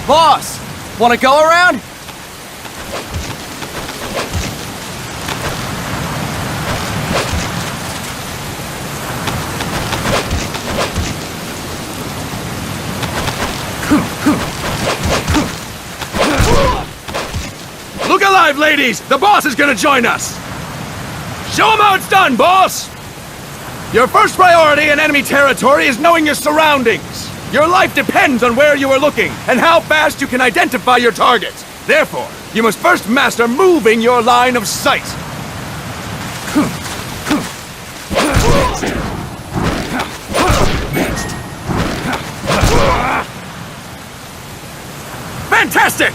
Boss! Wanna go around? Look alive, ladies! The boss is gonna join us! Show him how it's done, boss! Your first priority in enemy territory is knowing your surroundings. Your life depends on where you are looking, and how fast you can identify your targets. Therefore, you must first master moving your line of sight. Fantastic!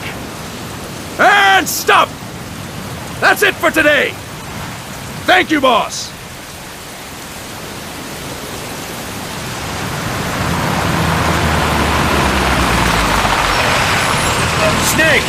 And stop! That's it for today! Thank you, boss! Snake!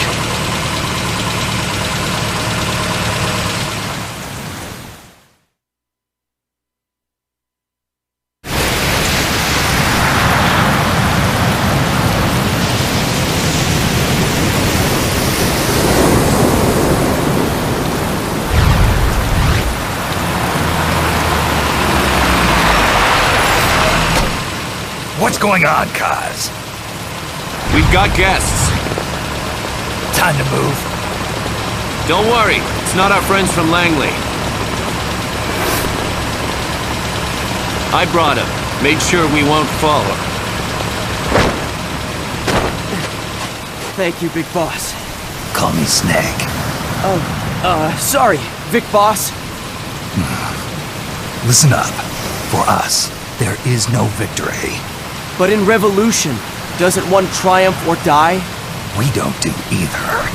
What's going on, Kaz? We've got guests. Time to move. Don't worry, it's not our friends from Langley. I brought him. Made sure we won't fall. Thank you, Big Boss. Call me Snake. Sorry, Vic Boss. Listen up. For us, there is no victory. But in revolution, doesn't one triumph or die? We don't do either.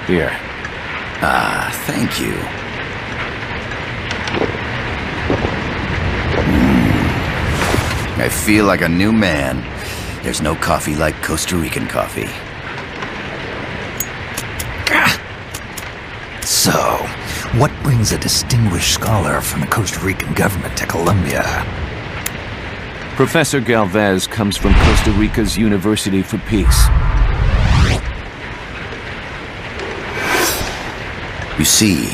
Here. Ah, thank you. I feel like a new man. There's no coffee like Costa Rican coffee. So, what brings a distinguished scholar from the Costa Rican government to Colombia? Professor Galvez comes from Costa Rica's University for Peace. You see,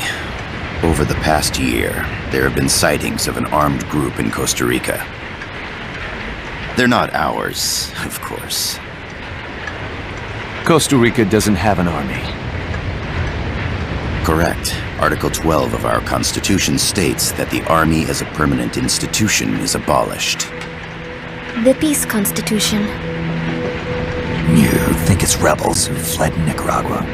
over the past year, there have been sightings of an armed group in Costa Rica. They're not ours, of course. Costa Rica doesn't have an army. Correct. Article 12 of our Constitution states that the Army as a permanent institution is abolished. The Peace Constitution. You think it's rebels who fled Nicaragua?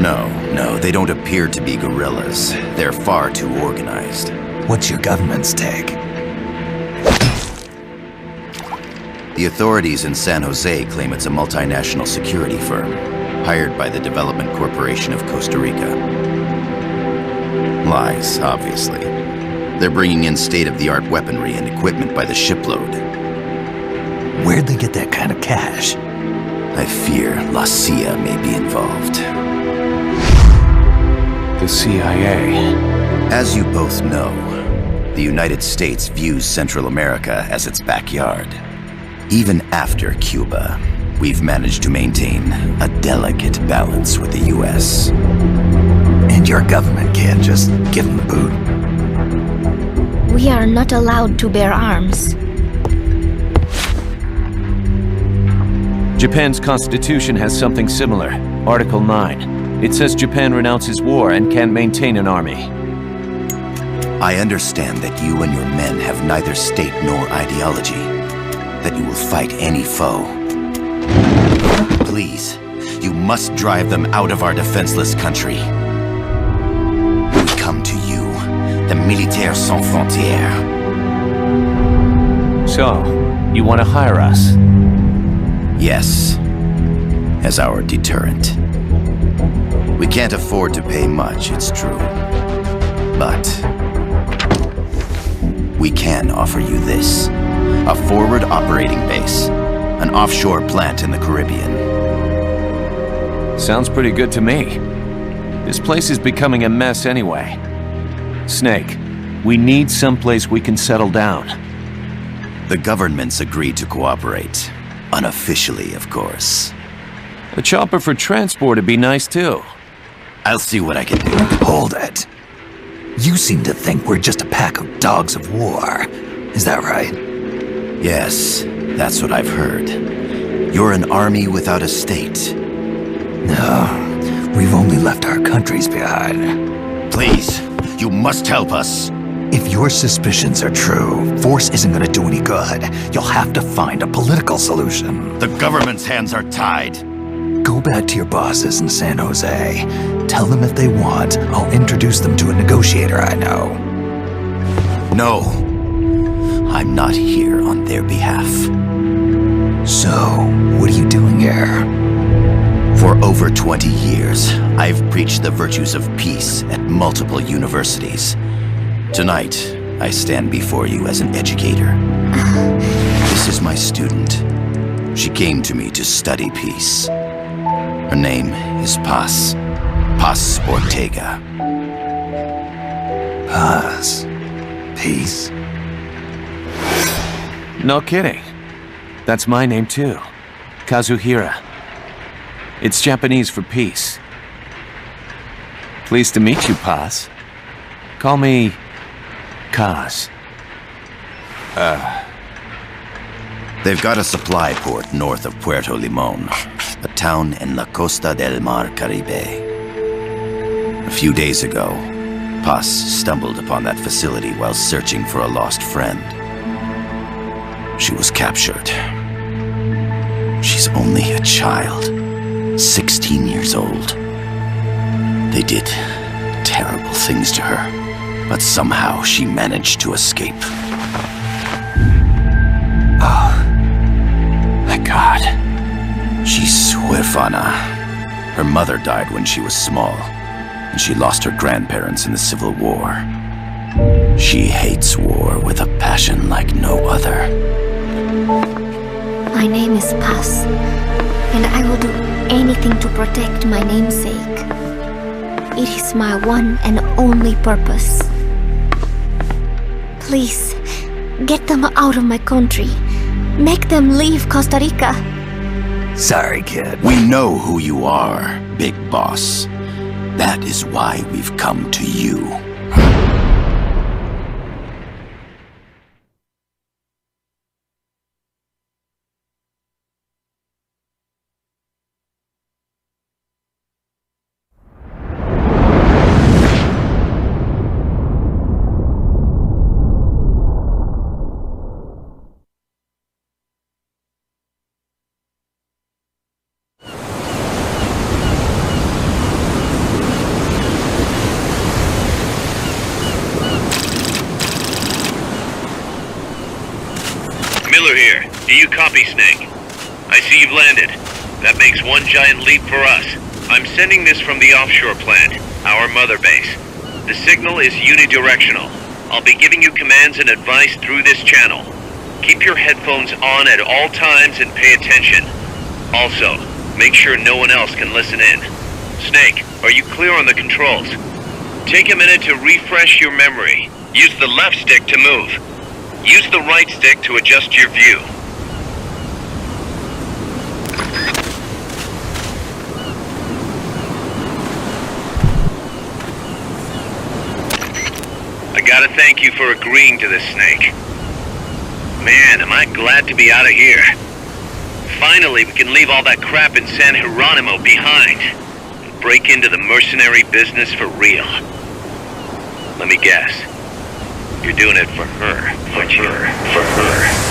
No, they don't appear to be guerrillas. They're far too organized. What's your government's take? The authorities in San Jose claim it's a multinational security firm, hired by the Development Corporation of Costa Rica. Lies, obviously. They're bringing in state-of-the-art weaponry and equipment by the shipload. Where'd they get that kind of cash? I fear La CIA may be involved. The CIA. As you both know, the United States views Central America as its backyard. Even after Cuba, we've managed to maintain a delicate balance with the U.S. And your government can't just give them the boot? We are not allowed to bear arms. Japan's constitution has something similar. Article 9. It says Japan renounces war and can't maintain an army. I understand that you and your men have neither state nor ideology, that you will fight any foe. Please, you must drive them out of our defenseless country. We come to you, the Militaires Sans Frontières. So, you want to hire us? Yes, as our deterrent. We can't afford to pay much, it's true. But we can offer you this. A forward operating base. An offshore plant in the Caribbean. Sounds pretty good to me. This place is becoming a mess anyway. Snake, we need someplace we can settle down. The governments agreed to cooperate. Unofficially, of course. A chopper for transport would be nice too. I'll see what I can do. Hold it. You seem to think we're just a pack of dogs of war. Is that right? Yes, that's what I've heard. You're an army without a state. No, we've only left our countries behind. Please, you must help us. If your suspicions are true, force isn't going to do any good. You'll have to find a political solution. The government's hands are tied. Go back to your bosses in San Jose. Tell them if they want, I'll introduce them to a negotiator I know. No. I'm not here on their behalf. So, what are you doing here? For over 20 years, I've preached the virtues of peace at multiple universities. Tonight, I stand before you as an educator. This is my student. She came to me to study peace. Her name is Paz. Paz Ortega. Paz. Peace. No kidding. That's my name too. Kazuhira. It's Japanese for peace. Pleased to meet you, Paz. Call me Kaz. They've got a supply port north of Puerto Limon, a town in La Costa del Mar Caribe. A few days ago, Paz stumbled upon that facility while searching for a lost friend. She was captured. She's only a child, 16 years old. They did terrible things to her, but somehow she managed to escape. Oh, my God. She's huérfana. Her mother died when she was small, and she lost her grandparents in the Civil War. She hates war with a passion like no other. My name is Paz, and I will do anything to protect my namesake. It is my one and only purpose. Please, get them out of my country. Make them leave Costa Rica. Sorry, kid. We know who you are, Big Boss. That is why we've come to you. Miller here. Do you copy, Snake? I see you've landed. That makes one giant leap for us. I'm sending this from the offshore plant, our mother base. The signal is unidirectional. I'll be giving you commands and advice through this channel. Keep your headphones on at all times and pay attention. Also, make sure no one else can listen in. Snake, are you clear on the controls? Take a minute to refresh your memory. Use the left stick to move. Use the right stick to adjust your view. I gotta thank you for agreeing to this, Snake. Man, am I glad to be out of here. Finally, we can leave all that crap in San Geronimo behind and break into the mercenary business for real. Let me guess. You're doing it for her, aren't you? For her.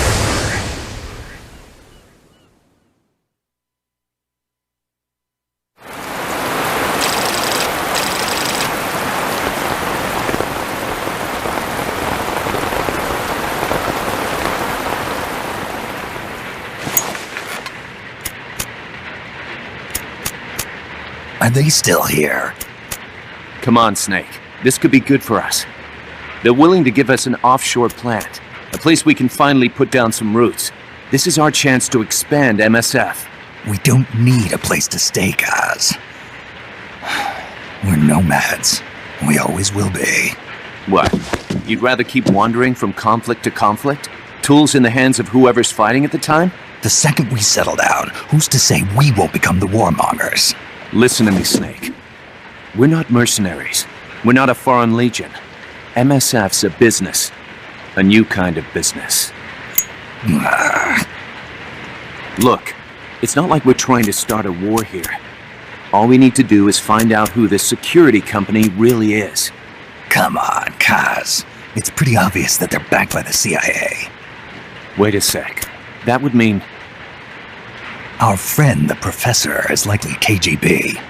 Are they still here? Come on, Snake. This could be good for us. They're willing to give us an offshore plant, a place we can finally put down some roots. This is our chance to expand MSF. We don't need a place to stay, guys. We're nomads. We always will be. What? You'd rather keep wandering from conflict to conflict? Tools in the hands of whoever's fighting at the time? The second we settle down, who's to say we won't become the warmongers? Listen to me, Snake. We're not mercenaries. We're not a foreign legion. MSF's a business. A new kind of business. Look, it's not like we're trying to start a war here. All we need to do is find out who this security company really is. Come on, Kaz. It's pretty obvious that they're backed by the CIA. Wait a sec. That would mean... Our friend, the professor, is likely KGB.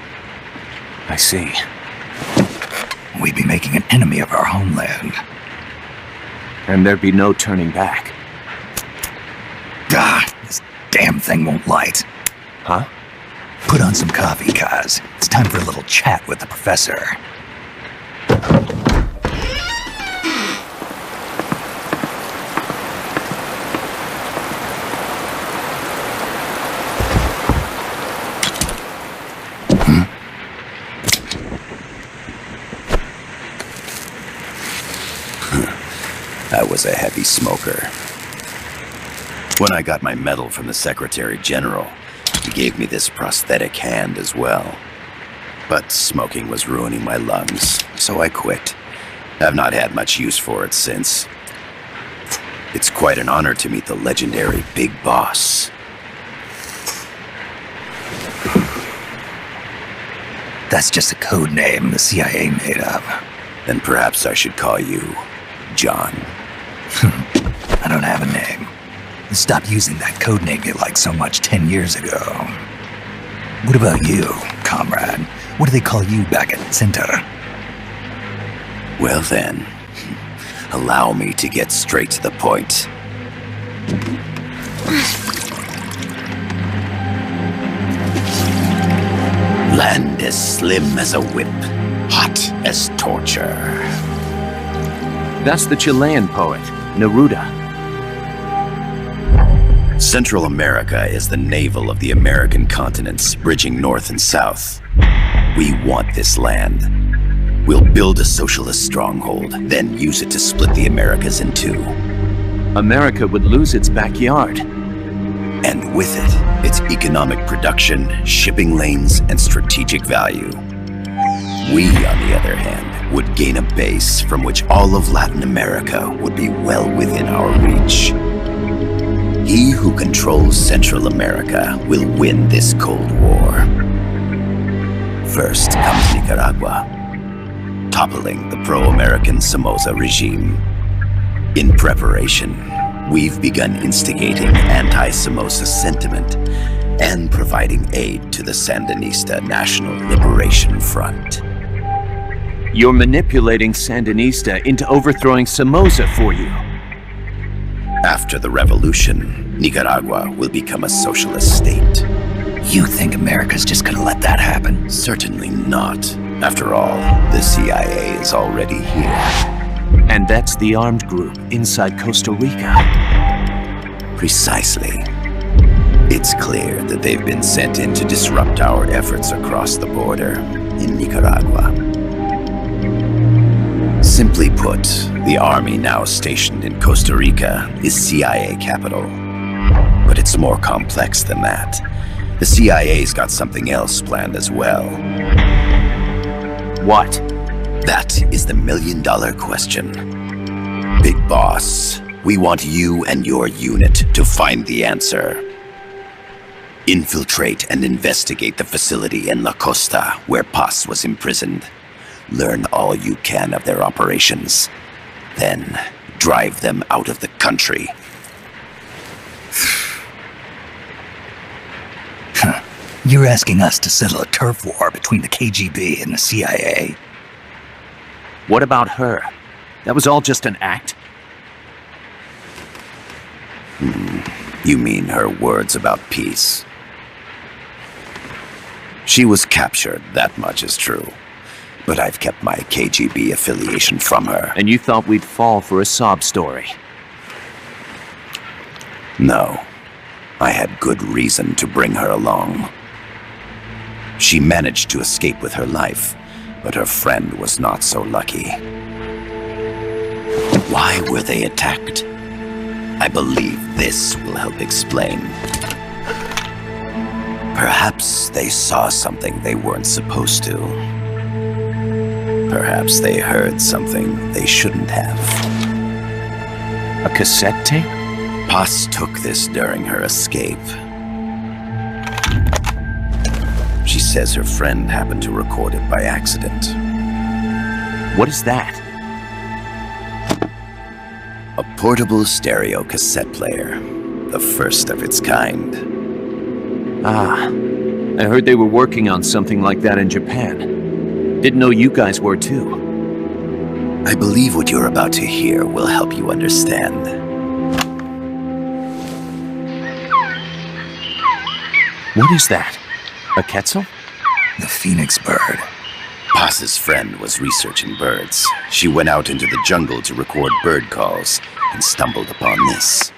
I see. We'd be making an enemy of our homeland. And there'd be no turning back. This damn thing won't light. Huh? Put on some coffee, Kaz. It's time for a little chat with the professor. I was a heavy smoker. When I got my medal from the Secretary General, he gave me this prosthetic hand as well. But smoking was ruining my lungs, so I quit. I've not had much use for it since. It's quite an honor to meet the legendary Big Boss. That's just a code name the CIA made up. Then perhaps I should call you John. I don't have a name. You stopped using that code name you liked so much 10 years ago. What about you, comrade? What do they call you back at Center? Well then, allow me to get straight to the point. Land as slim as a whip, hot as torture. That's the Chilean poet, Neruda. Central America is the navel of the American continents, bridging north and south. We want this land. We'll build a socialist stronghold, then use it to split the Americas in two. America would lose its backyard. And with it, its economic production, shipping lanes, and strategic value. We, on the other hand, would gain a base from which all of Latin America would be well within our reach. He who controls Central America will win this Cold War. First comes Nicaragua, toppling the pro-American Somoza regime. In preparation, we've begun instigating anti-Somoza sentiment and providing aid to the Sandinista National Liberation Front. You're manipulating Sandinista into overthrowing Somoza for you. After the revolution, Nicaragua will become a socialist state. You think America's just gonna let that happen? Certainly not. After all, the CIA is already here. And that's the armed group inside Costa Rica. Precisely. It's clear that they've been sent in to disrupt our efforts across the border in Nicaragua. Simply put, the army now stationed in Costa Rica is CIA capital. But it's more complex than that. The CIA's got something else planned as well. What? That is the million-dollar question. Big Boss, we want you and your unit to find the answer. Infiltrate and investigate the facility in La Costa where Paz was imprisoned. Learn all you can of their operations. Then, drive them out of the country. You're asking us to settle a turf war between the KGB and the CIA? What about her? That was all just an act? You mean her words about peace? She was captured, that much is true. But I've kept my KGB affiliation from her. And you thought we'd fall for a sob story? No. I had good reason to bring her along. She managed to escape with her life, but her friend was not so lucky. Why were they attacked? I believe this will help explain. Perhaps they saw something they weren't supposed to. Perhaps they heard something they shouldn't have. A cassette tape? Paz took this during her escape. She says her friend happened to record it by accident. What is that? A portable stereo cassette player. The first of its kind. Ah, I heard they were working on something like that in Japan. Didn't know you guys were too. I believe what you're about to hear will help you understand. What is that? A quetzal? The phoenix bird. Paz's friend was researching birds. She went out into the jungle to record bird calls and stumbled upon this.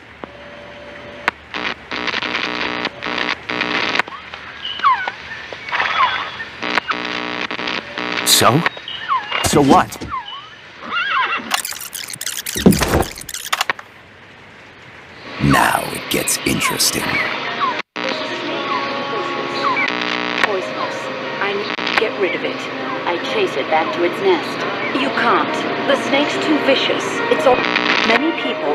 So? So what? Now it gets interesting. Poisonous. I need to get rid of it. I chase it back to its nest. You can't. The snake's too vicious. It's all many people.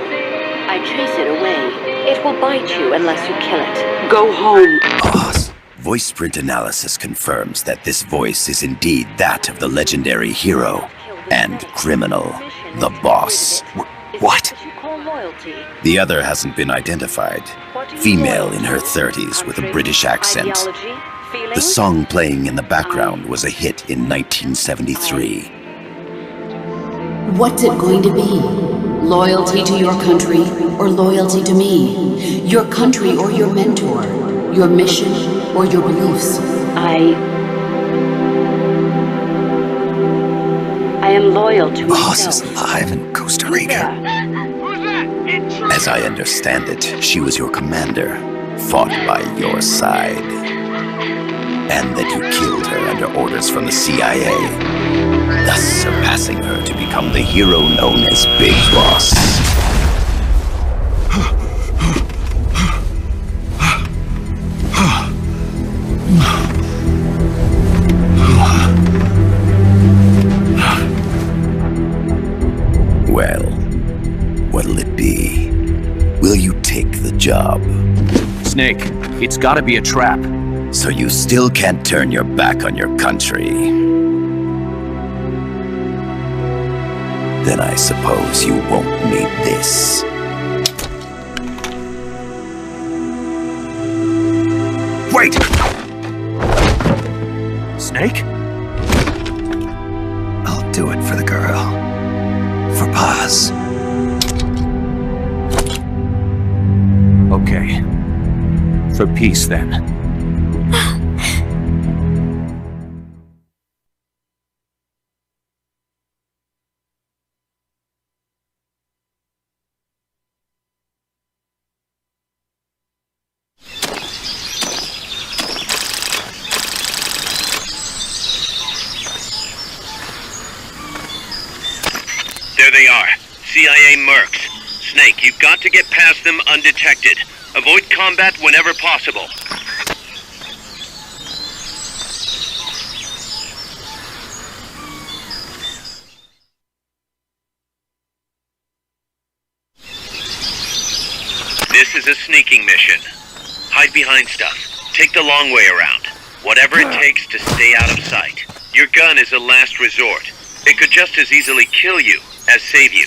I chase it away. It will bite you unless you kill it. Go home. Paz. Voice print analysis confirms that this voice is indeed that of the legendary hero and criminal, the boss. What? The other hasn't been identified. Female in her 30s with a British accent. The song playing in the background was a hit in 1973. What's it going to be? Loyalty to your country or loyalty to me? Your country or your mentor? Your mission or your beliefs? I am loyal to Paz myself. is alive in Costa Rica. As I understand it, she was your commander, fought by your side. And that you killed her under orders from the CIA, thus surpassing her to become the hero known as Big Boss. Well, what'll it be? Will you take the job? Snake, it's gotta be a trap. So you still can't turn your back on your country? Then I suppose you won't need this. Wait! Snake? I'll do it for the girl. For Paz. Okay. For peace, then. There they are. CIA mercs. Snake, you've got to get past them undetected. Avoid combat whenever possible. This is a sneaking mission. Hide behind stuff. Take the long way around. Whatever it takes to stay out of sight. Your gun is a last resort. It could just as easily kill you as save you.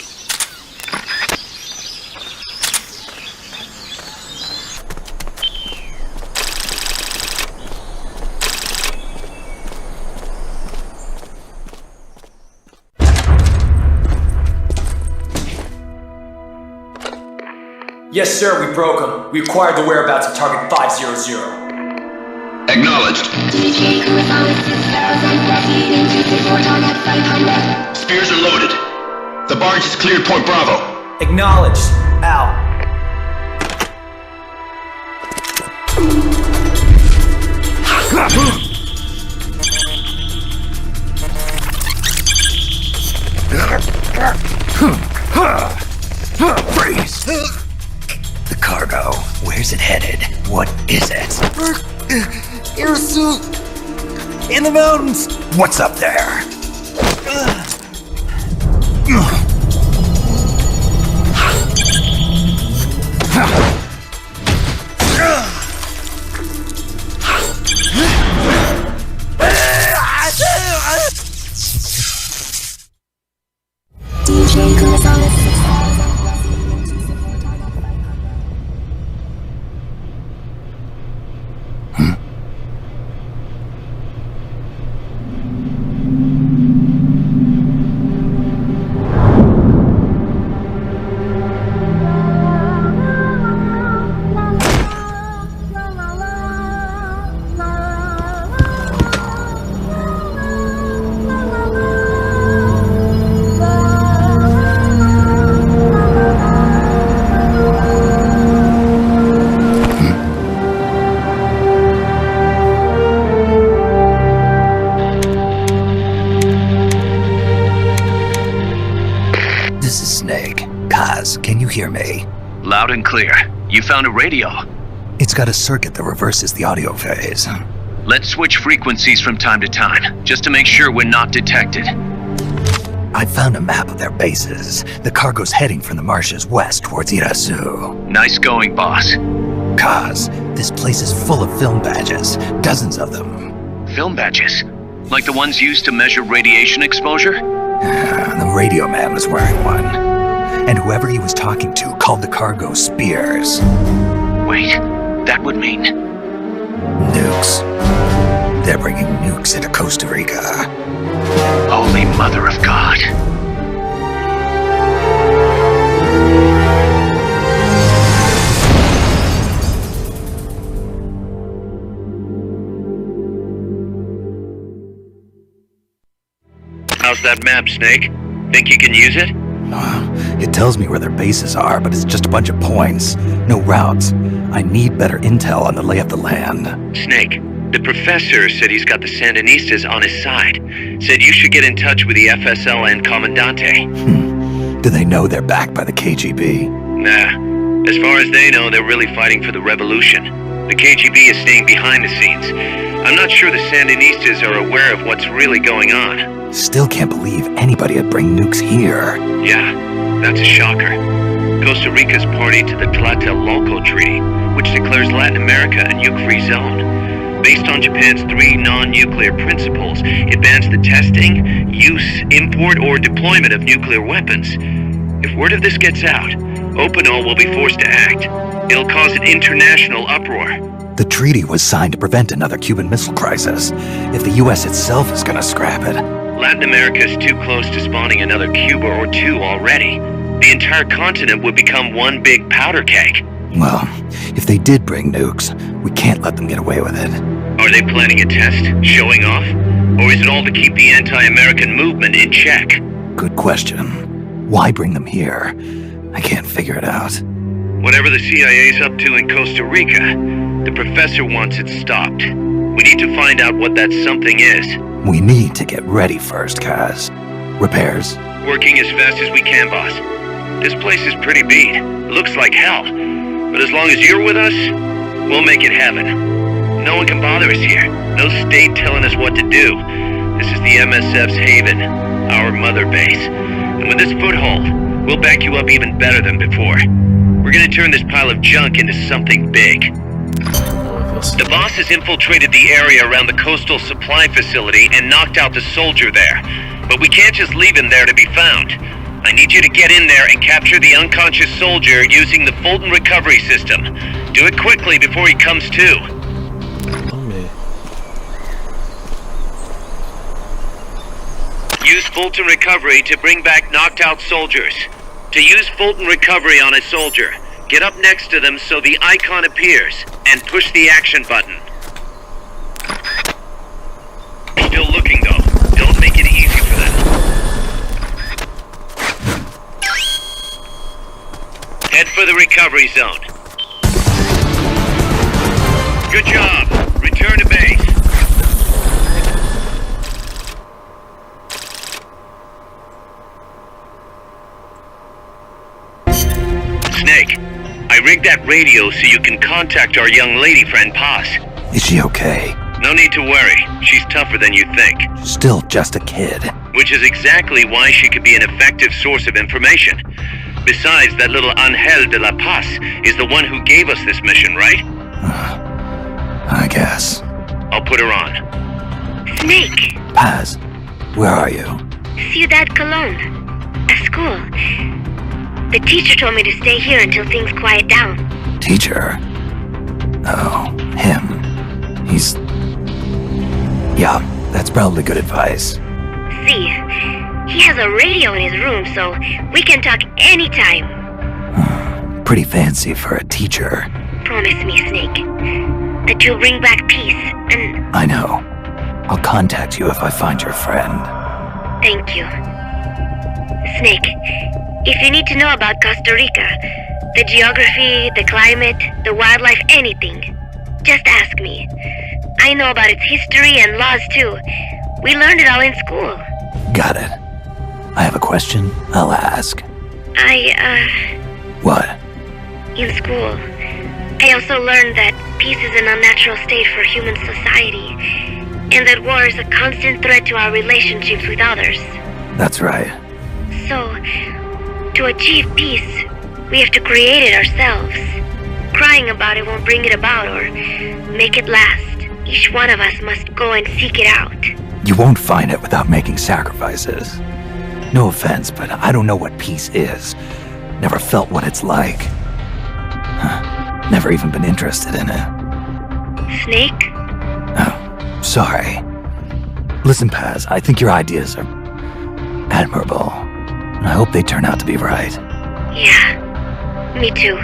Yes, sir, we broke them. We acquired the whereabouts of target 500. Acknowledged. Spears are loaded. The barge has cleared Point Bravo. Acknowledged. Out. Freeze. The cargo. Where's it headed? What is it? Air suit! In the mountains! What's up there? Can you hear me? Loud and clear. You found a radio. It's got a circuit that reverses the audio phase. Let's switch frequencies from time to time, just to make sure we're not detected. I found a map of their bases. The cargo's heading from the marshes west towards Irasu. Nice going, boss. Kaz, this place is full of film badges. Dozens of them. Film badges? Like the ones used to measure radiation exposure? The radio man was wearing one. And whoever he was talking to called the cargo Spears. Wait, that would mean... Nukes. They're bringing nukes into Costa Rica. Holy Mother of God. How's that map, Snake? Think you can use it? It tells me where their bases are, but it's just a bunch of points. No routes. I need better intel on the lay of the land. Snake, the professor said he's got the Sandinistas on his side. Said you should get in touch with the FSL and Comandante. Do they know they're backed by the KGB? Nah. As far as they know, they're really fighting for the revolution. The KGB is staying behind the scenes. I'm not sure the Sandinistas are aware of what's really going on. Still can't believe anybody would bring nukes here. Yeah, that's a shocker. Costa Rica's party to the Tlatelolco Treaty, which declares Latin America a nuke-free zone. Based on Japan's 3 non-nuclear principles, it bans the testing, use, import, or deployment of nuclear weapons. If word of this gets out, Opinol will be forced to act. It'll cause an international uproar. The treaty was signed to prevent another Cuban Missile Crisis. If the U.S. itself is gonna scrap it... Latin America is too close to spawning another Cuba or 2 already. The entire continent would become one big powder keg. Well, if they did bring nukes, we can't let them get away with it. Are they planning a test? Showing off? Or is it all to keep the anti-American movement in check? Good question. Why bring them here? I can't figure it out. Whatever the CIA's up to in Costa Rica, the professor wants it stopped. We need to find out what that something is. We need to get ready first, Kaz. Repairs? Working as fast as we can, boss. This place is pretty beat. It looks like hell. But as long as you're with us, we'll make it heaven. No one can bother us here. No state telling us what to do. This is the MSF's haven, our mother base. And with this foothold, we'll back you up even better than before. We're gonna turn this pile of junk into something big. boss. The boss has infiltrated the area around the coastal supply facility and knocked out the soldier there. But we can't just leave him there to be found. I need you to get in there and capture the unconscious soldier using the Fulton recovery system. Do it quickly before he comes to. Non mais... Use Fulton recovery to bring back knocked out soldiers. To use Fulton recovery on a soldier, get up next to them so the icon appears, and push the action button. Still looking though. Don't make it easy for them. Head for the recovery zone. Good job. Return to base. Snake, I rigged that radio so you can contact our young lady friend Paz. Is she okay? No need to worry. She's tougher than you think. Still just a kid. Which is exactly why she could be an effective source of information. Besides, that little Angel de la Paz is the one who gave us this mission, right? I guess. I'll put her on. Snake! Paz, where are you? Ciudad Colon. A school. The teacher told me to stay here until things quiet down. Teacher? Oh, him. He's... Yeah, that's probably good advice. See, he has a radio in his room, so we can talk anytime. Pretty fancy for a teacher. Promise me, Snake, that you'll bring back peace, and... I know. I'll contact you if I find your friend. Thank you. Snake, if you need to know about Costa Rica, the geography, the climate, the wildlife, anything, just ask me. I know about its history and laws too. We learned it all in school. Got it. I have a question. I'll ask. What? In school, I also learned that peace is an unnatural state for human society, and that war is a constant threat to our relationships with others. That's right. So, to achieve peace, we have to create it ourselves. Crying about it won't bring it about or make it last. Each one of us must go and seek it out. You won't find it without making sacrifices. No offense, but I don't know what peace is. Never felt what it's like. Never even been interested in it. Snake? Oh, sorry. Listen, Paz, I think your ideas are admirable. I hope they turn out to be right. Yeah, me too.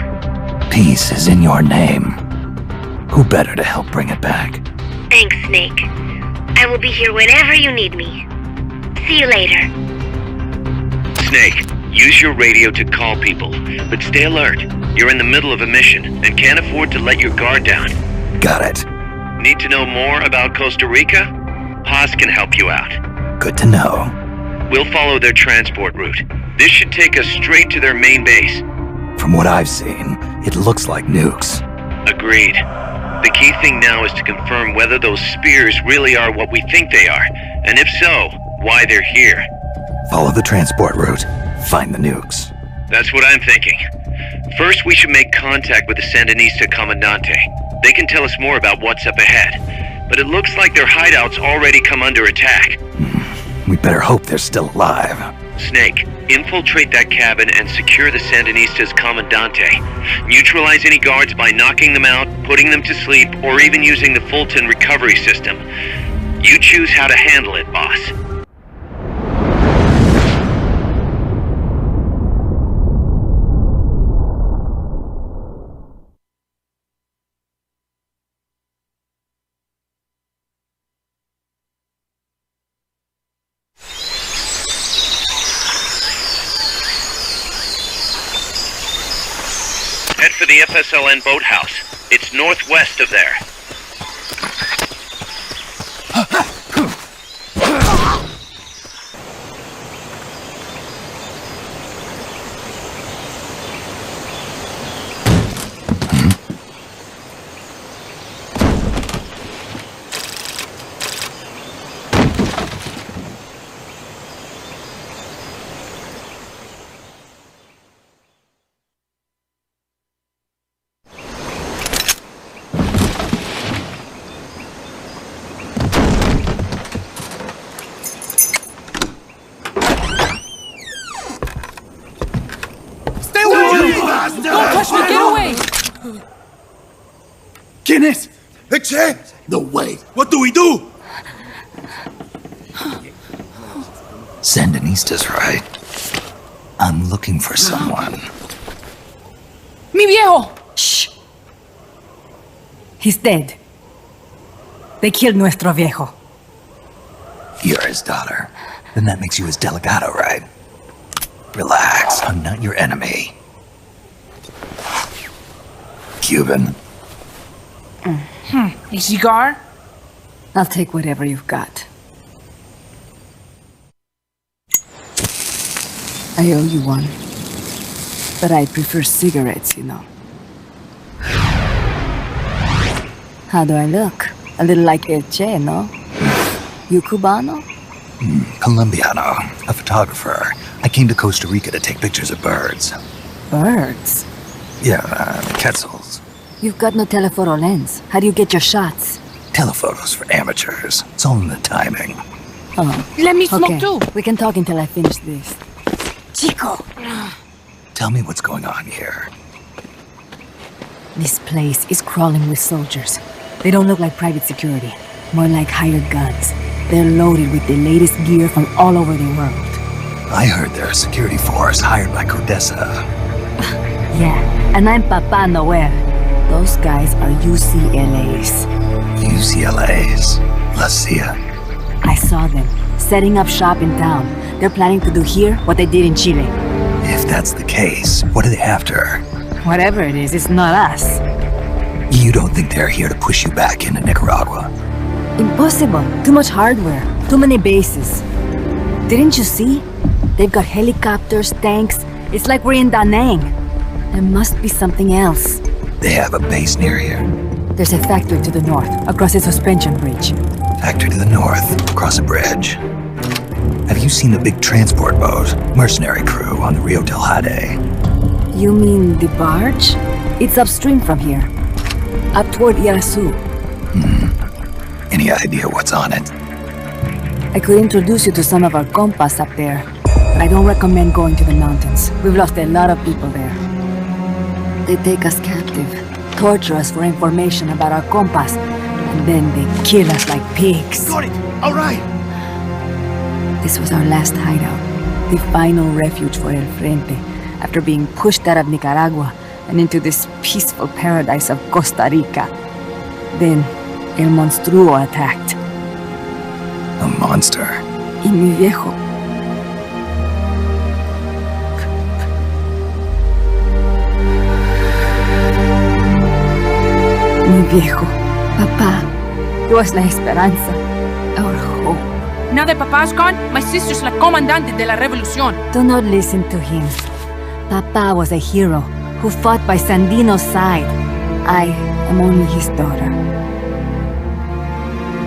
Peace is in your name. Who better to help bring it back? Thanks, Snake. I will be here whenever you need me. See you later. Snake, use your radio to call people, but stay alert. You're in the middle of a mission and can't afford to let your guard down. Got it. Need to know more about Costa Rica? Paz can help you out. Good to know. We'll follow their transport route. This should take us straight to their main base. From what I've seen, it looks like nukes. Agreed. The key thing now is to confirm whether those spears really are what we think they are, and if so, why they're here. Follow the transport route. Find the nukes. That's what I'm thinking. First, we should make contact with the Sandinista Comandante. They can tell us more about what's up ahead. But it looks like their hideout's already come under attack. We better hope they're still alive. Snake, infiltrate that cabin and secure the Sandinista's Comandante. Neutralize any guards by knocking them out, putting them to sleep, or even using the Fulton recovery system. You choose how to handle it, boss. Head for the FSLN boathouse. It's northwest of there. ¿Quién es? Che? No way. What do we do? Sandinista's right. I'm looking for someone. ¡Mi viejo! Shh. He's dead. They killed nuestro viejo. You're his daughter. Then that makes you his delegado, right? Relax, I'm not your enemy. Cuban. A cigar? I'll take whatever you've got. I owe you one. But I prefer cigarettes, you know. How do I look? A little like El Che, no? You Cubano? Colombiano, a photographer. I came to Costa Rica to take pictures of birds. Birds? Yeah, quetzals. You've got no telephoto lens. How do you get your shots? Telephotos for amateurs. It's all in the timing. Oh. Let me smoke too. We can talk until I finish this. Chico! Tell me what's going on here. This place is crawling with soldiers. They don't look like private security. More like hired guns. They're loaded with the latest gear from all over the world. I heard they're a security force hired by Codesa. Yeah, and I'm Papa Noel. Those guys are UCLA's. UCLA's? La CIA? I saw them, setting up shop in town. They're planning to do here what they did in Chile. If that's the case, what are they after? Whatever it is, it's not us. You don't think they're here to push you back into Nicaragua? Impossible. Too much hardware. Too many bases. Didn't you see? They've got helicopters, tanks. It's like we're in Da Nang. There must be something else. They have a base near here? There's a factory to the north, across a suspension bridge. Factory to the north, across a bridge. Have you seen the big transport boat, mercenary crew on the Rio del Jade? You mean the barge? It's upstream from here. Up toward Irasu. Any idea what's on it? I could introduce you to some of our compas up there, but I don't recommend going to the mountains. We've lost a lot of people there. They take us captive, torture us for information about our compas, and then they kill us like pigs. Got it! All right! This was our last hideout, the final refuge for El Frente, after being pushed out of Nicaragua and into this peaceful paradise of Costa Rica. Then, El Monstruo attacked. A monster? Y mi viejo. Mi viejo. Papá. He was la esperanza. Our hope. Now that Papa's gone, my sister's la comandante de la revolución. Do not listen to him. Papa was a hero who fought by Sandino's side. I am only his daughter.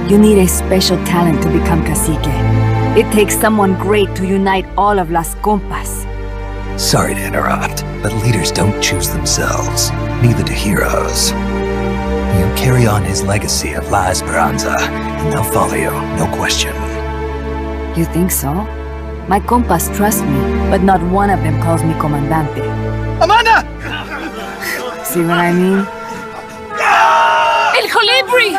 You need a special talent to become cacique. It takes someone great to unite all of Las Compas. Sorry to interrupt, but leaders don't choose themselves. Neither do heroes. You carry on his legacy of La Esperanza, and they'll follow you, no question. You think so? My compas trust me, but not one of them calls me comandante. Amanda! See what I mean? El Colibri!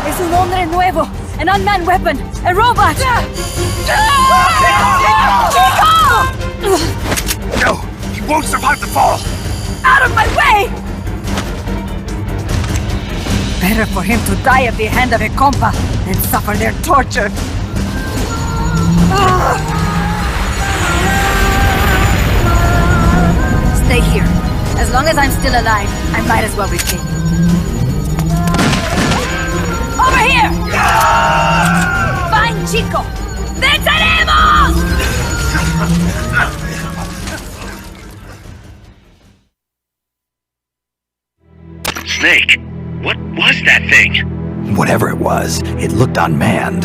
Es un hombre nuevo, an unmanned weapon, a robot! Chico! No, he won't survive the fall! Out of my way! Better for him to die at the hand of a compa than suffer their torture. Stay here. As long as I'm still alive, I might as well repay you. Over here! Find Chico! ¡Venceremos! Snake, what was that thing? Whatever it was, it looked unmanned.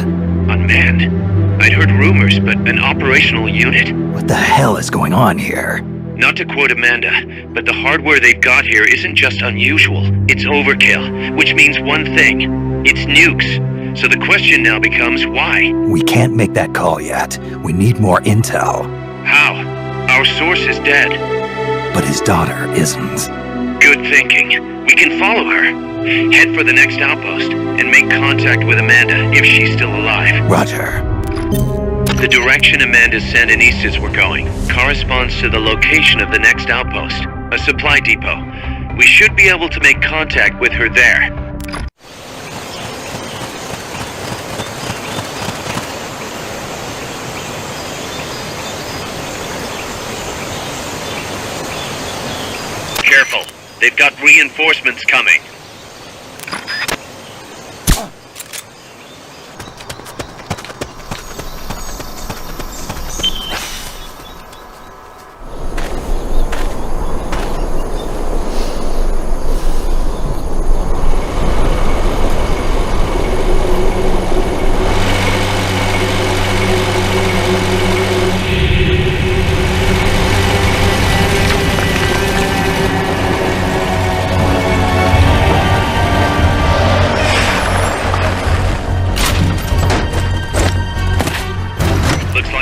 Unmanned? I'd heard rumors, but an operational unit? What the hell is going on here? Not to quote Amanda, but the hardware they've got here isn't just unusual, it's overkill, which means one thing. It's nukes. So the question now becomes why? We can't make that call yet. We need more intel. How? Our source is dead. But his daughter isn't. Good thinking. We can follow her. Head for the next outpost and make contact with Amanda if she's still alive. Roger. The direction Amanda's Sandinistas were going corresponds to the location of the next outpost, a supply depot. We should be able to make contact with her there. Careful. They've got reinforcements coming.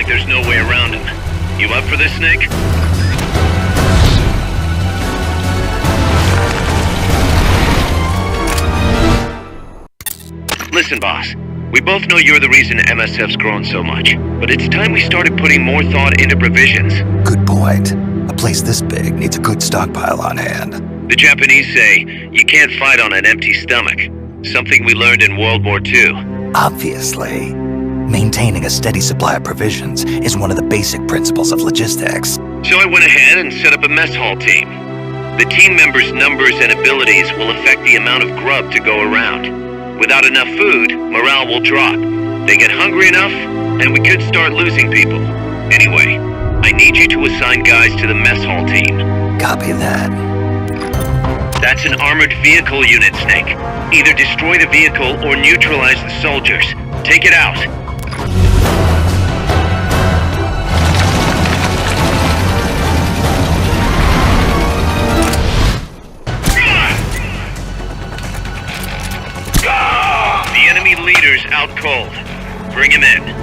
There's no way around him. You up for this, Snake? Listen, boss. We both know you're the reason MSF's grown so much, but it's time we started putting more thought into provisions. Good point. A place this big needs a good stockpile on hand. The Japanese say, you can't fight on an empty stomach. Something we learned in World War II. Obviously. Maintaining a steady supply of provisions is one of the basic principles of logistics. So I went ahead and set up a mess hall team. The team members' numbers and abilities will affect the amount of grub to go around. Without enough food, morale will drop. They get hungry enough, and we could start losing people. Anyway, I need you to assign guys to the mess hall team. Copy that. That's an armored vehicle unit, Snake. Either destroy the vehicle or neutralize the soldiers. Take it out. The enemy leader's out cold. Bring him in.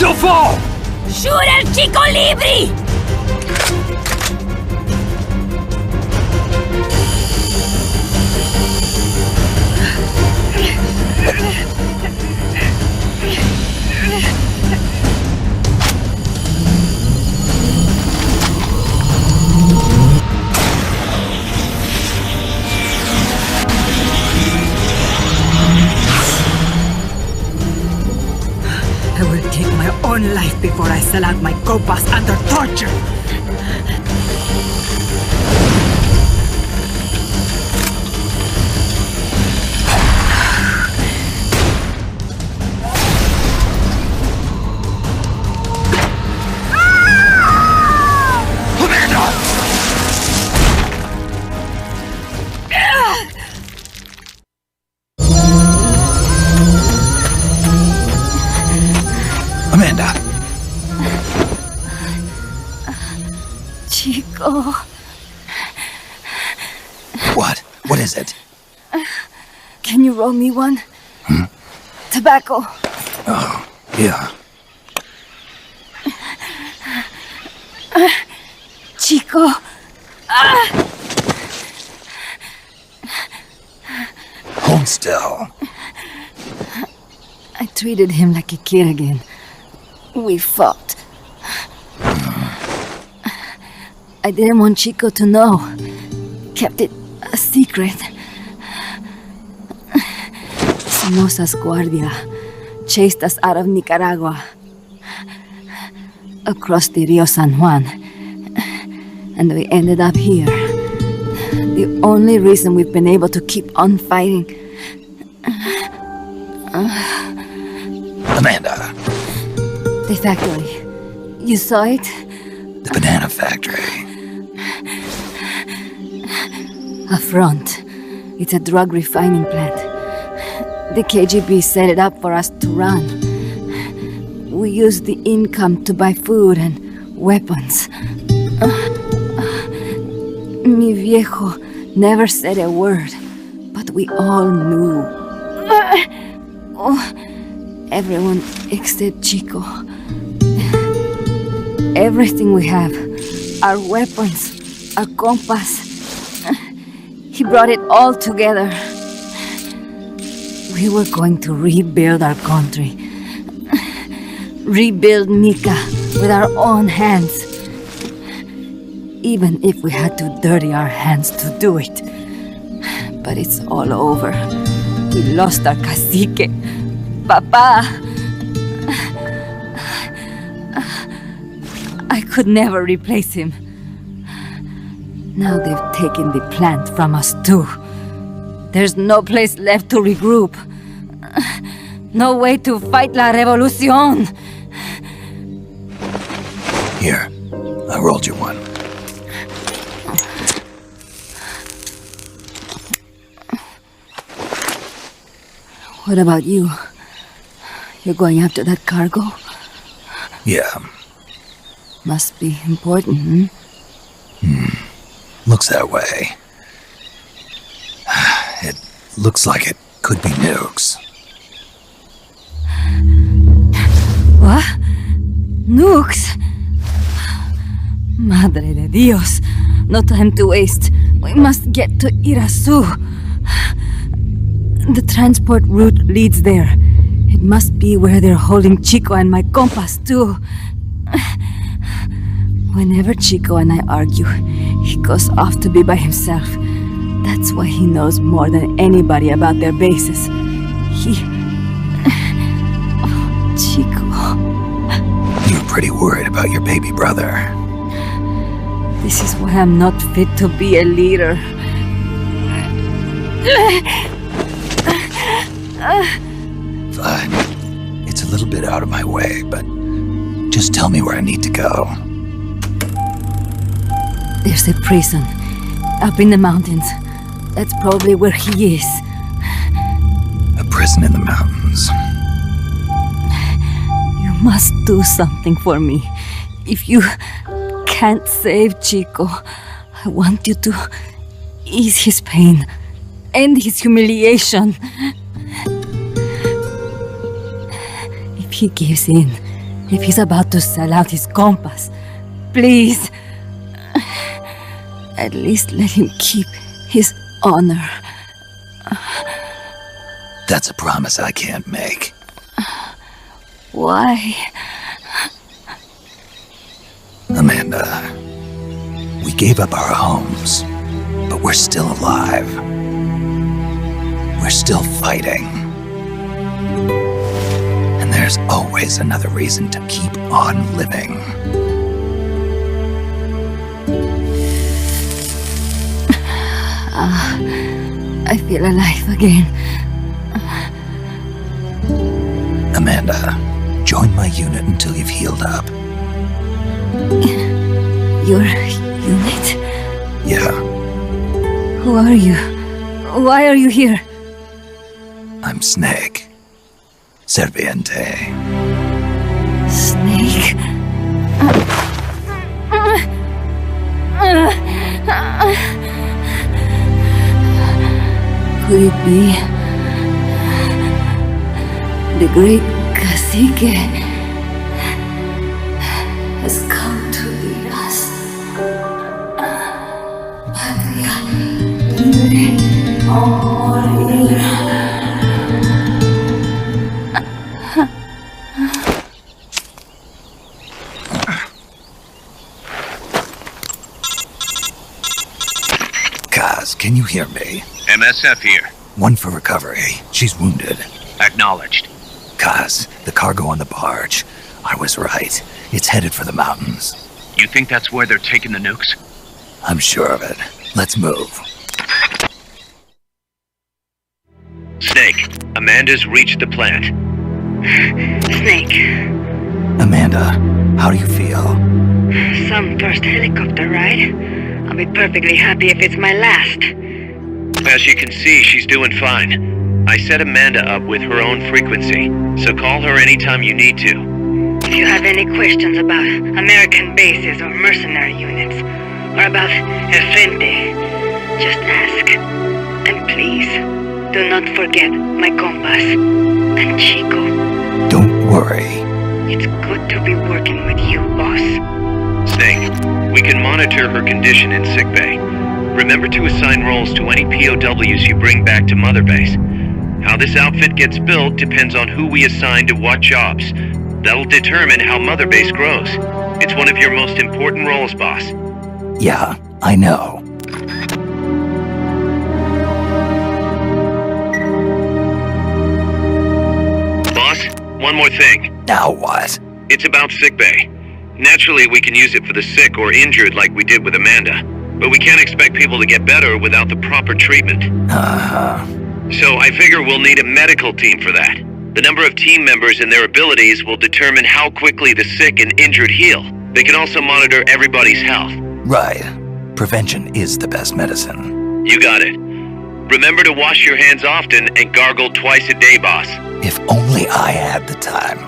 You'll fall! Shoot el Chico Libre! I will take my own life before I sell out my compas under torture. Amanda! Chico. What? What is it? Can you roll me one? Tobacco. Oh, yeah. Chico. Hold still. I treated him like a kid again. We fought. I didn't want Chico to know. Kept it a secret. Somoza's Guardia chased us out of Nicaragua, across the Rio San Juan, and we ended up here. The only reason we've been able to keep on fighting. Amanda. The factory. You saw it? The banana factory. A front. It's a drug refining plant. The KGB set it up for us to run. We used the income to buy food and weapons. Mi viejo never said a word, but we all knew. Everyone except Chico. Everything we have, our weapons, our compass. He brought it all together. We were going to rebuild our country. Rebuild Nika with our own hands. Even if we had to dirty our hands to do it. But it's all over. We lost our cacique. Papa! I could never replace him. Now they've taken the plant from us too. There's no place left to regroup. No way to fight la revolución. Here, I rolled you one. What about you? You're going after that cargo? Yeah. Must be important, Looks that way. It looks like it could be nukes. What? Nukes? Madre de Dios. No time to waste. We must get to Irasu. The transport route leads there. It must be where they're holding Chico and my compass too. Whenever Chico and I argue, he goes off to be by himself. That's why he knows more than anybody about their bases. Chico. You're pretty worried about your baby brother. This is why I'm not fit to be a leader. Fine. It's a little bit out of my way, but just tell me where I need to go. There's a prison up in the mountains. That's probably where he is. A prison in the mountains. You must do something for me. If you can't save Chico, I want you to ease his pain, end his humiliation. If he gives in, If he's about to sell out his compass, please, at least let him keep his honor. That's a promise I can't make. Why? Amanda, we gave up our homes, but we're still alive. We're still fighting. And there's always another reason to keep on living. I feel alive again. Amanda, join my unit until you've healed up. Your unit? Yeah. Who are you? Why are you here? I'm Snake. Serviente. Snake? Could it be the great cacique has come to lead us? Kaz, can you hear me? MSF here. One for recovery. She's wounded. Acknowledged. Kaz, the cargo on the barge. I was right. It's headed for the mountains. You think that's where they're taking the nukes? I'm sure of it. Let's move. Snake, Amanda's reached the plant. Snake. Amanda, how do you feel? Some first helicopter ride. I'll be perfectly happy if it's my last. As you can see, she's doing fine. I set Amanda up with her own frequency, so call her anytime you need to. If you have any questions about American bases or mercenary units, or about El Frente, just ask. And please, do not forget my compass and Chico. Don't worry. It's good to be working with you, boss. Snake, we can monitor her condition in sickbay. Remember to assign roles to any POWs you bring back to Mother Base. How this outfit gets built depends on who we assign to what jobs. That'll determine how Mother Base grows. It's one of your most important roles, boss. Yeah, I know. Boss, one more thing. Now what? It's about sickbay. Naturally, we can use it for the sick or injured like we did with Amanda. But we can't expect people to get better without the proper treatment. So I figure we'll need a medical team for that. The number of team members and their abilities will determine how quickly the sick and injured heal. They can also monitor everybody's health. Right. Prevention is the best medicine. You got it. Remember to wash your hands often and gargle twice a day, boss. If only I had the time.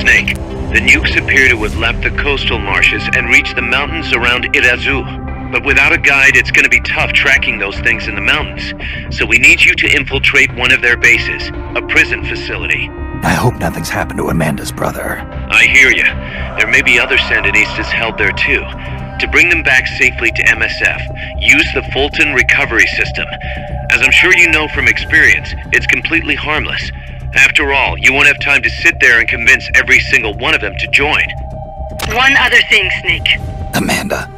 Snake, the nukes appear to have left the coastal marshes and reached the mountains around Irazu. But without a guide, it's going to be tough tracking those things in the mountains. So we need you to infiltrate one of their bases, a prison facility. I hope nothing's happened to Amanda's brother. I hear you. There may be other Sandinistas held there too. To bring them back safely to MSF, use the Fulton recovery system. As I'm sure you know from experience, it's completely harmless. After all, you won't have time to sit there and convince every single one of them to join. One other thing, Snake. Amanda.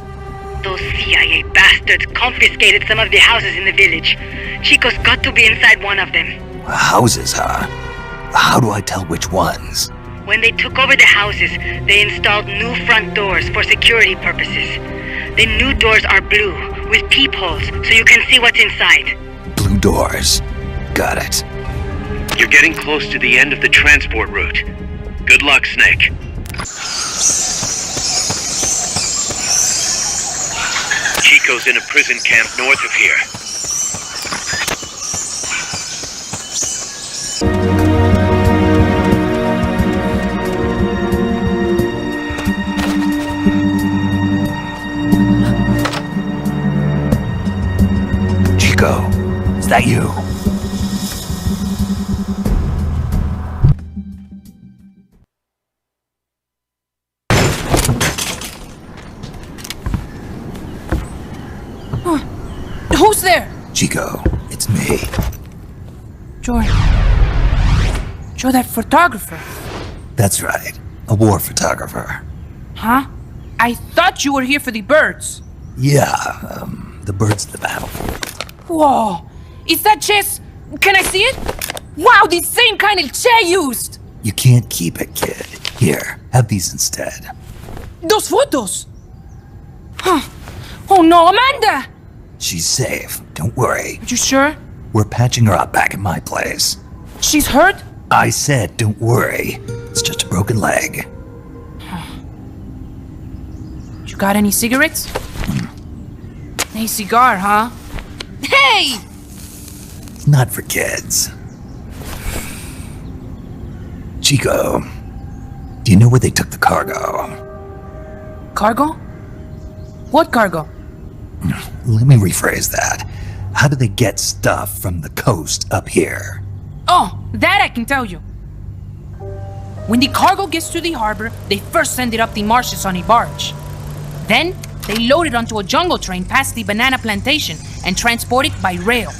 Those CIA bastards confiscated some of the houses in the village. Chico's got to be inside one of them. Houses, huh? How do I tell which ones? When they took over the houses, they installed new front doors for security purposes. The new doors are blue, with peepholes, so you can see what's inside. Blue doors. Got it. You're getting close to the end of the transport route. Good luck, Snake. Chico's in a prison camp north of here. Chico, is that you? Chico, it's me. You're that photographer. That's right. A war photographer. Huh? I thought you were here for the birds. Yeah, the birds of the battlefield. Whoa! Is that chess? Can I see it? Wow, the same kind of chair used! You can't keep it, kid. Here, have these instead. Those photos! Huh. Oh no, Amanda! She's safe. Don't worry. You sure? We're patching her up back at my place. She's hurt? I said don't worry. It's just a broken leg. You got any cigarettes? A cigar, huh? Hey! It's not for kids. Chico, do you know where they took the cargo? Cargo? What cargo? Let me rephrase that. How do they get stuff from the coast up here? Oh, that I can tell you. When the cargo gets to the harbor, they first send it up the marshes on a barge. Then, they load it onto a jungle train past the banana plantation and transport it by rail.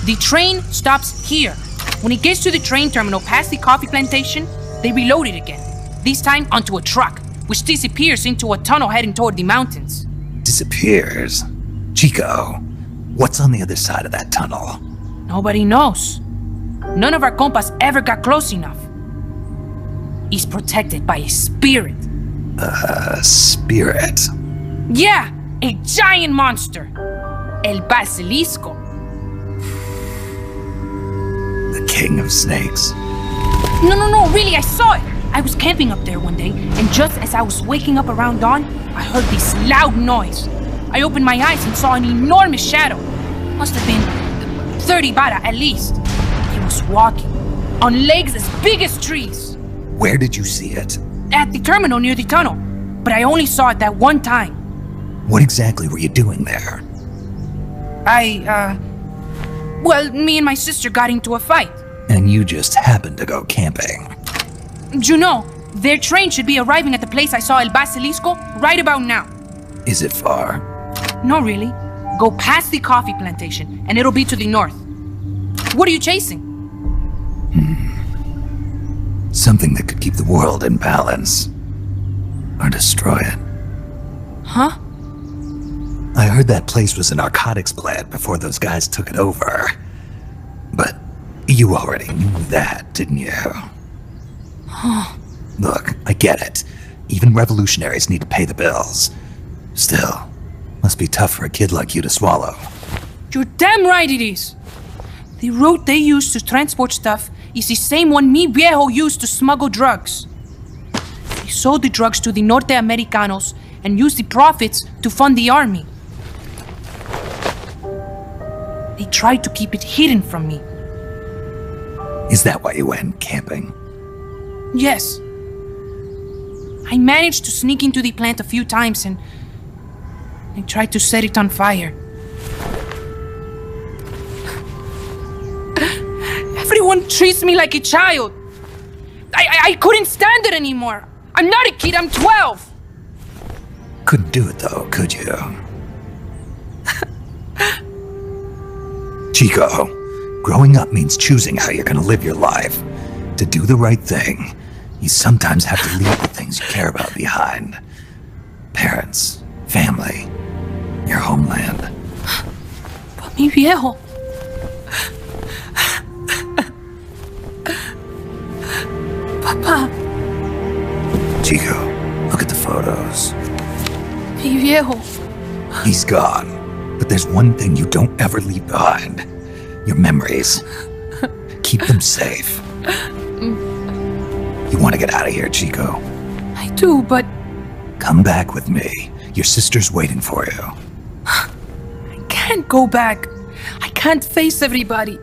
The train stops here. When it gets to the train terminal past the coffee plantation, they reload it again, this time onto a truck, which disappears into a tunnel heading toward the mountains. Disappears? Chico, what's on the other side of that tunnel? Nobody knows. None of our compas ever got close enough. He's protected by a spirit. A spirit? Yeah, a giant monster. El Basilisco. The king of snakes. No, really, I saw it. I was camping up there one day, and just as I was waking up around dawn, I heard this loud noise. I opened my eyes and saw an enormous shadow. Must have been 30 bara at least. He was walking, on legs as big as trees. Where did you see it? At the terminal near the tunnel, but I only saw it that one time. What exactly were you doing there? Well, me and my sister got into a fight. And you just happened to go camping. You know, their train should be arriving at the place I saw El Basilisco right about now. Is it far? No, really. Go past the coffee plantation, and it'll be to the north. What are you chasing? Something that could keep the world in balance. Or destroy it. Huh? I heard that place was a narcotics plant before those guys took it over. But you already knew that, didn't you? Huh. Look, I get it. Even revolutionaries need to pay the bills. Still, must be tough for a kid like you to swallow. You're damn right it is. The route they use to transport stuff is the same one mi viejo used to smuggle drugs. They sold the drugs to the Norte Americanos and used the profits to fund the army. They tried to keep it hidden from me. Is that why you went camping? Yes. I managed to sneak into the plant a few times and I tried to set it on fire. Everyone treats me like a child. I couldn't stand it anymore. I'm not a kid, I'm 12. Couldn't do it though, could you? Chico, growing up means choosing how you're gonna live your life. To do the right thing, you sometimes have to leave the things you care about behind. Parents, family, your homeland. But mi viejo. Papa. Chico, look at the photos. Mi viejo. He's gone, but there's one thing you don't ever leave behind. Your memories. Keep them safe. You want to get out of here, Chico? I do, but... Come back with me. Your sister's waiting for you. I can't go back. I can't face everybody.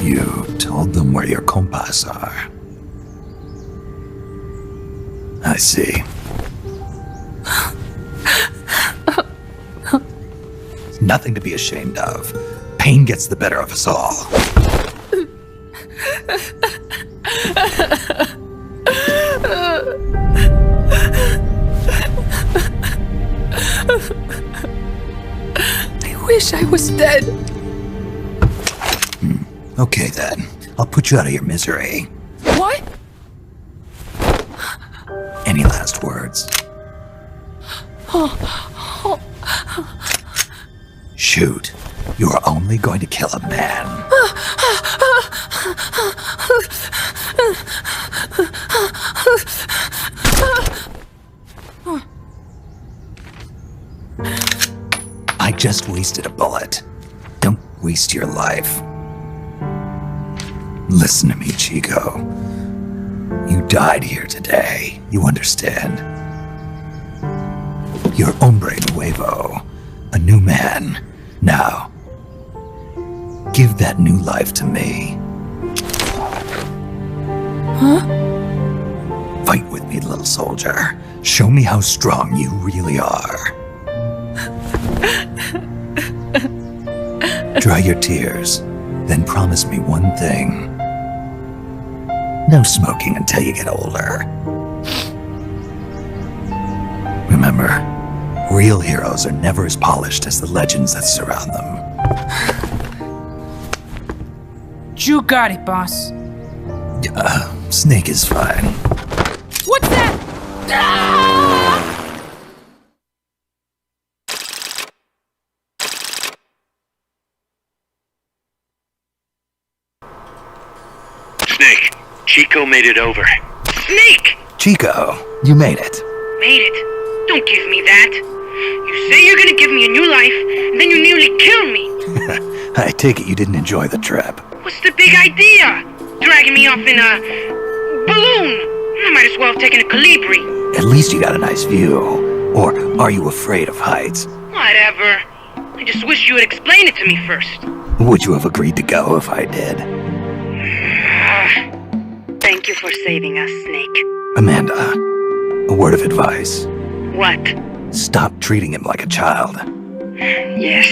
You told them where your compas are. I see. It's nothing to be ashamed of. Pain gets the better of us all. I wish I was dead. Okay then. I'll put you out of your misery. What? Any last words? Shoot. You are only going to kill a man. I just wasted a bullet. Don't waste your life. Listen to me, Chico. You died here today. You understand? You're hombre nuevo. A new man. Now, give that new life to me. Huh? Fight with me, little soldier. Show me how strong you really are. Dry your tears, then promise me one thing. No smoking until you get older. Remember, real heroes are never as polished as the legends that surround them. You got it, boss. Snake is fine. What's that? Snake, Chico made it over. Snake! Chico, you made it. Made it? Don't give me that. You say you're gonna give me a new life, and then you nearly kill me. I take it you didn't enjoy the trip. What's the big idea? Dragging me off in a balloon? I might as well have taken a Calibri. At least you got a nice view. Or are you afraid of heights? Whatever. I just wish you would explain it to me first. Would you have agreed to go if I did? Thank you for saving us, Snake. Amanda, a word of advice. What? Stop treating him like a child. Yes.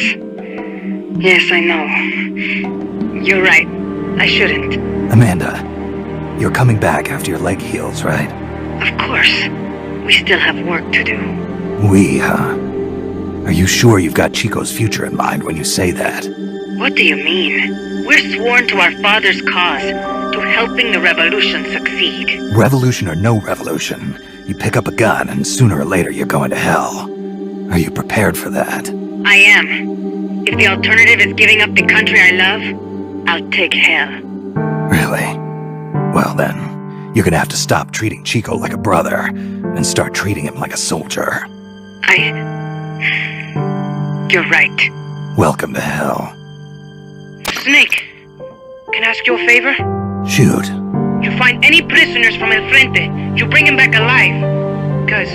Yes, I know. You're right. I shouldn't. Amanda, you're coming back after your leg heals, right? Of course. We still have work to do. We, huh? Are you sure you've got Chico's future in mind when you say that? What do you mean? We're sworn to our father's cause, to helping the revolution succeed. Revolution or no revolution, you pick up a gun and sooner or later you're going to hell. Are you prepared for that? I am. If the alternative is giving up the country I love, I'll take hell. Really? Well then, you're gonna have to stop treating Chico like a brother and start treating him like a soldier. You're right. Welcome to hell. Snake, can I ask you a favor? Shoot. You find any prisoners from El Frente, you bring them back alive. Cause...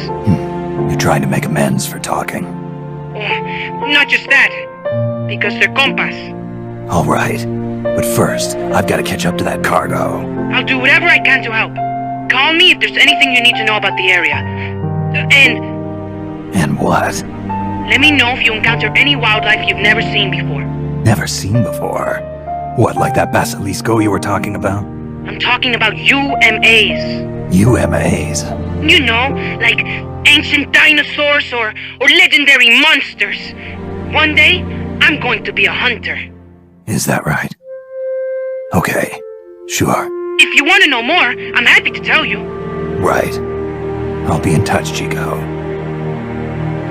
You're trying to make amends for talking. Not just that. Because they're compas. All right. But first, I've got to catch up to that cargo. I'll do whatever I can to help. Call me if there's anything you need to know about the area. And what? Let me know if you encounter any wildlife you've never seen before. Never seen before? What, like that basilisco you were talking about? I'm talking about UMAs. UMAs? You know, like ancient dinosaurs or legendary monsters. One day, I'm going to be a hunter. Is that right? Okay, sure. If you want to know more, I'm happy to tell you. Right. I'll be in touch, Chico.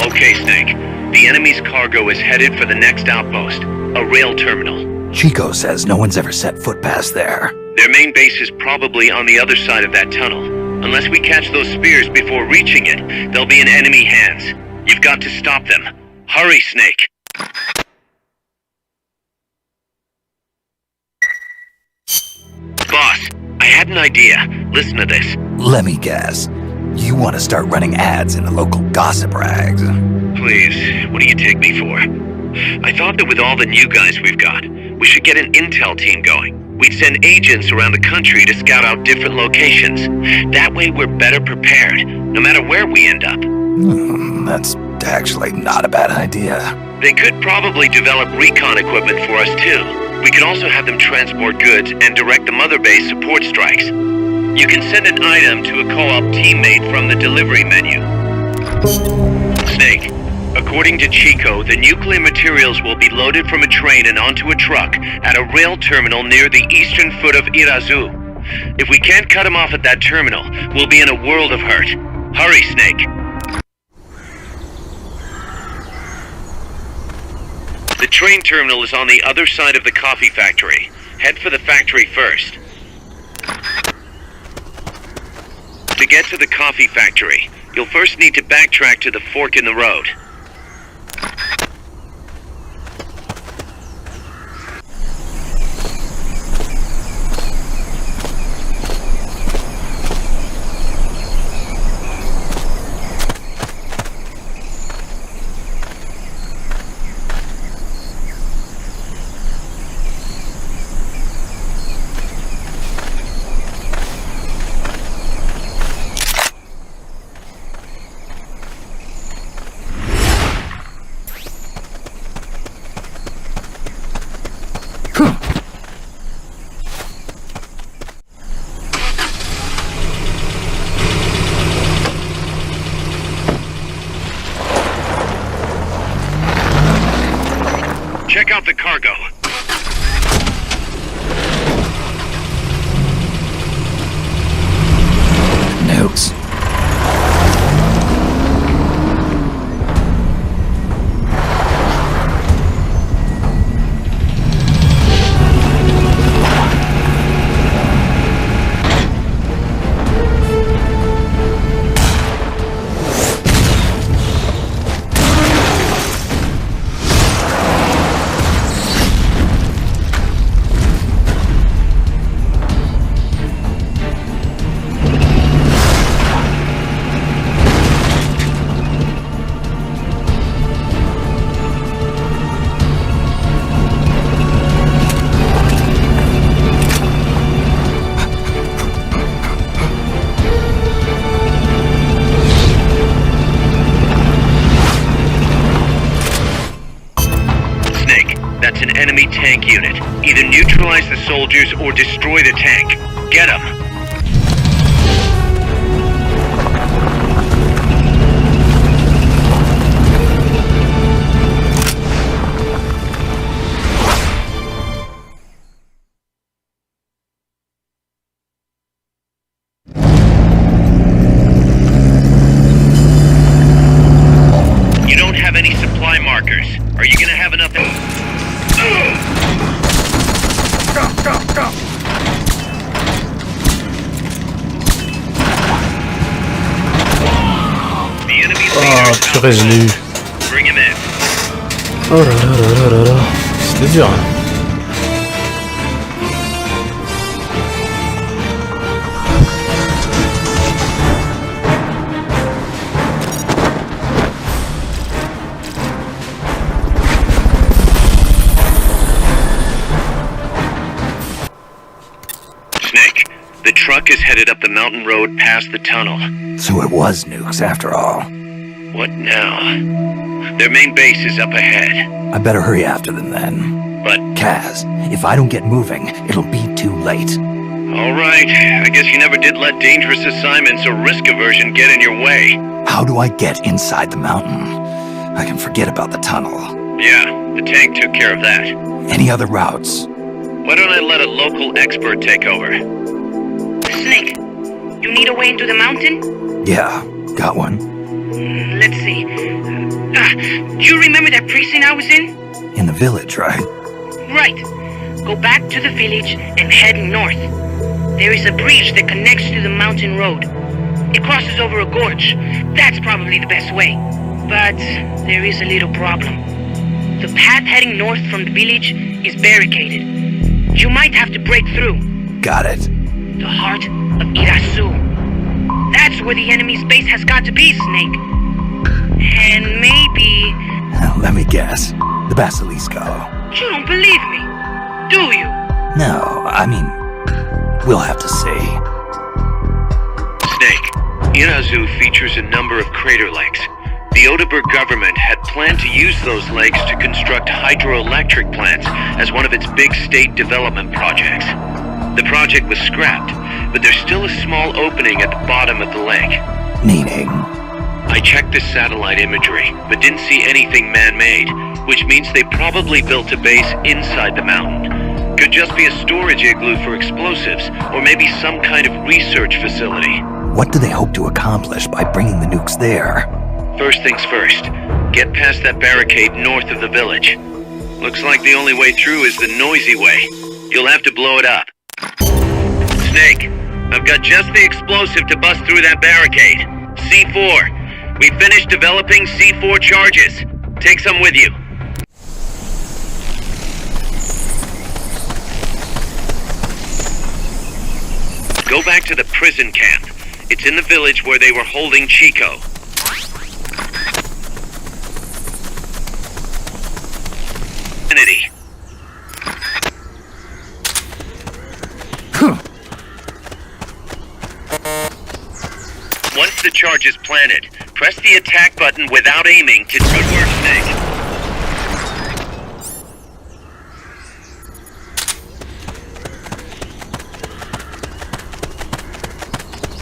Okay, Snake. The enemy's cargo is headed for the next outpost, a rail terminal. Chico says no one's ever set foot past there. Their main base is probably on the other side of that tunnel. Unless we catch those spears before reaching it, they'll be in enemy hands. You've got to stop them. Hurry, Snake. Boss, I had an idea. Listen to this. Let me guess. You want to start running ads in the local gossip rags. Please, what do you take me for? I thought that with all the new guys we've got, we should get an intel team going. We'd send agents around the country to scout out different locations. That way we're better prepared, no matter where we end up. That's actually not a bad idea. They could probably develop recon equipment for us too. We could also have them transport goods and direct the mother base support strikes. You can send an item to a co-op teammate from the delivery menu. Snake, According to Chico, the nuclear materials will be loaded from a train and onto a truck at a rail terminal near the eastern foot of Irazu. If we can't cut him off at that terminal, we'll be in a world of hurt. Hurry, Snake. The train terminal is on the other side of the coffee factory. Head for the factory first. To get to the coffee factory, you'll first need to backtrack to the fork in the road. Check out the cargo. Nukes. That's an enemy tank unit. Either neutralize the soldiers or destroy the tank. Get them! You don't have any supply markers. Are you gonna have enough? Oh purée, je l'ai eu. Oh là là là là là là. C'était dur hein. The truck is headed up the mountain road past the tunnel. So it was nukes after all. What now? Their main base is up ahead. I better hurry after them then. But... Kaz, if I don't get moving, it'll be too late. Alright, I guess you never did let dangerous assignments or risk aversion get in your way. How do I get inside the mountain? I can forget about the tunnel. Yeah, the tank took care of that. Any other routes? Why don't I let a local expert take over? Snake, you need a way into the mountain? Yeah, got one. Let's see. Do you remember that precinct I was in? In the village, right? Right. Go back to the village and head north. There is a bridge that connects to the mountain road. It crosses over a gorge. That's probably the best way. But there is a little problem. The path heading north from the village is barricaded. You might have to break through. Got it. The heart of Irazu. That's where the enemy's base has got to be, Snake. And maybe... Let me guess. The Basilisco. You don't believe me, do you? No, I mean... We'll have to see. Snake, Irazu features a number of crater lakes. The Odeberg government had planned to use those lakes to construct hydroelectric plants as one of its big state development projects. The project was scrapped, but there's still a small opening at the bottom of the lake. Meaning? I I checked the satellite imagery, but didn't see anything man-made, which means they probably built a base inside the mountain. Could just be a storage igloo for explosives, or maybe some kind of research facility. What do they hope to accomplish by bringing the nukes there? First things first, get past that barricade north of the village. Looks like the only way through is the noisy way. You'll have to blow it up. Snake, I've got just the explosive to bust through that barricade. C4. We finished developing C4 charges. Take some with you. Go back to the prison camp. It's in the village where they were holding Chico. Infinity. Once the charge is planted, press the attack button without aiming to... Good work, Snake.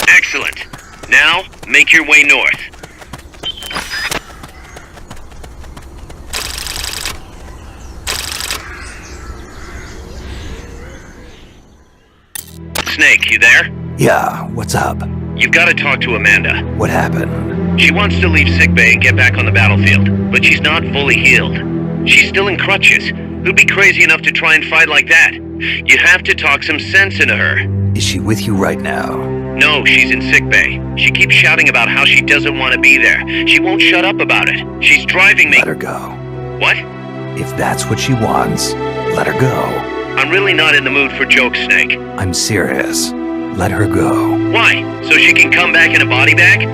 Excellent. Now, make your way north. Snake, you there? Yeah, what's up? You've got to talk to Amanda. What happened? She wants to leave sickbay and get back on the battlefield, but she's not fully healed. She's still in crutches. Who'd be crazy enough to try and fight like that? You have to talk some sense into her. Is she with you right now? No, she's in sickbay. She keeps shouting about how she doesn't want to be there. She won't shut up about it. She's driving me... Let her go. What? If that's what she wants, let her go. I'm really not in the mood for jokes, Snake. I'm serious. Let her go. Why? So she can come back in a body bag?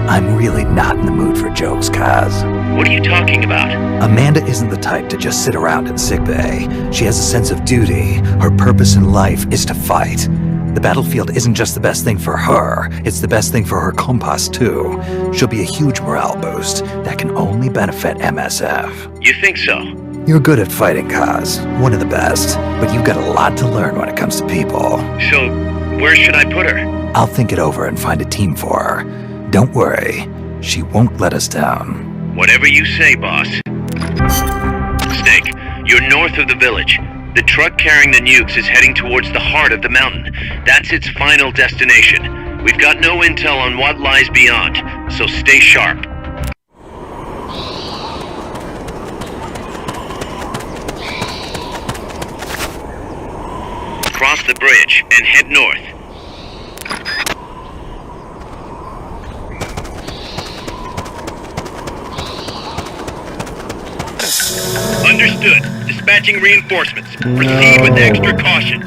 I'm really not in the mood for jokes, Kaz. What are you talking about? Amanda isn't the type to just sit around in sickbay. She has a sense of duty. Her purpose in life is to fight. The battlefield isn't just the best thing for her, it's the best thing for her compas too. She'll be a huge morale boost that can only benefit MSF. You think so? You're good at fighting, Kaz. One of the best. But you've got a lot to learn when it comes to people. So, where should I put her? I'll think it over and find a team for her. Don't worry. She won't let us down. Whatever you say, boss. Snake, you're north of the village. The truck carrying the nukes is heading towards the heart of the mountain. That's its final destination. We've got no intel on what lies beyond, so stay sharp. Cross the bridge and head north. Understood. Dispatching reinforcements. Proceed with extra caution.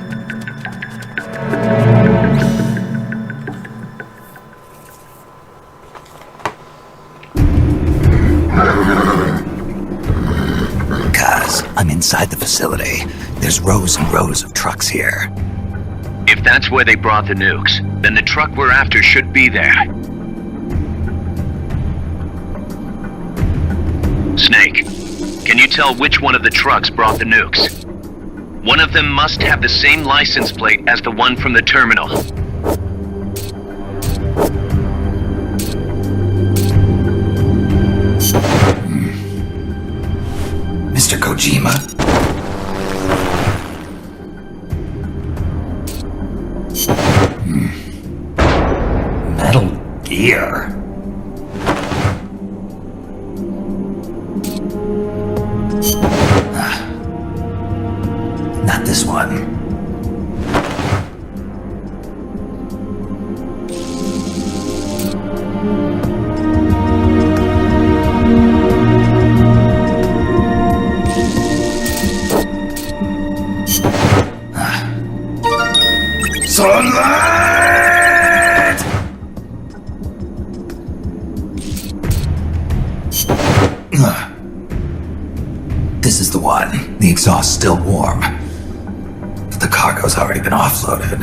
Kaz, I'm inside the facility. There's rows and rows of trucks here. If that's where they brought the nukes, then the truck we're after should be there. Snake, can you tell which one of the trucks brought the nukes? One of them must have the same license plate as the one from the terminal. Mr. Kojima? Metal Gear? Not this one. Sunlight! This is the one. The exhaust's still warm. But the cargo's already been offloaded.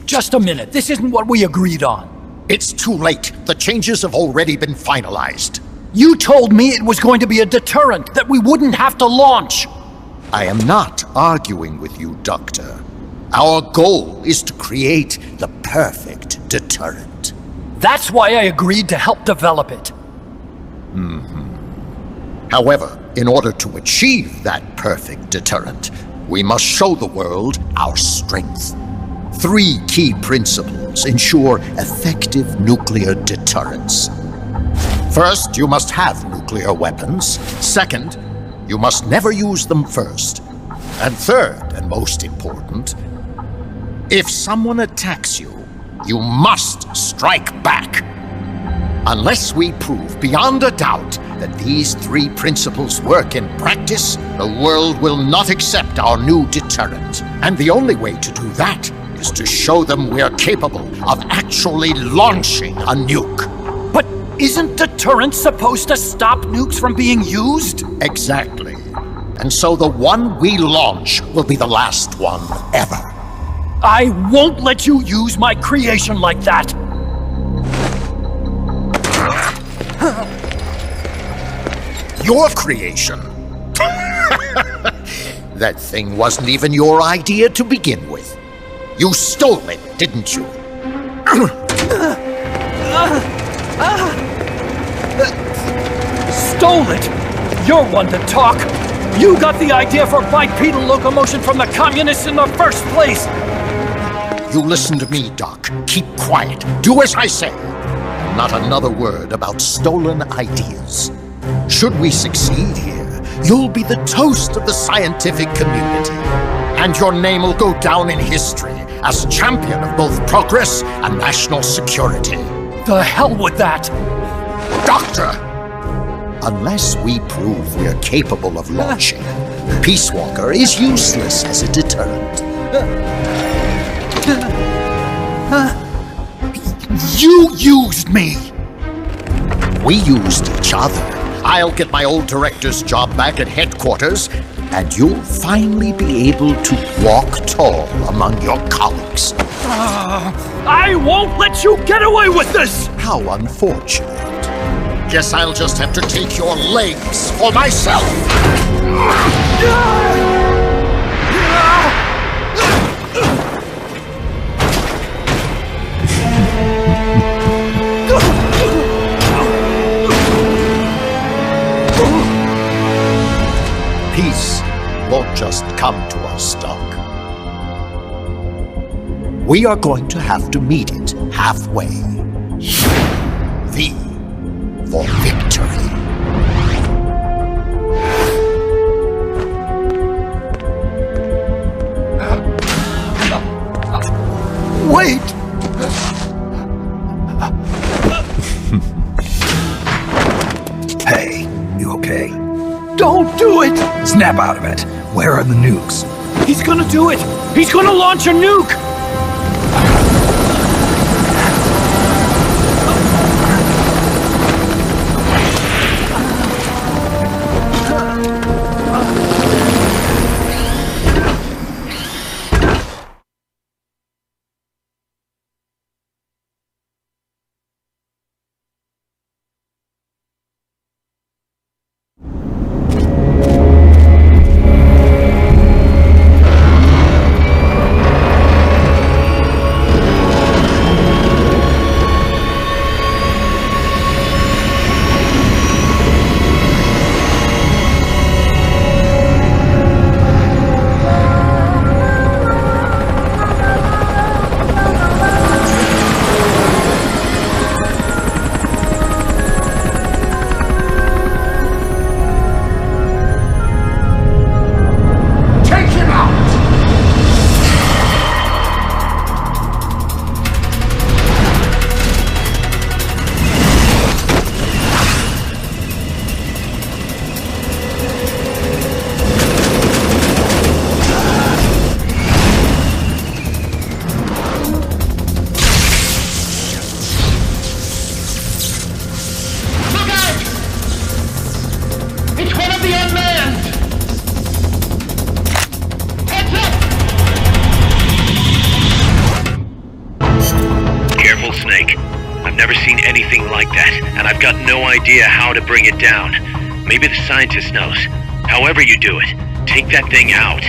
Just a minute. This isn't what we agreed on. It's too late. The changes have already been finalized. You told me it was going to be a deterrent, that we wouldn't have to launch. I am not arguing with you, Doctor. Our goal is to create the perfect deterrent. That's why I agreed to help develop it. However, in order to achieve that perfect deterrent, we must show the world our strength. 3 key principles ensure effective nuclear deterrence. First, you must have nuclear weapons. Second, you must never use them first. And third, and most important, if someone attacks you, you must strike back. Unless we prove beyond a doubt that these 3 principles work in practice, the world will not accept our new deterrent. And the only way to do that is to show them we're capable of actually launching a nuke. But isn't deterrence supposed to stop nukes from being used? Exactly. And so the one we launch will be the last one ever. I won't let you use my creation like that! Your creation? That thing wasn't even your idea to begin with. You stole it, didn't you? Stole it? You're one to talk! You got the idea for bipedal locomotion from the communists in the first place! You listen to me, Doc. Keep quiet. Do as I say. Not another word about stolen ideas. Should we succeed here, you'll be the toast of the scientific community. And your name will go down in history as champion of both progress and national security. The hell with that! Doctor! Unless we prove we're capable of launching, Peace Walker is useless as a deterrent. You used me! We used each other. I'll get my old director's job back at headquarters, and you'll finally be able to walk tall among your colleagues. I won't let you get away with this! How unfortunate. Guess I'll just have to take your legs for myself. Peace won't just come to us, Doc. We are going to have to meet it halfway. V for victory. Wait! Hey, you okay? Don't do it! Snap out of it. Where are the nukes? He's gonna do it! He's gonna launch a nuke! Idea how to bring it down. Maybe the scientist knows. However you do it, take that thing out.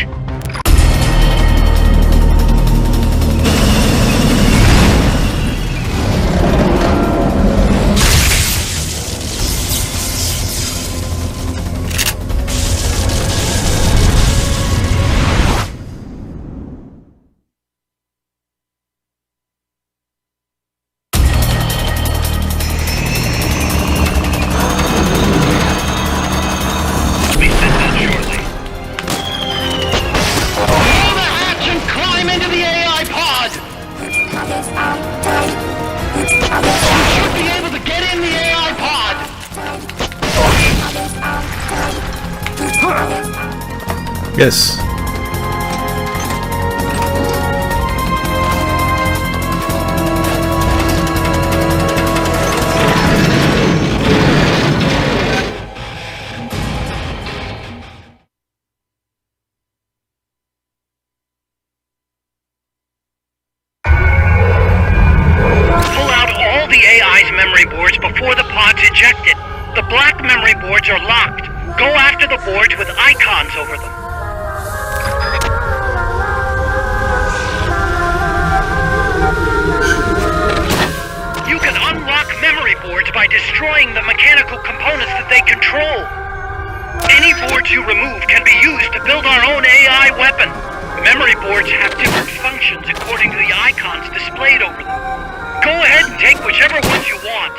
Yes. Boards are locked. Go after the boards with icons over them. You can unlock memory boards by destroying the mechanical components that they control. Any boards you remove can be used to build our own AI weapon. Memory boards have different functions according to the icons displayed over them. Go ahead and take whichever ones you want.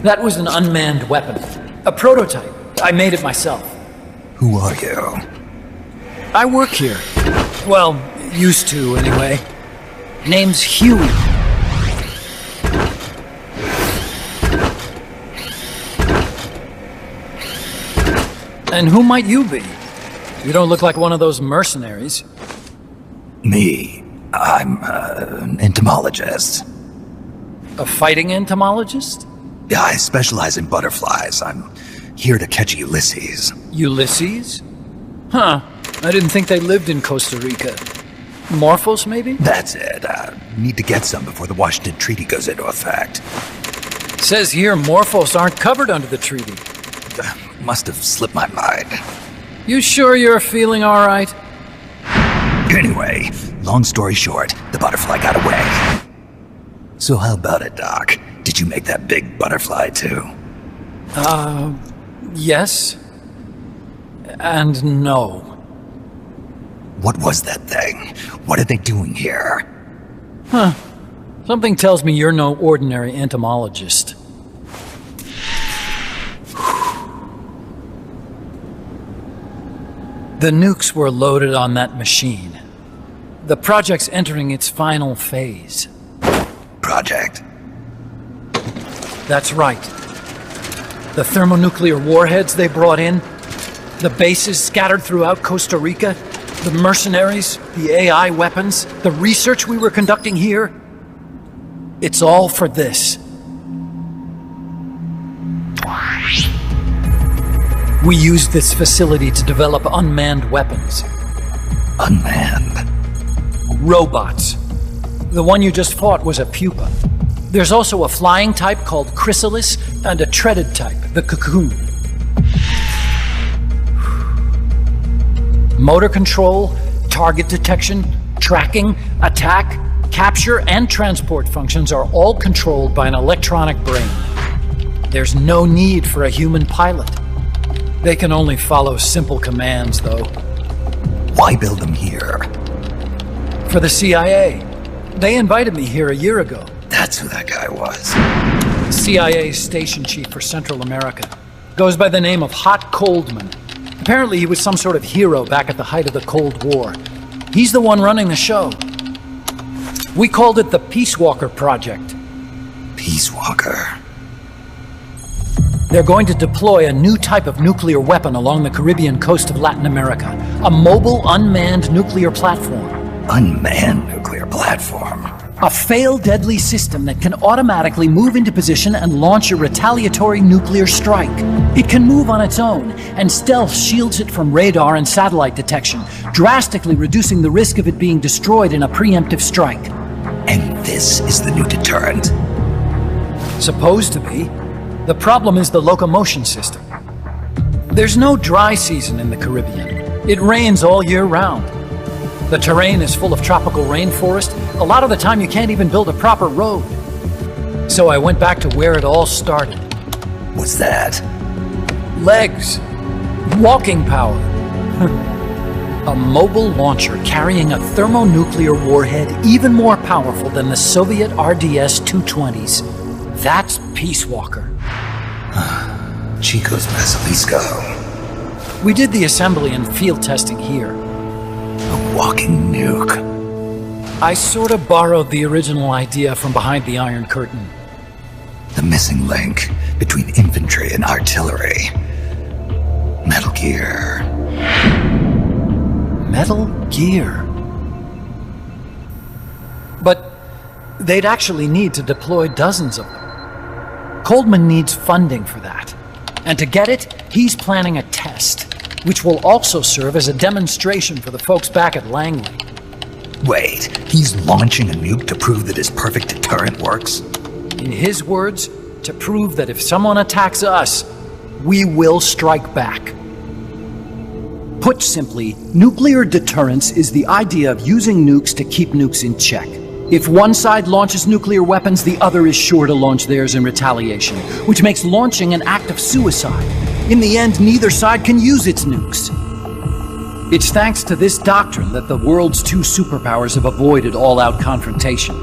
That was an unmanned weapon. A prototype. I made it myself. Who are you? I work here. Well, used to, anyway. Name's Huey. And who might you be? You don't look like one of those mercenaries. Me? I'm an entomologist. A fighting entomologist? Yeah, I specialize in butterflies. I'm here to catch Ulysses. Ulysses? Huh. I didn't think they lived in Costa Rica. Morphos, maybe? That's it. Need to get some before the Washington Treaty goes into effect. Says here Morphos aren't covered under the treaty. Must have slipped my mind. You sure you're feeling all right? Anyway, long story short, the butterfly got away. So how about it, Doc? Did you make that big butterfly too? Yes. And no. What was that thing? What are they doing here? Huh. Something tells me you're no ordinary entomologist. The nukes were loaded on that machine. The project's entering its final phase. Project? That's right. The thermonuclear warheads they brought in, the bases scattered throughout Costa Rica, the mercenaries, the AI weapons, the research we were conducting here. It's all for this. We used this facility to develop unmanned weapons. Unmanned? Robots. The one you just fought was a pupa. There's also a flying type called chrysalis and a treaded type, the cocoon. Motor control, target detection, tracking, attack, capture, and transport functions are all controlled by an electronic brain. There's no need for a human pilot. They can only follow simple commands, though. Why build them here? For the CIA. They invited me here a year ago. That's who that guy was. CIA's station chief for Central America. Goes by the name of Hot Coldman. Apparently he was some sort of hero back at the height of the Cold War. He's the one running the show. We called it the Peace Walker Project. Peace Walker? They're going to deploy a new type of nuclear weapon along the Caribbean coast of Latin America. A mobile, unmanned nuclear platform. Unmanned nuclear platform? A fail-deadly system that can automatically move into position and launch a retaliatory nuclear strike. It can move on its own, and stealth shields it from radar and satellite detection, drastically reducing the risk of it being destroyed in a preemptive strike. And this is the new deterrent? Supposed to be. The problem is the locomotion system. There's no dry season in the Caribbean. It rains all year round. The terrain is full of tropical rainforest. A lot of the time you can't even build a proper road. So I went back to where it all started. What's that? Legs. Walking power. A mobile launcher carrying a thermonuclear warhead even more powerful than the Soviet RDS-220s. That's Peace Walker. Chico's Basilisco. We did the assembly and field testing here. A walking nuke. I sort of borrowed the original idea from behind the Iron Curtain. The missing link between infantry and artillery. Metal Gear. Metal Gear. But they'd actually need to deploy dozens of them. Coldman needs funding for that. And to get it, he's planning a test, which will also serve as a demonstration for the folks back at Langley. Wait, he's launching a nuke to prove that his perfect deterrent works? In his words, to prove that if someone attacks us, we will strike back. Put simply, nuclear deterrence is the idea of using nukes to keep nukes in check. If one side launches nuclear weapons, the other is sure to launch theirs in retaliation, which makes launching an act of suicide. In the end, neither side can use its nukes. It's thanks to this doctrine that the world's two superpowers have avoided all-out confrontation.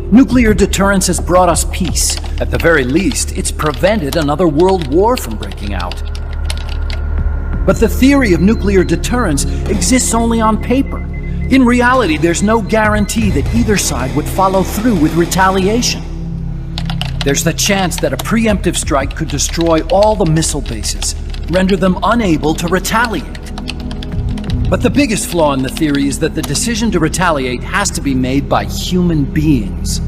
Nuclear deterrence has brought us peace. At the very least, it's prevented another world war from breaking out. But the theory of nuclear deterrence exists only on paper. In reality, there's no guarantee that either side would follow through with retaliation. There's the chance that a preemptive strike could destroy all the missile bases, render them unable to retaliate. But the biggest flaw in the theory is that the decision to retaliate has to be made by human beings.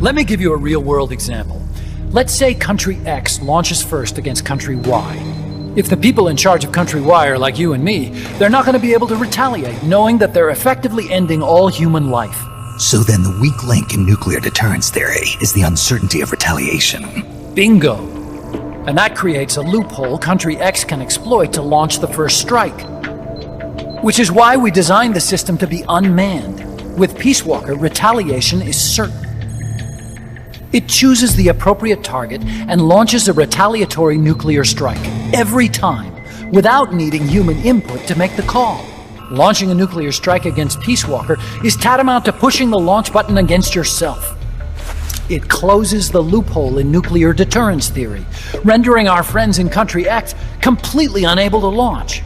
Let me give you a real-world example. Let's say Country X launches first against Country Y. If the people in charge of Country Y are like you and me, they're not going to be able to retaliate, knowing that they're effectively ending all human life. So then the weak link in nuclear deterrence theory is the uncertainty of retaliation. Bingo. And that creates a loophole Country X can exploit to launch the first strike. Which is why we designed the system to be unmanned. With Peace Walker, retaliation is certain. It chooses the appropriate target and launches a retaliatory nuclear strike every time, without needing human input to make the call. Launching a nuclear strike against Peace Walker is tantamount to pushing the launch button against yourself. It closes the loophole in nuclear deterrence theory, rendering our friends in Country X completely unable to launch.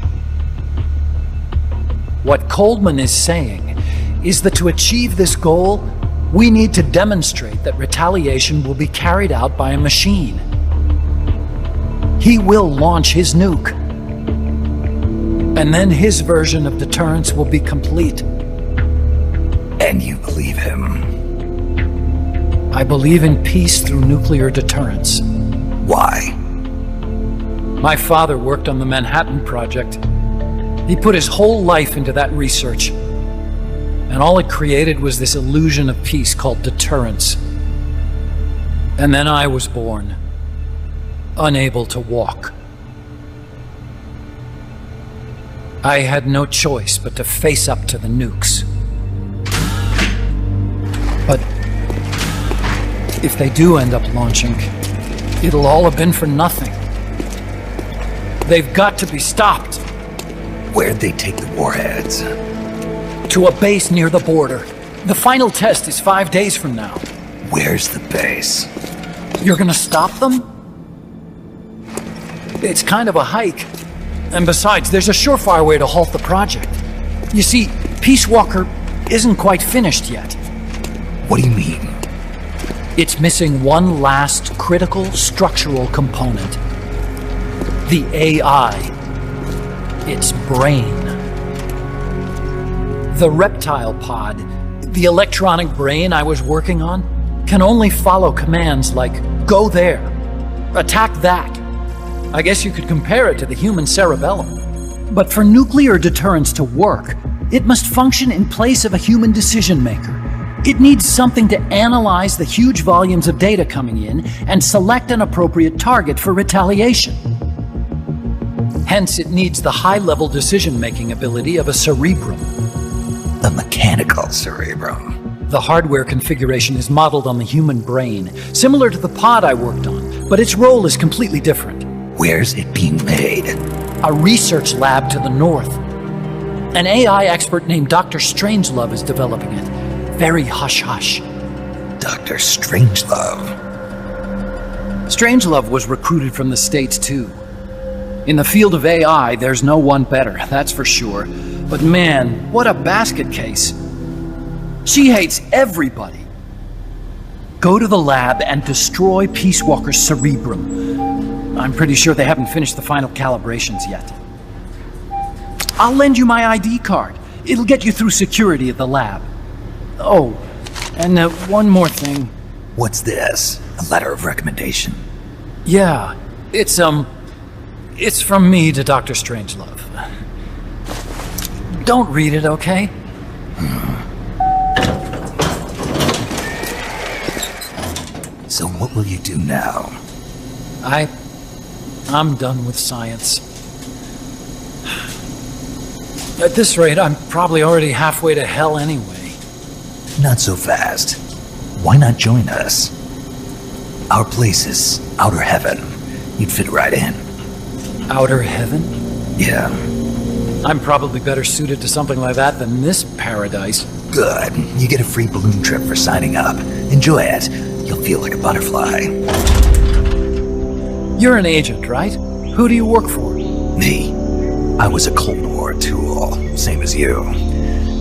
What Coldman is saying is that to achieve this goal, we need to demonstrate that retaliation will be carried out by a machine. He will launch his nuke. And then his version of deterrence will be complete. And you believe him? I believe in peace through nuclear deterrence. Why? My father worked on the Manhattan Project. He put his whole life into that research. And all it created was this illusion of peace called deterrence. And then I was born, unable to walk. I had no choice but to face up to the nukes. But if they do end up launching, it'll all have been for nothing. They've got to be stopped. Where'd they take the warheads? To a base near the border. The final test is 5 days from now. Where's the base? You're gonna stop them? It's kind of a hike. And besides, there's a surefire way to halt the project. You see, Peace Walker isn't quite finished yet. What do you mean? It's missing one last critical structural component. The AI. Its brain. The reptile pod, The electronic brain I was working on can only follow commands like, go there, attack that. I guess you could compare it to the human cerebellum. But for nuclear deterrence to work, it must function in place of a human decision maker. It needs something to analyze the huge volumes of data coming in and select an appropriate target for retaliation. Hence, it needs the high-level decision-making ability of a cerebrum. A mechanical cerebrum. The hardware configuration is modeled on the human brain, similar to the pod I worked on, but its role is completely different. Where's it being made? A research lab to the north. An AI expert named Dr. Strangelove is developing it. Very hush-hush. Dr. Strangelove? Strangelove was recruited from the States, too. In the field of AI, there's no one better, that's for sure. But man, what a basket case. She hates everybody. Go to the lab and destroy Peace Walker's cerebrum. I'm pretty sure they haven't finished the final calibrations yet. I'll lend you my ID card. It'll get you through security at the lab. Oh, and one more thing. What's this? A letter of recommendation? Yeah, it's from me to Dr. Strangelove. Don't read it, okay? So what will you do now? I'm done with science. At this rate, I'm probably already halfway to hell anyway. Not so fast. Why not join us? Our place is outer heaven. You'd fit right in. Outer heaven? Yeah. I'm probably better suited to something like that than this paradise. Good. You get a free balloon trip for signing up. Enjoy it. You'll feel like a butterfly. You're an agent, right? Who do you work for? Me. I was a Cold War tool, same as you.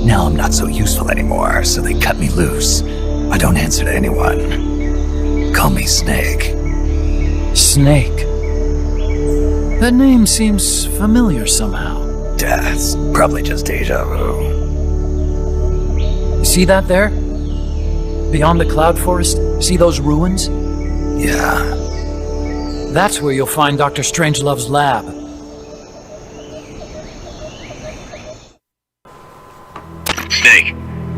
Now I'm not so useful anymore, so they cut me loose. I don't answer to anyone. Call me Snake. Snake? That name seems familiar somehow. That's probably just deja vu. You see that there? Beyond the cloud forest? See those ruins? Yeah. That's where you'll find Dr. Strangelove's lab. Snake,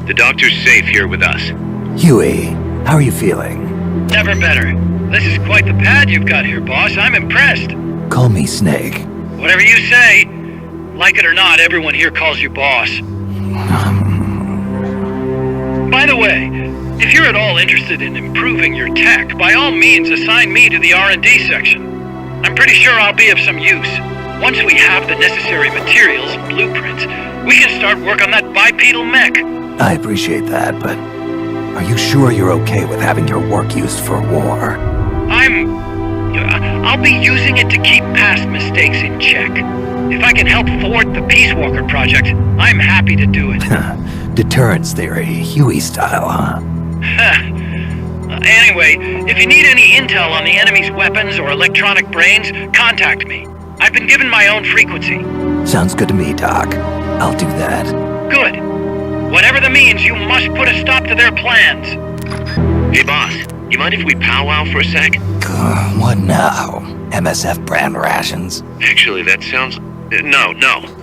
the doctor's safe here with us. Huey, how are you feeling? Never better. This is quite the pad you've got here, boss. I'm impressed. Call me Snake. Whatever you say. Like it or not, everyone here calls you boss. By the way, if you're at all interested in improving your tech, by all means assign me to the R&D section. I'm pretty sure I'll be of some use. Once we have the necessary materials and blueprints, we can start work on that bipedal mech. I appreciate that, but are you sure you're okay with having your work used for war? I'll be using it to keep past mistakes in check. If I can help thwart the Peace Walker project, I'm happy to do it. Deterrence theory, Huey style, huh? Anyway, if you need any intel on the enemy's weapons or electronic brains, contact me. I've been given my own frequency. Sounds good to me, Doc. I'll do that. Good. Whatever the means, you must put a stop to their plans. Hey, boss. You mind if we powwow for a sec? What now? MSF brand rations? Actually, that sounds... No.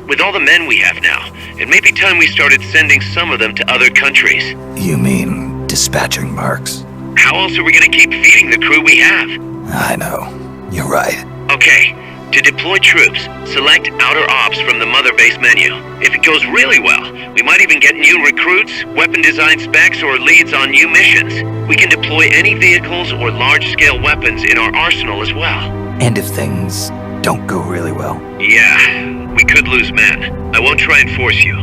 With all the men we have now, it may be time we started sending some of them to other countries. You mean dispatching marks? How else are we gonna keep feeding the crew we have? I know. You're right. Okay. To deploy troops, select Outer Ops from the Mother Base menu. If it goes really well, we might even get new recruits, weapon design specs, or leads on new missions. We can deploy any vehicles or large-scale weapons in our arsenal as well. And if things don't go really well? Yeah, we could lose men. I won't try and force you.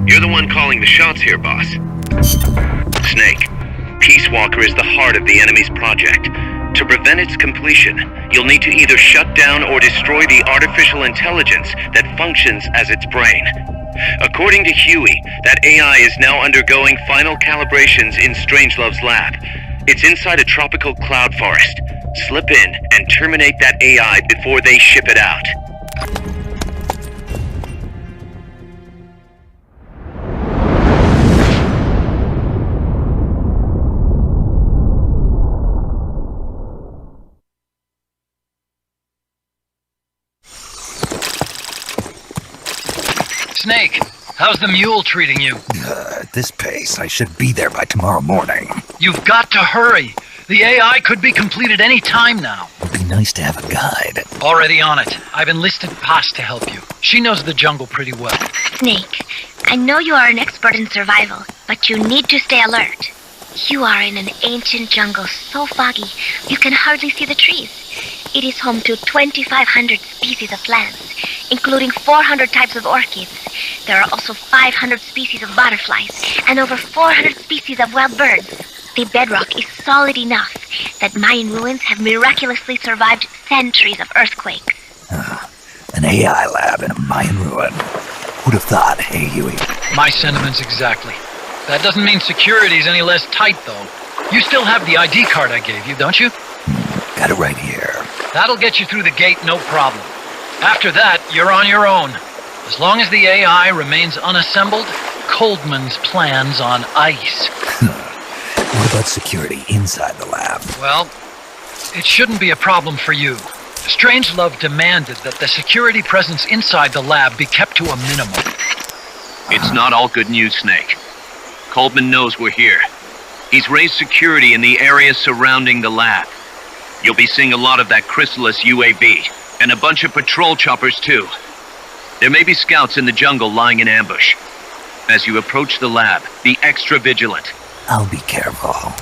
You're the one calling the shots here, boss. Snake, Peace Walker is the heart of the enemy's project. To prevent its completion, you'll need to either shut down or destroy the artificial intelligence that functions as its brain. According to Huey, that AI is now undergoing final calibrations in Strangelove's lab. It's inside a tropical cloud forest. Slip in and terminate that AI before they ship it out. Snake, how's the mule treating you? At this pace, I should be there by tomorrow morning. You've got to hurry. The AI could be completed any time now. It'd be nice to have a guide. Already on it. I've enlisted Paz to help you. She knows the jungle pretty well. Snake, I know you are an expert in survival, but you need to stay alert. You are in an ancient jungle so foggy, you can hardly see the trees. It is home to 2,500 species of plants, including 400 types of orchids. There are also 500 species of butterflies, and over 400 species of wild birds. The bedrock is solid enough that Mayan ruins have miraculously survived centuries of earthquakes. An AI lab in a Mayan ruin. Who'd have thought, hey, Huey? My sentiments exactly. That doesn't mean security's any less tight, though. You still have the ID card I gave you, don't you? Got it right here. That'll get you through the gate, no problem. After that, you're on your own. As long as the AI remains unassembled, Coldman's plan's on ice. What about security inside the lab? Well, it shouldn't be a problem for you. Strangelove demanded that the security presence inside the lab be kept to a minimum. It's not all good news, Snake. Coldman knows we're here. He's raised security in the area surrounding the lab. You'll be seeing a lot of that Chrysalis UAV, and a bunch of patrol choppers too. There may be scouts in the jungle lying in ambush. As you approach the lab, be extra vigilant. I'll be careful.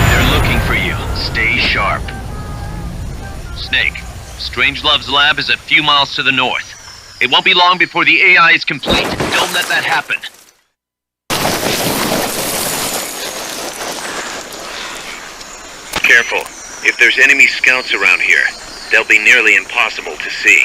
They're looking for you. Stay sharp. Snake, Strangelove's lab is a few miles to the north. It won't be long before the AI is complete. Don't let that happen. Careful. If there's enemy scouts around here, they'll be nearly impossible to see.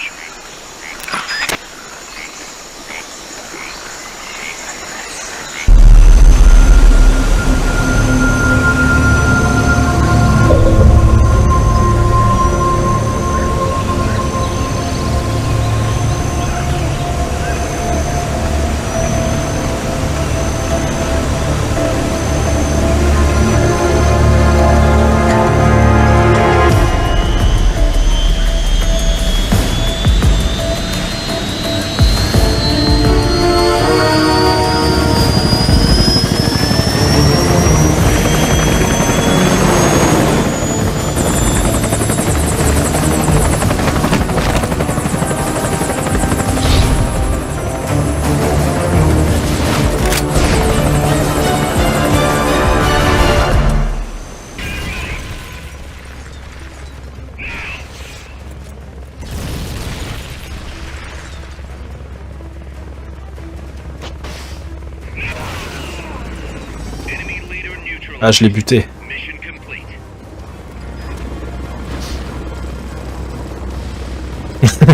Ah, je l'ai buté.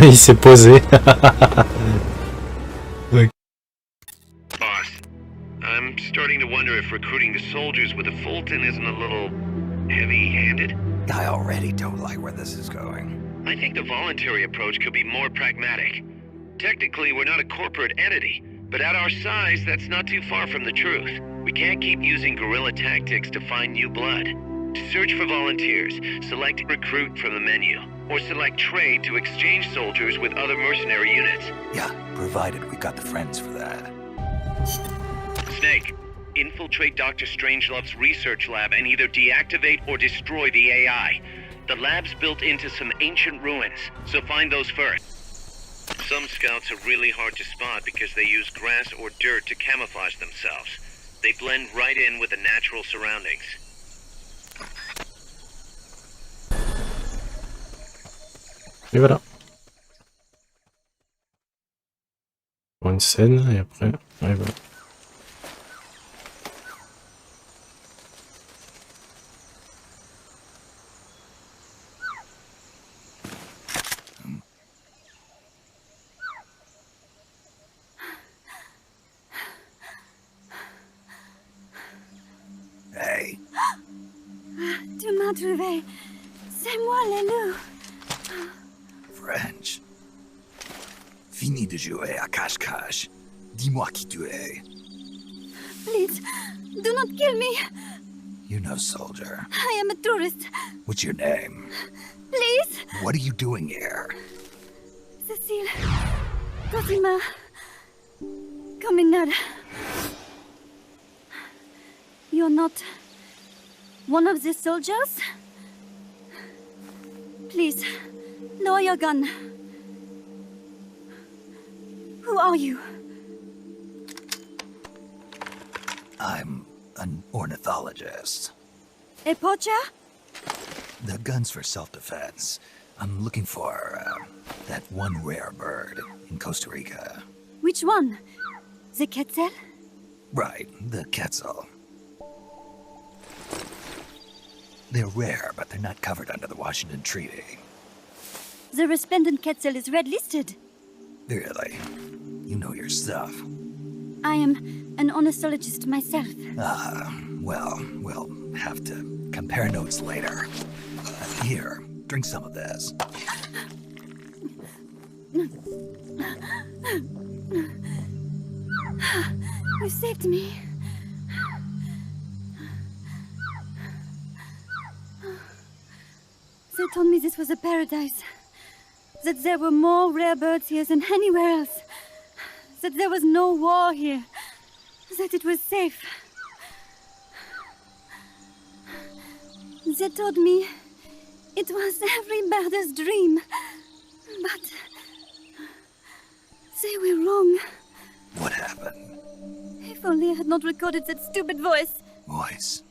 Il s'est posé. Boss, I'm starting to wonder if recruiting the soldiers with a Fulton isn't a little heavy-handed. I already don't like where this is going. I think the voluntary approach could be more pragmatic. Technically, we're not a corporate entity, but at our size, that's not too far from the truth. We can't keep using guerrilla tactics to find new blood. To search for volunteers, select recruit from the menu, or select trade to exchange soldiers with other mercenary units. Yeah, provided we got the friends for that. Snake, infiltrate Dr. Strangelove's research lab and either deactivate or destroy the AI. The lab's built into some ancient ruins, so find those first. Some scouts are really hard to spot because they use grass or dirt to camouflage themselves. They blend right in with the natural surroundings. Et voilà. Pour une scène et après, ouais, voilà. Do not enfin trouvé. C'est moi, le loup. French. Fini de jouer à cache-cache. Dis-moi qui tu es. Please, do not kill me. You're no soldier. I am a tourist. What's your name? Please. What are you doing here? Cécile. Cosima. Caminada. You're not one of the soldiers? Please, lower your gun. Who are you? I'm an ornithologist. A poacher? The gun's for self-defense. I'm looking for that one rare bird in Costa Rica. Which one? The quetzal? Right, the quetzal. They're rare, but they're not covered under the Washington Treaty. The resplendent quetzal is red-listed. Really? You know your stuff. I am an ornithologist myself. Well, we'll have to compare notes later. Here, drink some of this. You saved me. They told me this was a paradise. That there were more rare birds here than anywhere else. That there was no war here. That it was safe. They told me it was every birder's dream. But they were wrong. What happened? If only I had not recorded that stupid voice. Voice?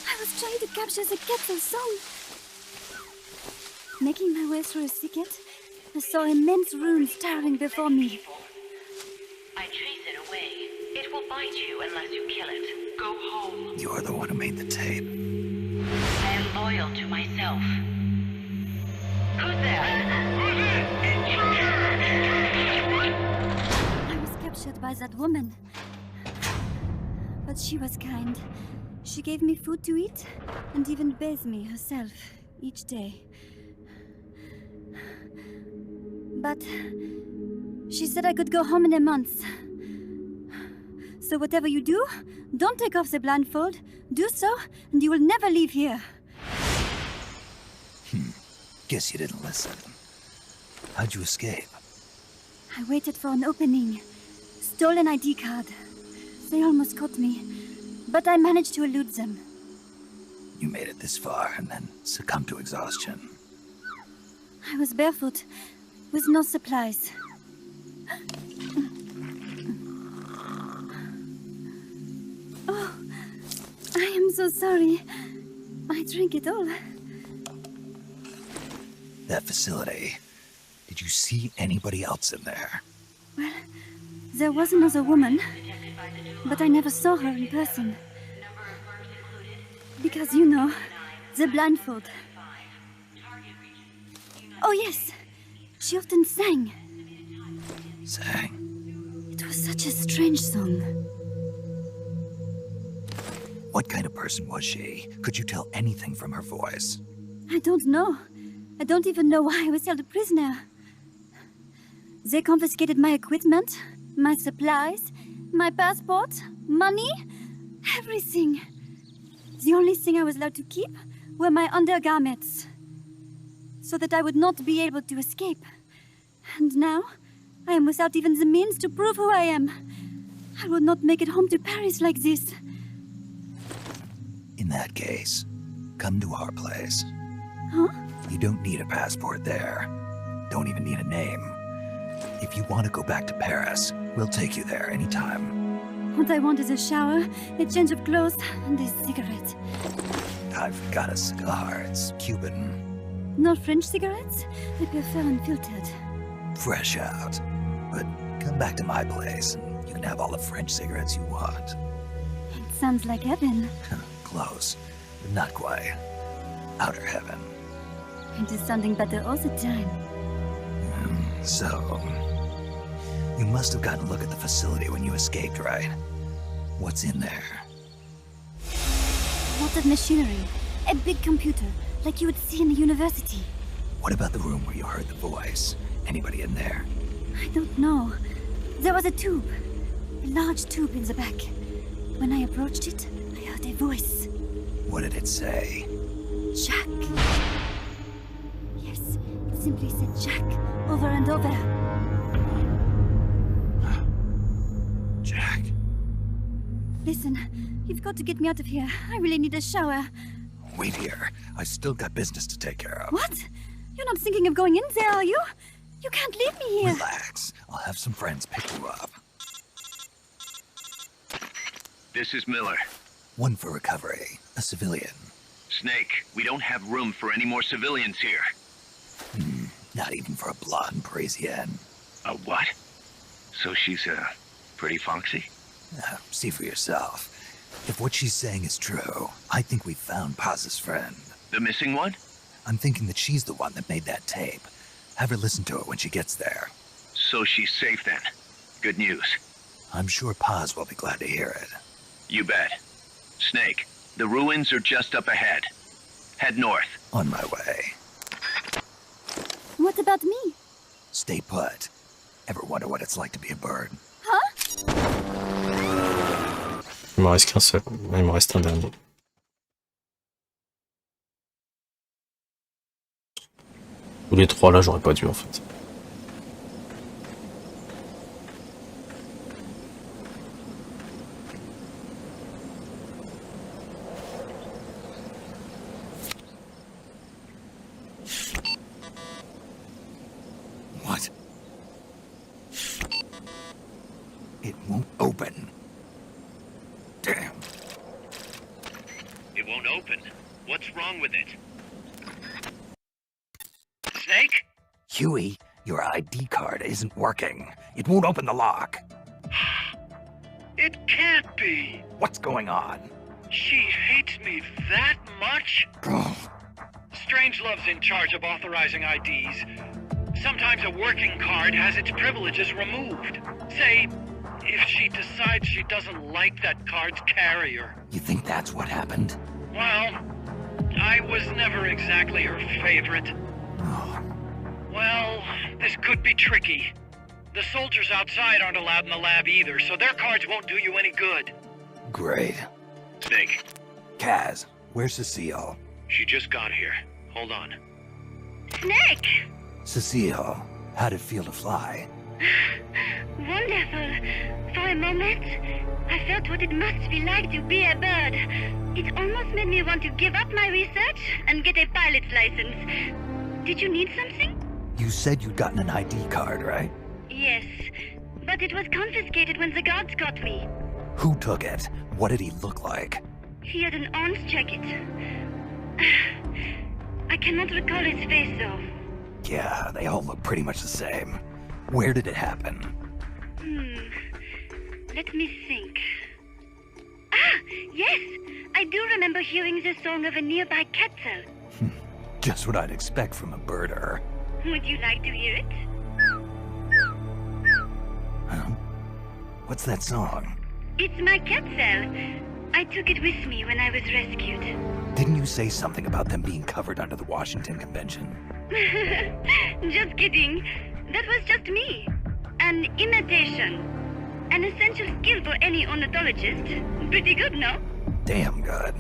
I was trying to capture the quetzal song. Making my way through a thicket, I saw immense runes towering before me. I chase it away. It will bite you unless you kill it. Go home. You're the one who made the tape. I am loyal to myself. Who's there? I was captured by that woman. But she was kind. She gave me food to eat and even bathed me herself each day. But she said I could go home in a month. So whatever you do, don't take off the blindfold. Do so, and you will never leave here. Guess you didn't listen. How'd you escape? I waited for an opening. Stole an ID card. They almost caught me, but I managed to elude them. You made it this far and then succumbed to exhaustion. I was barefoot, with no supplies. Oh, I am so sorry. I drank it all. That facility. Did you see anybody else in there? Well, there was another woman, but I never saw her in person. Because, you know, the blindfold. Oh yes, she often sang. Sang? It was such a strange song. What kind of person was she? Could you tell anything from her voice? I don't know. I don't even know why I was held a prisoner. They confiscated my equipment, my supplies, my passport, money, everything. The only thing I was allowed to keep were my undergarments, so that I would not be able to escape. And now, I am without even the means to prove who I am. I will not make it home to Paris like this. In that case, come to our place. Huh? You don't need a passport there. Don't even need a name. If you want to go back to Paris, we'll take you there anytime. What I want is a shower, a change of clothes, and a cigarette. I've got a cigar. It's Cuban. No French cigarettes? I prefer unfiltered. Fresh out. But come back to my place, and you can have all the French cigarettes you want. It sounds like heaven. Close, but not quite. Outer heaven. It is sounding better all the time. So, you must have gotten a look at the facility when you escaped, right? What's in there? Lots of machinery. A big computer, like you would see in a university. What about the room where you heard the voice? Anybody in there? I don't know. There was a tube. A large tube in the back. When I approached it, I heard a voice. What did it say? Jack. Yes, it simply said Jack, over and over. Jack. Listen, you've got to get me out of here. I really need a shower. Wait here. I still got business to take care of. What? You're not thinking of going in there, are you? You can't leave me here. Relax. I'll have some friends pick you up. This is Miller. One for recovery. A civilian. Snake, we don't have room for any more civilians here. Not even for a blonde Parisienne. A what? So she's, pretty foxy? See for yourself. If what she's saying is true, I think we found Paz's friend. The missing one? I'm thinking that she's the one that made that tape. Have her listen to it when she gets there. So she's safe then. Good news. I'm sure Paz will be glad to hear it. You bet. Snake, the ruins are just up ahead. Head north. On my way. What about me? Stay put. Ever wonder what it's like to be a bird? Huh? Il m'en reste qu'un seul. Il m'en reste un dernier. Tous les trois là, j'aurais pas dû en fait. What? It won't open. Damn. It won't open. What's wrong with it? Snake? Huey, your ID card isn't working. It won't open the lock. It can't be. What's going on? She hates me that much? Strangelove's in charge of authorizing IDs. Sometimes a working card has its privileges removed. Say, if she decides she doesn't like that card's carrier. You think that's what happened? Well, I was never exactly her favorite. Well, this could be tricky. The soldiers outside aren't allowed in the lab either, so their cards won't do you any good. Great. Snake. Kaz, where's Cécile? She just got here. Hold on. Snake! Cécile, how'd it feel to fly? Wonderful. For a moment, I felt what it must be like to be a bird. It almost made me want to give up my research and get a pilot's license. Did you need something? You said you'd gotten an ID card, right? Yes, but it was confiscated when the guards got me. Who took it? What did he look like? He had an orange jacket. I cannot recall his face, though. Yeah, they all look pretty much the same. Where did it happen? Let me think. Ah, yes! I do remember hearing the song of a nearby kettle. Just what I'd expect from a birder. Would you like to hear it? What's that song? It's my kettle. I took it with me when I was rescued. Didn't you say something about them being covered under the Washington Convention? Just kidding. That was just me. An imitation. An essential skill for any ornithologist. Pretty good, no? Damn good.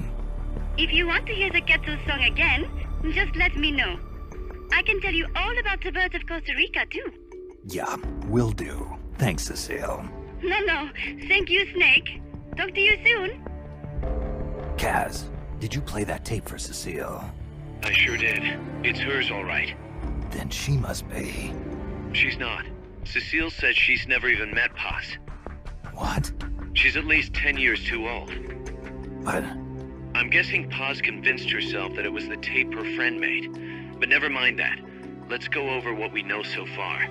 If you want to hear the kettle song again, just let me know. I can tell you all about the birds of Costa Rica, too. Yeah, will do. Thanks, Cécile. No. Thank you, Snake. Talk to you soon. Kaz, did you play that tape for Cécile? I sure did. It's hers, all right. Then she must be... She's not. Cécile said she's never even met Paz. What? She's at least 10 years too old. But... I'm guessing Paz convinced herself that it was the tape her friend made. But never mind that. Let's go over what we know so far.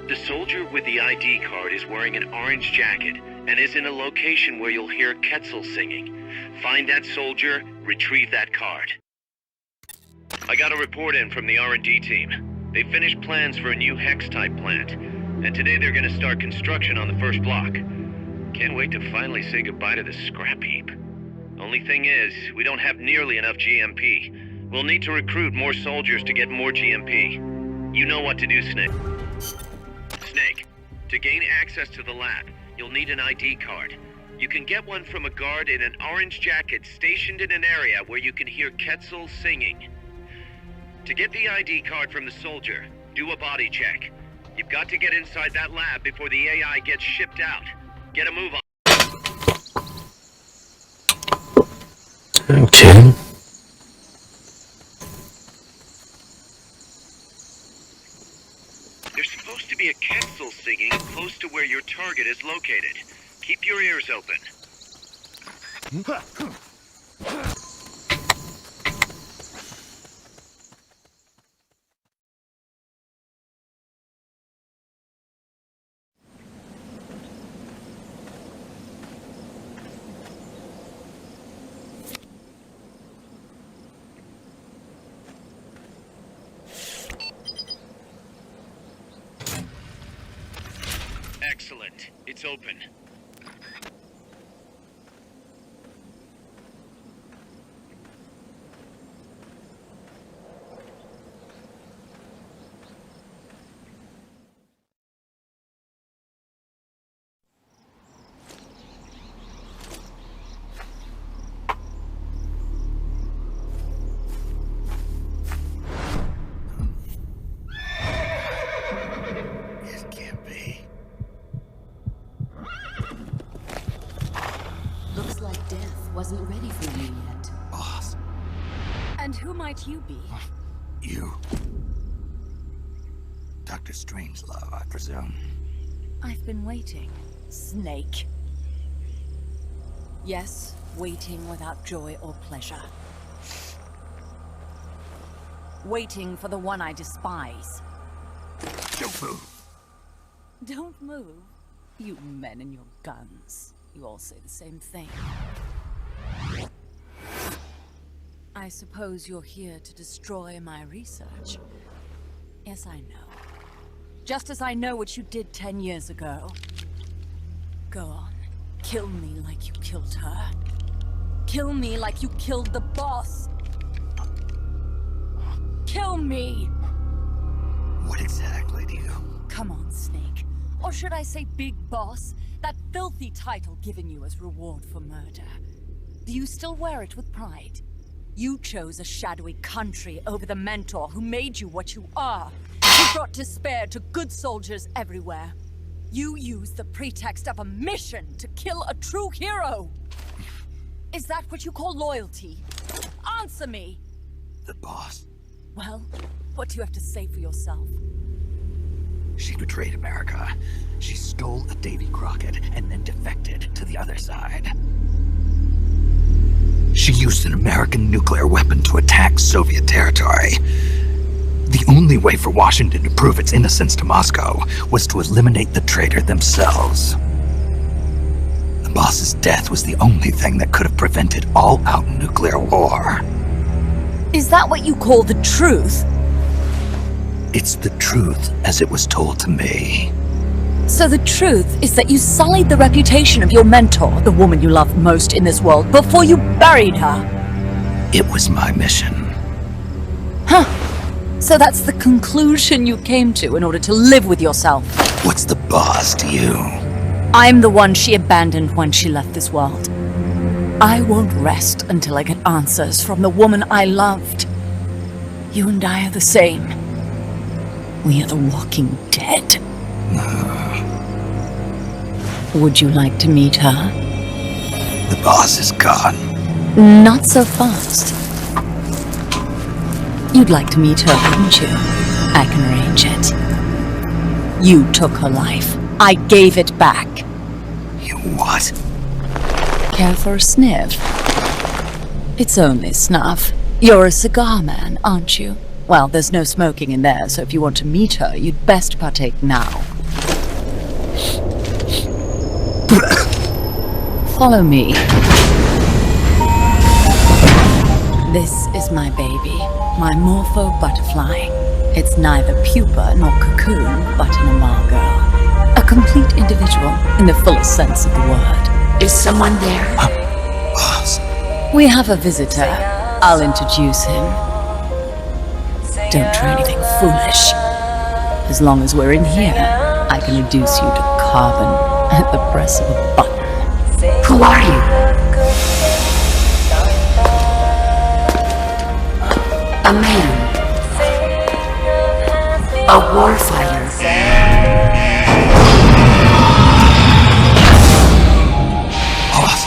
The soldier with the ID card is wearing an orange jacket and is in a location where you'll hear Quetzal singing. Find that soldier, retrieve that card. I got a report in from the R&D team. They finished plans for a new Hex-type plant, and today they're gonna start construction on the first block. Can't wait to finally say goodbye to the scrap heap. Only thing is, we don't have nearly enough GMP. We'll need to recruit more soldiers to get more GMP. You know what to do, Snake. Snake, to gain access to the lab, you'll need an ID card. You can get one from a guard in an orange jacket stationed in an area where you can hear Quetzal singing. To get the ID card from the soldier, do a body check. You've got to get inside that lab before the AI gets shipped out. Get a move on. Okay. There's supposed to be a Quetzal singing close to where your target is located. Keep your ears open. Excellent. It's open. Wasn't ready for me yet. Boss. And who might you be? You. Dr. Strangelove, I presume. I've been waiting, Snake. Yes, waiting without joy or pleasure. Waiting for the one I despise. Don't move. Don't move? You men and your guns. You all say the same thing. I suppose you're here to destroy my research. Yes, I know. Just as I know what you did 10 years ago. Go on. Kill me like you killed her. Kill me like you killed the boss. Kill me! What exactly do you... Come on, Snake. Or should I say Big Boss? That filthy title given you as reward for murder. Do you still wear it with pride? You chose a shadowy country over the mentor who made you what you are. Who brought despair to good soldiers everywhere. You used the pretext of a mission to kill a true hero. Is that what you call loyalty? Answer me! The boss. Well, what do you have to say for yourself? She betrayed America. She stole a Davy Crockett and then defected to the other side. She used an American nuclear weapon to attack Soviet territory. The only way for Washington to prove its innocence to Moscow was to eliminate the traitor themselves. The boss's death was the only thing that could have prevented all-out nuclear war. Is that what you call the truth? It's the truth as it was told to me. So the truth is that you sullied the reputation of your mentor, the woman you loved most in this world, before you buried her. It was my mission. Huh. So that's the conclusion you came to in order to live with yourself. What's the boss to you? I'm the one she abandoned when she left this world. I won't rest until I get answers from the woman I loved. You and I are the same. We are the walking dead. Would you like to meet her? The boss is gone. Not so fast. You'd like to meet her, wouldn't you? I can arrange it. You took her life. I gave it back. You what? Care for a sniff? It's only snuff. You're a cigar man, aren't you? Well, there's no smoking in there, so if you want to meet her, you'd best partake now. Follow me. This is my baby, my morpho butterfly. It's neither pupa nor cocoon, but an imago. A complete individual, in the fullest sense of the word. Is someone there? Boss. We have a visitor. I'll introduce him. Don't try anything foolish. As long as we're in here, I can reduce you to carbon at the press of a button. Who are you? A man. A warfighter. Boss,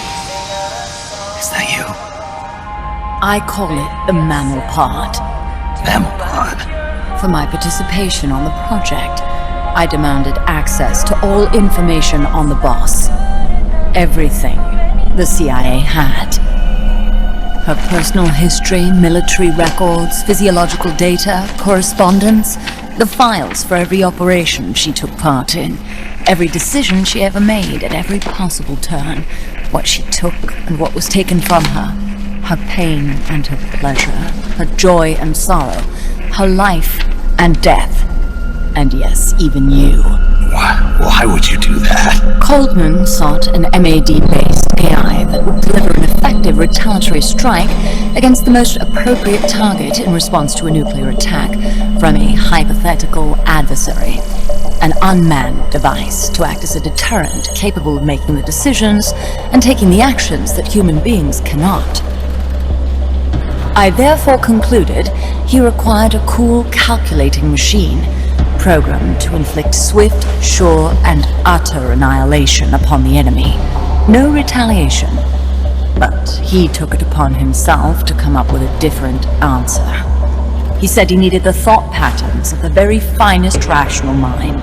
is that you? I call it the mammal pod. Mammal pod? For my participation on the project, I demanded access to all information on the boss. Everything the CIA had. Her personal history, military records, physiological data, correspondence, the files for every operation she took part in, every decision she ever made at every possible turn, what she took and what was taken from her, her pain and her pleasure, her joy and sorrow, her life and death, and yes, even you. Why would you do that? Coldman sought an MAD-based AI that would deliver an effective retaliatory strike against the most appropriate target in response to a nuclear attack from a hypothetical adversary. An unmanned device to act as a deterrent capable of making the decisions and taking the actions that human beings cannot. I therefore concluded he required a cool calculating machine programmed to inflict swift, sure, and utter annihilation upon the enemy. No retaliation. But he took it upon himself to come up with a different answer. He said he needed the thought patterns of the very finest rational mind,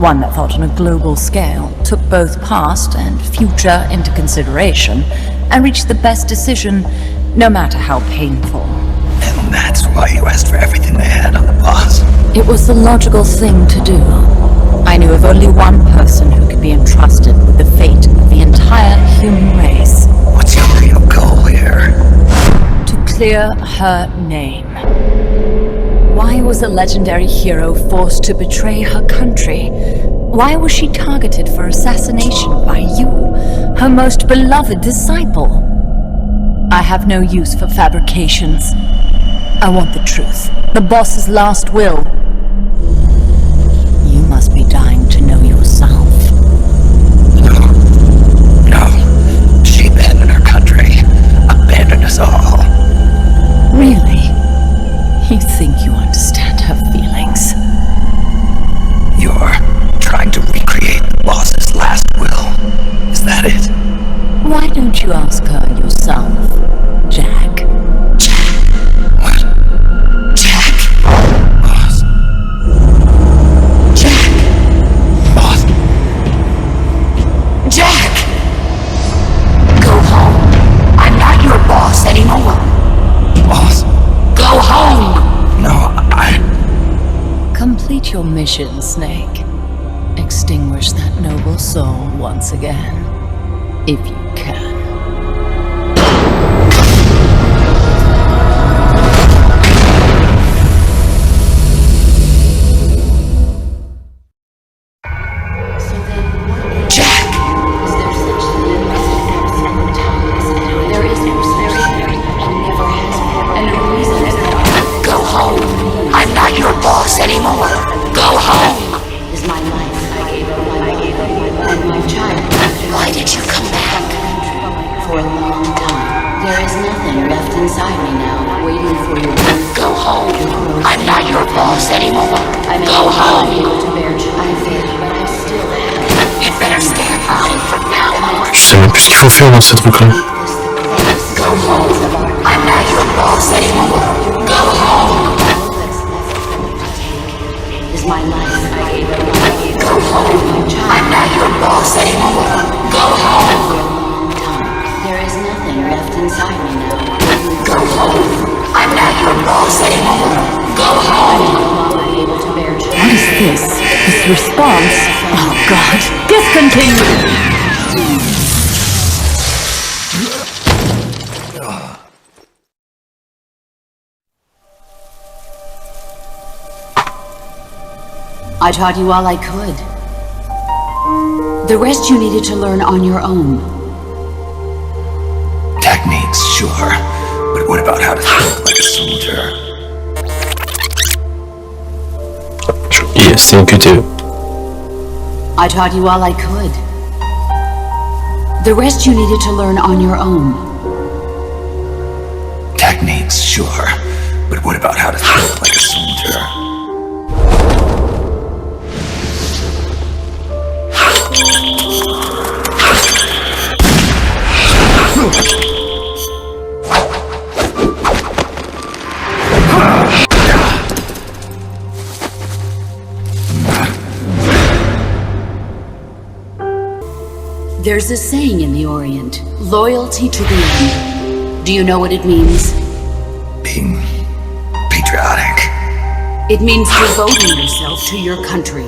one that thought on a global scale, took both past and future into consideration, and reached the best decision, no matter how painful. And that's why you asked for everything they had on the boss. It was the logical thing to do. I knew of only one person who could be entrusted with the fate of the entire human race. What's your real goal here? To clear her name. Why was a legendary hero forced to betray her country? Why was she targeted for assassination by you, her most beloved disciple? I have no use for fabrications. I want the truth. The boss's last will. You must be dying to know yourself. No. She abandoned her country. Abandoned us all. Really? You think you understand her feelings? You're trying to recreate the boss's last will. Is that it? Why don't you ask her yourself, Jack? What? Jack? Boss. Jack! Boss. Jack! Go home. I'm not your boss anymore. Boss. Go home! No, Complete your mission, Snake. Extinguish that noble soul once again, if you can. Je sais même plus ce qu'il faut faire dans ces trucs-là. What is this? This response? Oh God! Discontinue! I taught you all I could. The rest you needed to learn on your own. Jack, Techniques, sure. But what about how to think like a soldier? Yes, thank you too. I taught you all I could. The rest you needed to learn on your own. Techniques, sure. But what about how to think like a soldier? There's a saying in the Orient, loyalty to the end. Do you know what it means? Being patriotic. It means devoting yourself to your country.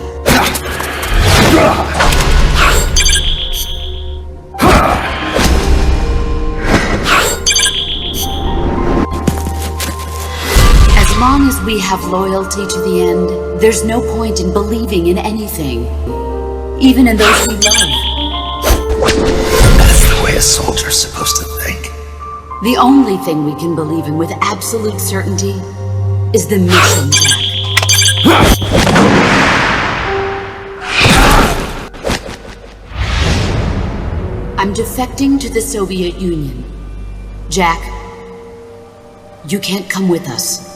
As long as we have loyalty to the end, there's no point in believing in anything, even in those we love. That's the way a soldier's supposed to think. The only thing we can believe in with absolute certainty is the mission, Jack. I'm defecting to the Soviet Union. Jack, you can't come with us.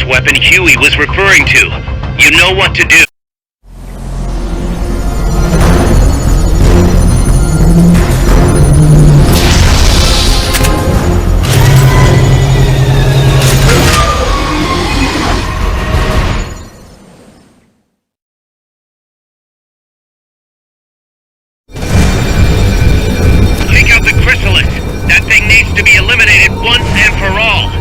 Weapon Huey was referring to. You know what to do. Take out the chrysalis. That thing needs to be eliminated once and for all.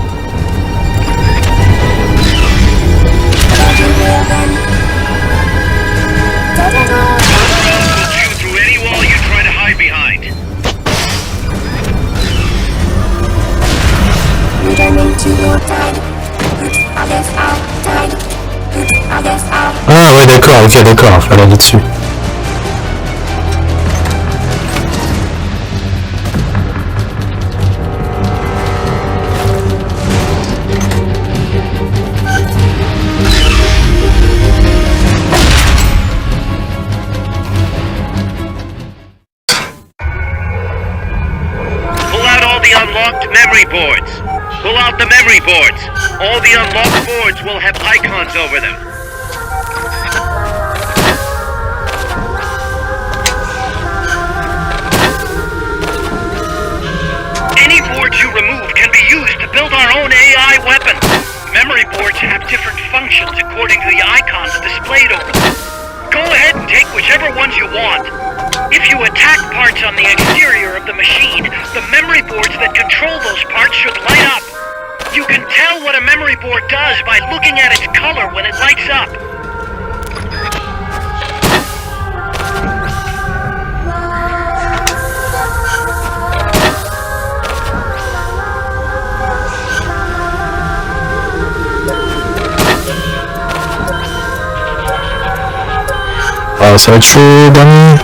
We'll chew through any wall you try to hide behind. Ah ouais d'accord, ok d'accord, fallait aller dessus. Memory boards. Pull out the memory boards. All the unlocked boards will have icons over them. Any boards you remove can be used to build our own AI weapons. Memory boards have different functions according to the icons displayed over them. Go ahead and take whichever ones you want. If you attack parts on the exterior of the machine, the memory boards that control those parts should light up. You can tell what a memory board does by looking at its color when it lights up. Ah, ça va être chaud, dernier.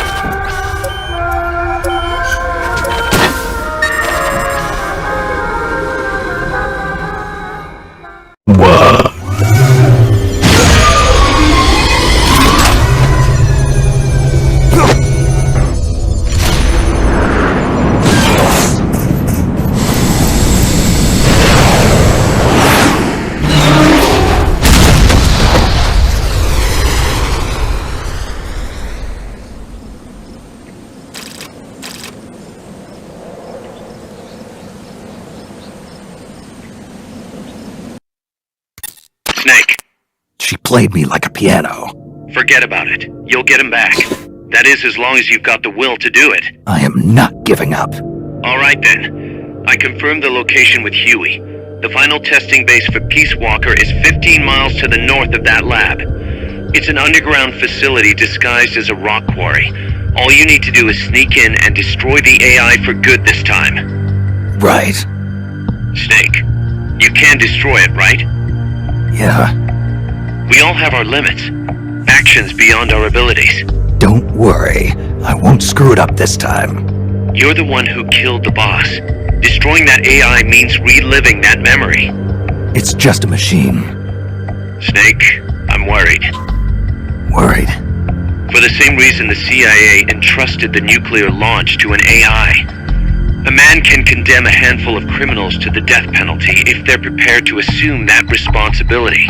Snake. She played me like a piano. Forget about it. You'll get him back. That is, as long as you've got the will to do it. I am not giving up. Alright then. I confirmed the location with Huey. The final testing base for Peace Walker is 15 miles to the north of that lab. It's an underground facility disguised as a rock quarry. All you need to do is sneak in and destroy the AI for good this time. Right. Snake, you can destroy it, right? Yeah. We all have our limits. Actions beyond our abilities. Don't worry. I won't screw it up this time. You're the one who killed the boss. Destroying that AI means reliving that memory. It's just a machine. Snake, I'm worried. Worried? For the same reason the CIA entrusted the nuclear launch to an AI. A man can condemn a handful of criminals to the death penalty if they're prepared to assume that responsibility.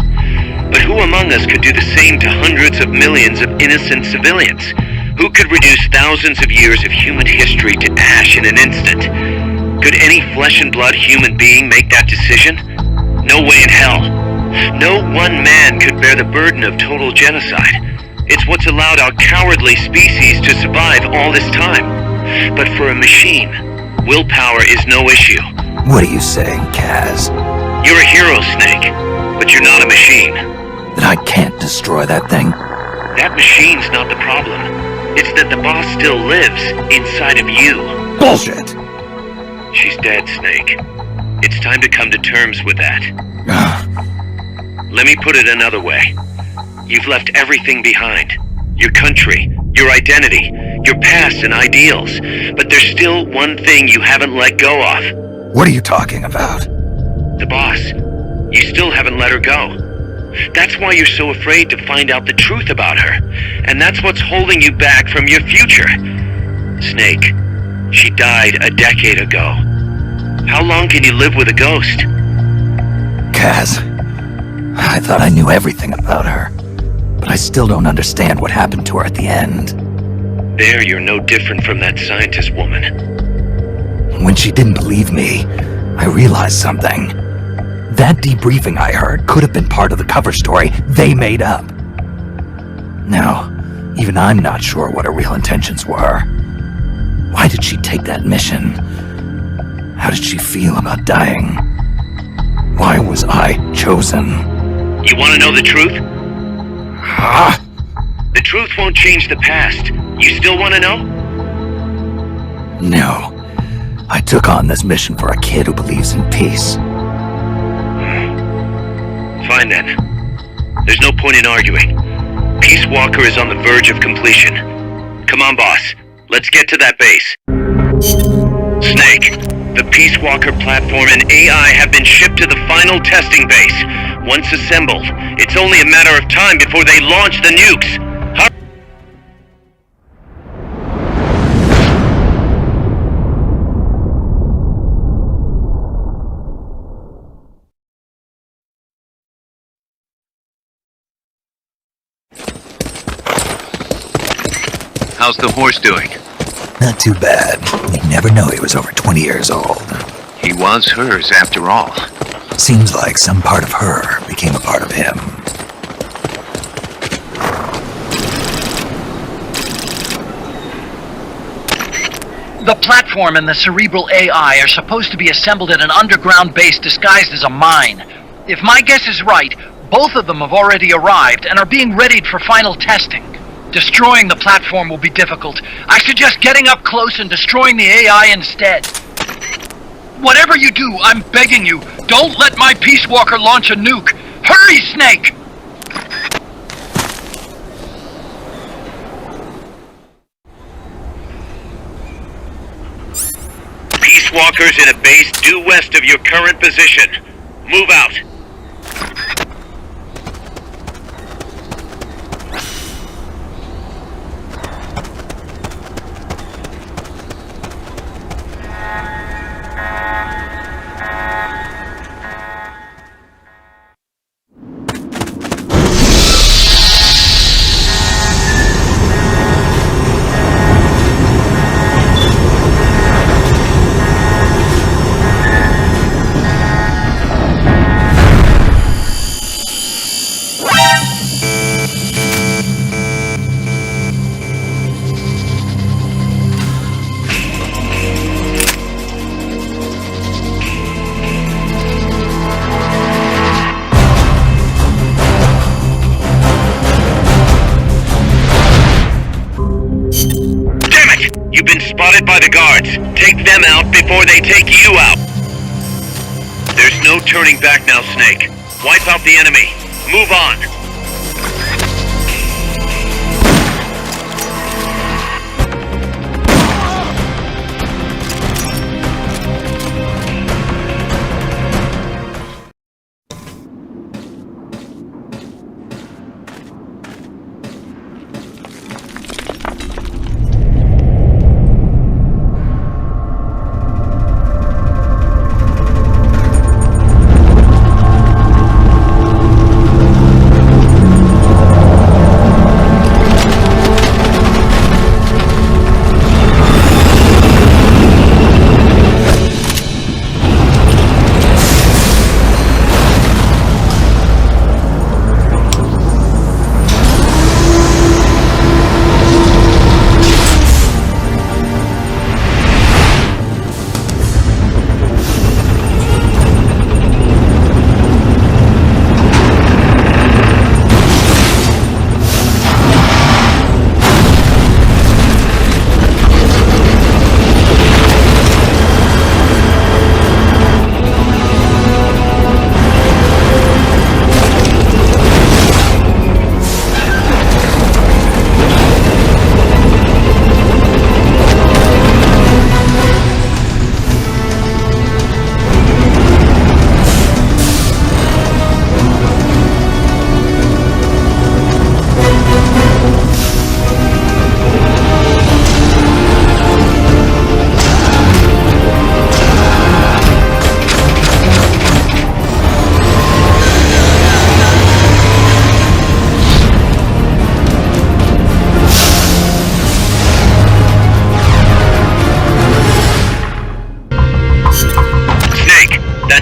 But who among us could do the same to hundreds of millions of innocent civilians? Who could reduce thousands of years of human history to ash in an instant? Could any flesh and blood human being make that decision? No way in hell. No one man could bear the burden of total genocide. It's what's allowed our cowardly species to survive all this time. But for a machine, willpower is no issue. What are you saying, Kaz? You're a hero, Snake, but you're not a machine. That I can't destroy that thing? That machine's not the problem. It's that the boss still lives inside of you. Bullshit! She's dead, Snake. It's time to come to terms with that. Let me put it another way. You've left everything behind. Your country, your identity, your past and ideals. But there's still one thing you haven't let go of. What are you talking about? The boss. You still haven't let her go. That's why you're so afraid to find out the truth about her. And that's what's holding you back from your future. Snake, she died a decade ago. How long can you live with a ghost? Kaz, I thought I knew everything about her. But I still don't understand what happened to her at the end. There you're no different from that scientist woman. When she didn't believe me, I realized something. That debriefing I heard could have been part of the cover story they made up. Now, even I'm not sure what her real intentions were. Why did she take that mission? How did she feel about dying? Why was I chosen? You want to know the truth? The truth won't change the past. You still want to know? No. I took on this mission for a kid who believes in peace. Fine then. There's no point in arguing. Peace Walker is on the verge of completion. Come on, boss. Let's get to that base. Snake, the Peace Walker platform and AI have been shipped to the final testing base. Once assembled, it's only a matter of time before they launch the nukes. How's the horse doing? Not too bad. You'd never know he was over 20 years old. He was hers, after all. Seems like some part of her became a part of him. The platform and the cerebral AI are supposed to be assembled at an underground base disguised as a mine. If my guess is right, both of them have already arrived and are being readied for final testing. Destroying the platform will be difficult. I suggest getting up close and destroying the AI instead. Whatever you do, I'm begging you, don't let my Peace Walker launch a nuke. Hurry, Snake! Peace Walker's in a base due west of your current position. Move out. spotted by the guards. Take them out before they take you out. There's no turning back now, Snake. Wipe out the enemy. Move on.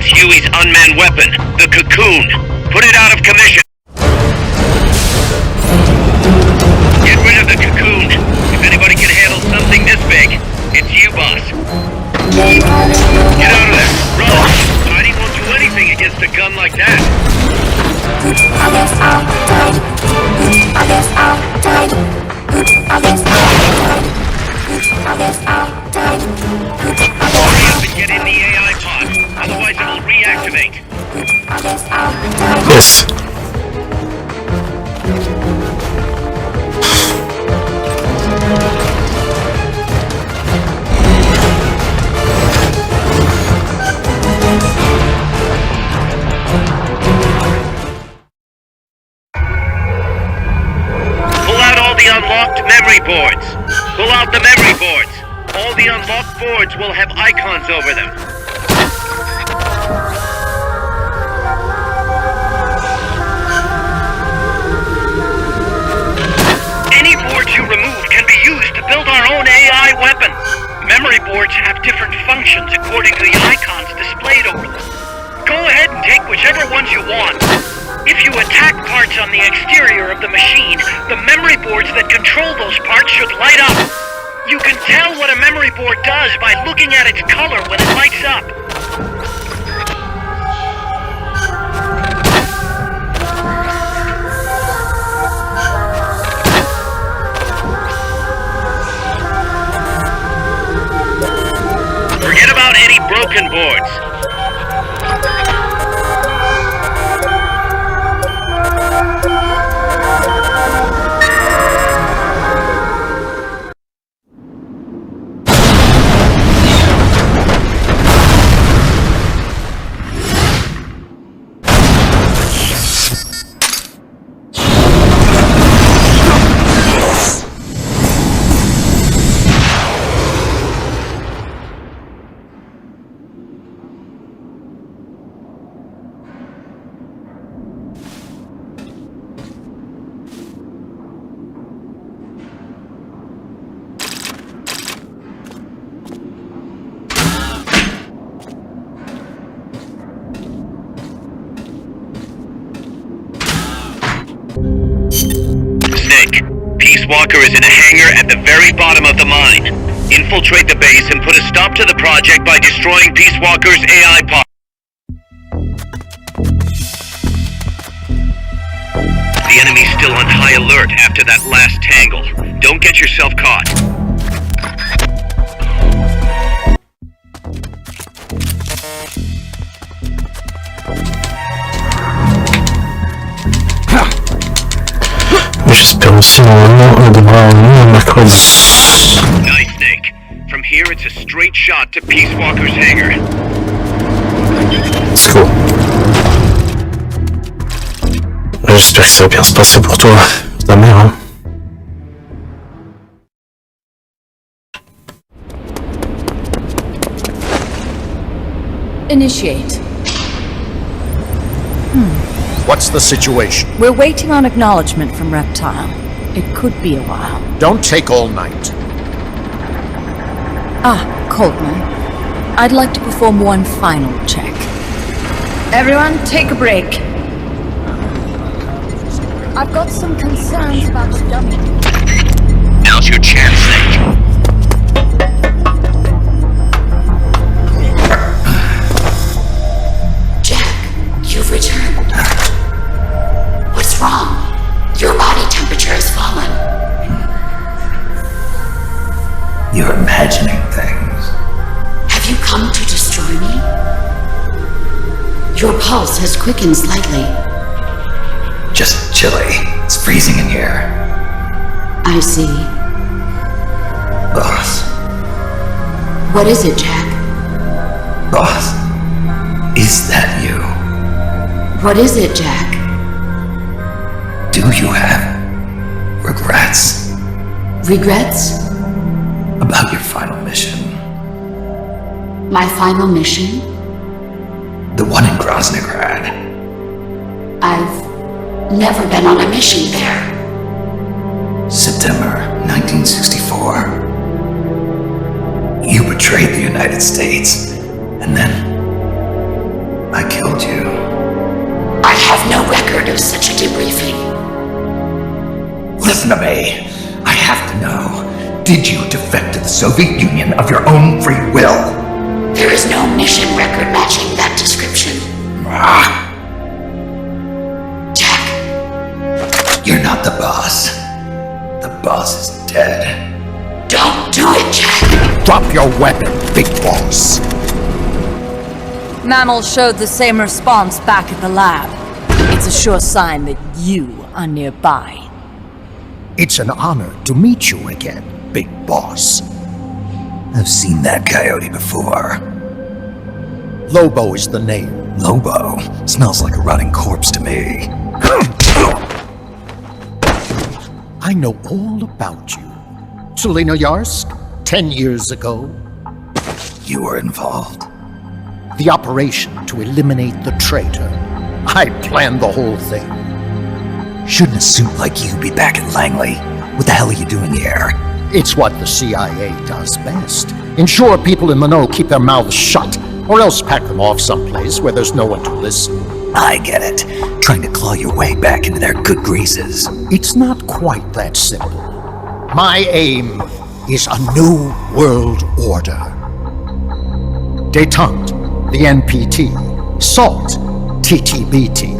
Huey's unmanned weapon, the Cocoon. Put it out of commission. Get rid of the Cocoon. If anybody can handle something this big, it's you, boss. Get out of there. Run. Tiny won't do anything against a gun like that. Hurry up and get in the AI pod. Otherwise it will reactivate. Yes. Pull out all the unlocked memory boards. Pull out the memory boards. All the unlocked boards will have icons over them. Any boards you remove can be used to build our own AI weapon. Memory boards have different functions according to the icons displayed over them. Go ahead and take whichever ones you want. If you attack parts on the exterior of the machine, the memory boards that control those parts should light up. You can tell what a memory board does by looking at its color when it lights up. Forget about any broken boards. Walker is in a hangar at the very bottom of the mine. Infiltrate the base and put a stop to the project by destroying Peace Walker's AI pod. The enemy's still on high alert after that last tangle. Don't get yourself caught. j'espère aussi normalement on devra un mercredi. Nice, Snake. From here, it's a straight shot to Peace Walker's hangar. Let's go. J'espère que ça va bien se passer pour toi, ta mère. Hein. Initiate. What's the situation? We're waiting on acknowledgement from Reptile. It could be a while. Don't take all night. Coltman. I'd like to perform one final check. Everyone, take a break. I've got some concerns about the dummy. Now's your chance, Snake. You've returned. What's wrong? Your body temperature has fallen. You're imagining things. Have you come to destroy me? Your pulse has quickened slightly. Just chilly. It's freezing in here. I see. Boss. What is it, Jack? Boss. Is that you? What is it, Jack? Do you have regrets? Regrets? About your final mission? My final mission? The one in Groznygrad. I've never been on a mission there. September 1964. You betrayed the United States, and then I killed you. I have no record of such a debriefing. Listen to me. I have to know. Did you defect to the Soviet Union of your own free will? There is no mission record matching that description. Jack. You're not the boss. The boss is dead. Don't do it, Jack. Drop your weapon, big boss. Mammals showed the same response back at the lab. It's a sure sign that you are nearby. It's an honor to meet you again, big boss. I've seen that coyote before. Lobo is the name. Lobo? Smells like a rotting corpse to me. I know all about you. Selinoyarsk, 10 years ago. You were involved. The operation to eliminate the traitor. I planned the whole thing. Shouldn't a suit like you be back at Langley? What the hell are you doing here? It's what the CIA does best. Ensure people in the know keep their mouths shut, or else pack them off someplace where there's no one to listen. I get it. Trying to claw your way back into their good graces. It's not quite that simple. My aim is a new world order. Détente, the NPT. SALT, TTBT.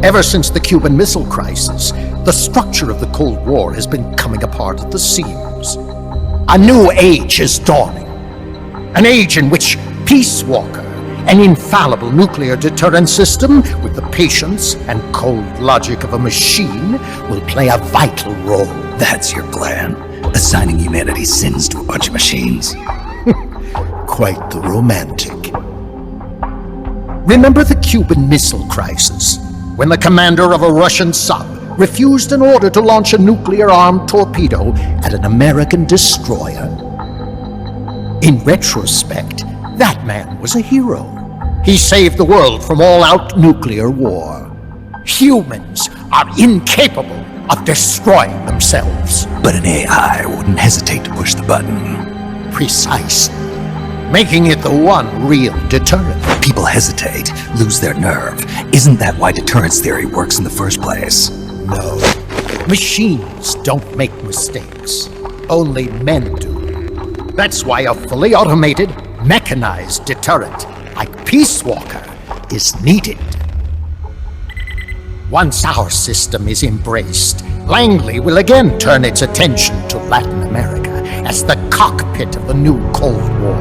Ever since the Cuban Missile Crisis, the structure of the Cold War has been coming apart at the seams. A new age is dawning. An age in which Peace Walker, an infallible nuclear deterrent system with the patience and cold logic of a machine, will play a vital role. That's your plan? Assigning humanity's sins to a bunch of machines? Quite the romantic. Remember the Cuban Missile Crisis, when the commander of a Russian sub refused an order to launch a nuclear-armed torpedo at an American destroyer? In retrospect, that man was a hero. He saved the world from all-out nuclear war. Humans are incapable of destroying themselves. But an AI wouldn't hesitate to push the button. Precisely. Making it the one real deterrent. People hesitate, lose their nerve. Isn't that why deterrence theory works in the first place? No. Machines don't make mistakes. Only men do. That's why a fully automated, mechanized deterrent like Peace Walker is needed. Once our system is embraced, Langley will again turn its attention to Latin America as the cockpit of the new Cold War.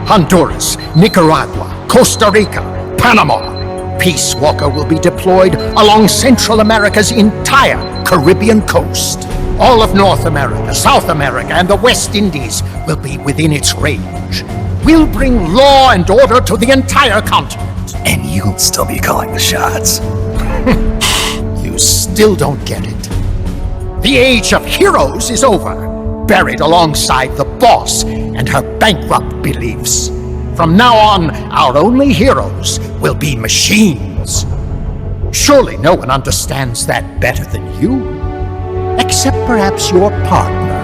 Honduras, Nicaragua, Costa Rica, Panama. Peace Walker will be deployed along Central America's entire Caribbean coast. All of North America, South America, and the West Indies will be within its range. We'll bring law and order to the entire continent. And you'll still be calling the shots. You still don't get it. The age of heroes is over, buried alongside the boss and her bankrupt beliefs. From now on, our only heroes will be machines. Surely no one understands that better than you. Except perhaps your partner.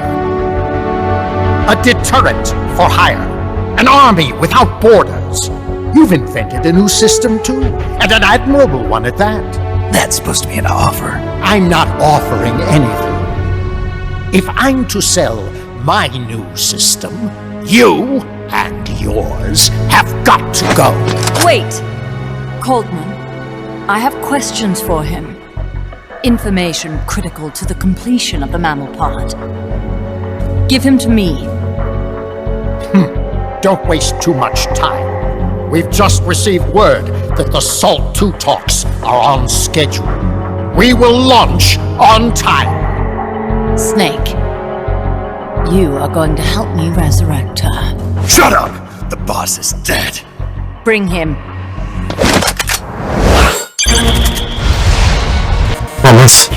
A deterrent for hire. An army without borders. You've invented a new system too, and an admirable one at that. That's supposed to be an offer. I'm not offering anything. If I'm to sell my new system, you and yours have got to go. Wait! Coldman, I have questions for him. Information critical to the completion of the mammal pod. Give him to me. Don't waste too much time. We've just received word that the Salt 2 talks are on schedule. We will launch on time. Snake, you are going to help me resurrect her. Shut up! The boss is dead. Bring him. Vamos.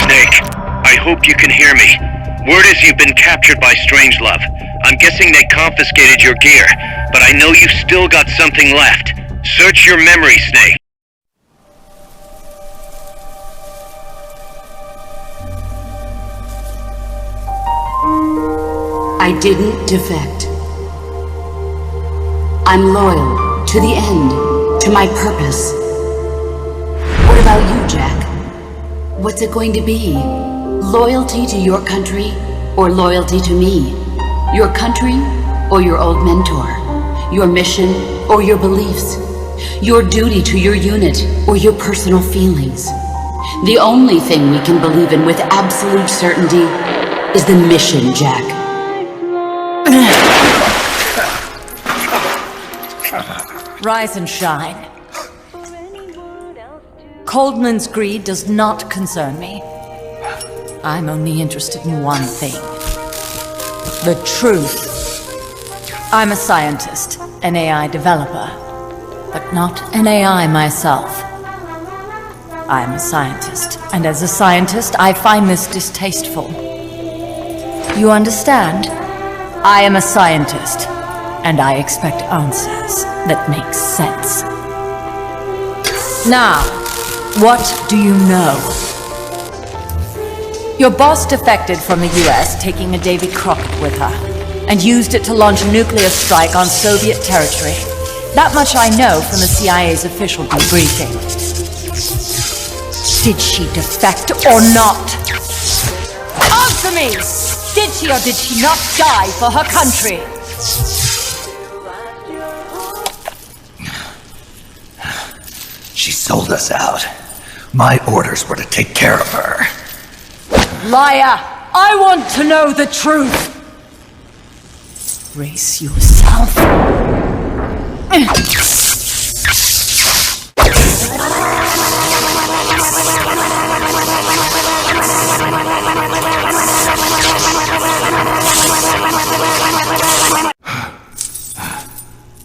Snake, I hope you can hear me. Word is you've been captured by Strangelove. I'm guessing they confiscated your gear, but I know you've still got something left. Search your memory, Snake. I didn't defect. I'm loyal to the end, to my purpose. What about you, Jack? What's it going to be? Loyalty to your country or loyalty to me? Your country or your old mentor? Your mission or your beliefs? Your duty to your unit or your personal feelings? The only thing we can believe in with absolute certainty is the mission, Jack. Rise and shine. Coldman's greed does not concern me. I'm only interested in one thing. The truth. I'm a scientist, an AI developer, but not an AI myself. I'm a scientist, and as a scientist, I find this distasteful. You understand? I am a scientist, and I expect answers that make sense. Now, what do you know? Your boss defected from the US, taking a Davy Crockett with her, and used it to launch a nuclear strike on Soviet territory. That much I know from the CIA's official debriefing. Did she defect or not? Answer me! Did she or did she not die for her country? She sold us out. My orders were to take care of her. Liar! I want to know the truth! Brace yourself.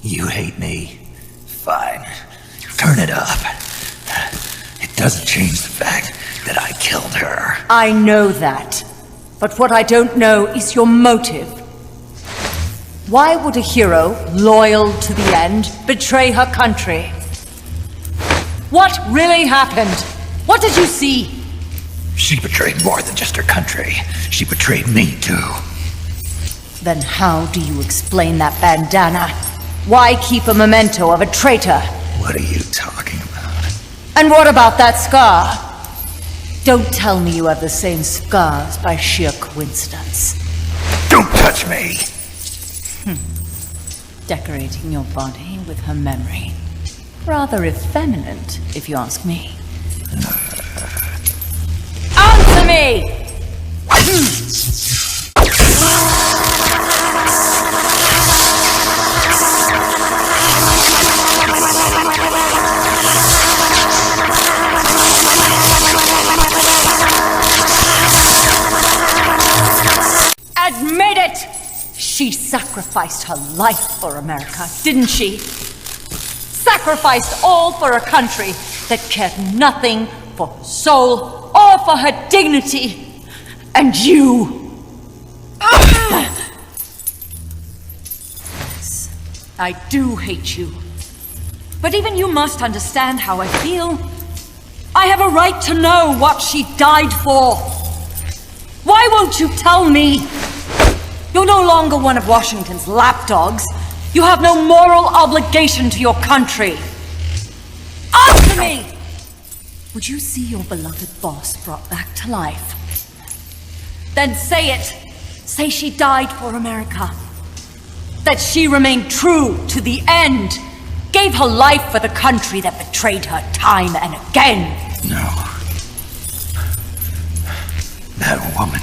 You hate me? Fine. Turn it up. It doesn't change the fact that I killed her. I know that. But what I don't know is your motive. Why would a hero, loyal to the end, betray her country? What really happened? What did you see? She betrayed more than just her country. She betrayed me, too. Then how do you explain that bandana? Why keep a memento of a traitor? What are you talking about? And what about that scar? Don't tell me you have the same scars by sheer coincidence. Don't touch me! Decorating your body with her memory. Rather effeminate, if you ask me. Answer me! She sacrificed her life for America, didn't she? Sacrificed all for a country that cared nothing for her soul or for her dignity. And you... Yes, I do hate you. But even you must understand how I feel. I have a right to know what she died for. Why won't you tell me? You're no longer one of Washington's lapdogs. You have no moral obligation to your country. Answer me! Would you see your beloved boss brought back to life? Then say it. Say she died for America. That she remained true to the end. Gave her life for the country that betrayed her time and again. No. That woman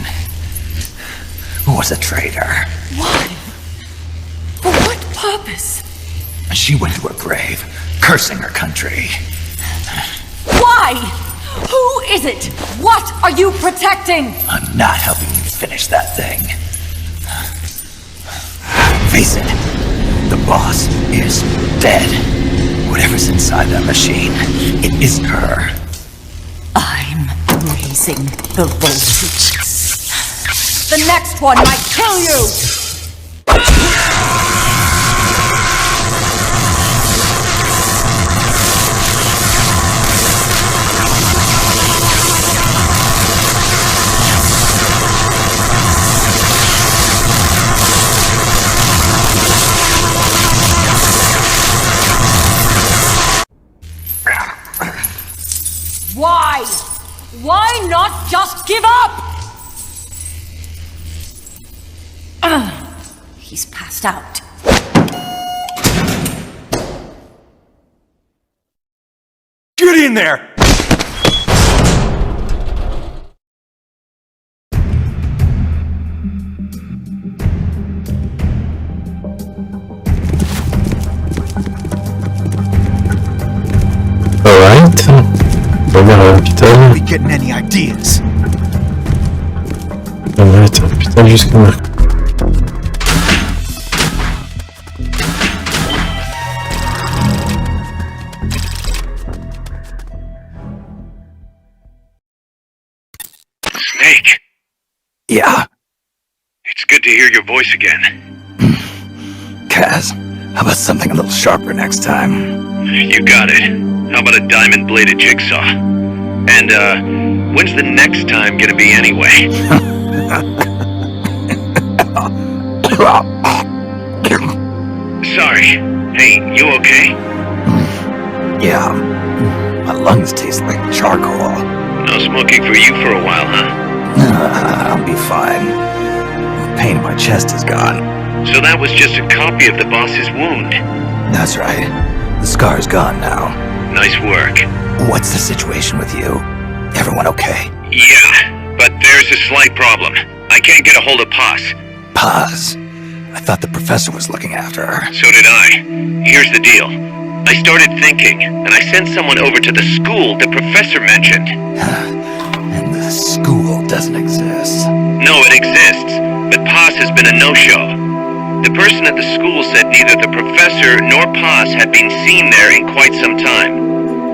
was a traitor. Why? For what purpose? She went to her grave, cursing her country. Why? Who is it? What are you protecting? I'm not helping you finish that thing. Face it, the boss is dead. Whatever's inside that machine, it isn't her. I'm raising the voltage. The next one might kill you! Why? Why not just give up? He's passed out. Get in there! Alright. Première à l'hôpital. We getting any ideas? On va être à l'hôpital jusqu'au mercredi. Snake. Yeah. It's good to hear your voice again. Kaz, how about something a little sharper next time? You got it. How about a diamond-bladed jigsaw? And, when's the next time gonna be anyway? Sorry. Hey, you okay? Yeah. My lungs taste like charcoal. No smoking for you for a while, huh? I'll be fine. The pain in my chest is gone. So that was just a copy of the boss's wound. That's right. The scar's gone now. Nice work. What's the situation with you? Everyone okay? Yeah, but there's a slight problem. I can't get a hold of Paz. Paz? I thought the professor was looking after her. So did I. Here's the deal. I started thinking, and I sent someone over to the school the professor mentioned. And the school doesn't exist. No, it exists, but Paz has been a no-show. The person at the school said neither the professor nor Paz had been seen there in quite some time.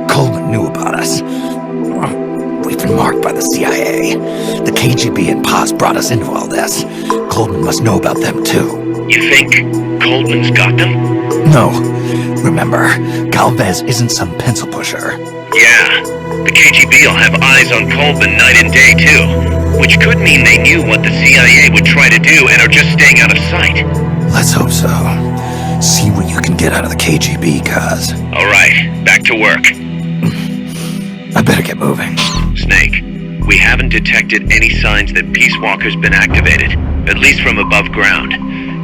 Coleman knew about us. We've been marked by the CIA. The KGB and Paz brought us into all this. Coleman must know about them too. You think Coleman's got them? No. Remember, Galvez isn't some pencil pusher. Yeah. The KGB'll have eyes on Coleman night and day too. Which could mean they knew what the CIA would try to do and are just staying out of sight. Let's hope so. See what you can get out of the KGB, Kaz. Alright, back to work. I better get moving. Snake, we haven't detected any signs that Peace Walker's been activated, at least from above ground.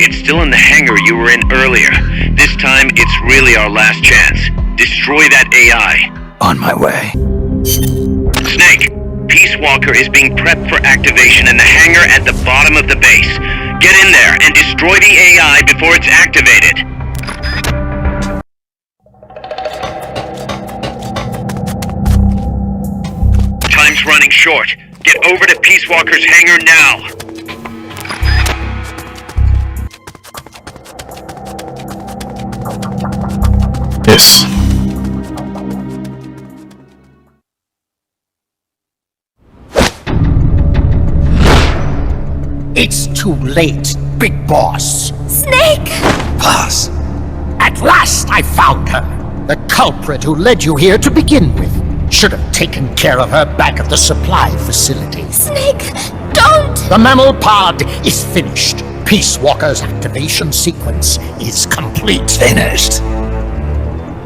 It's still in the hangar you were in earlier. This time, it's really our last chance. Destroy that AI. On my way. Snake, Peace Walker is being prepped for activation in the hangar at the bottom of the base. Get in there and destroy the AI before it's activated. Time's running short. Get over to Peace Walker's hangar now. Yes. It's too late, Big Boss. Snake! Paz. At last I found her. The culprit who led you here to begin with. Should have taken care of her back at the supply facility. Snake, don't! The mammal pod is finished. Peace Walker's activation sequence is complete. Finished.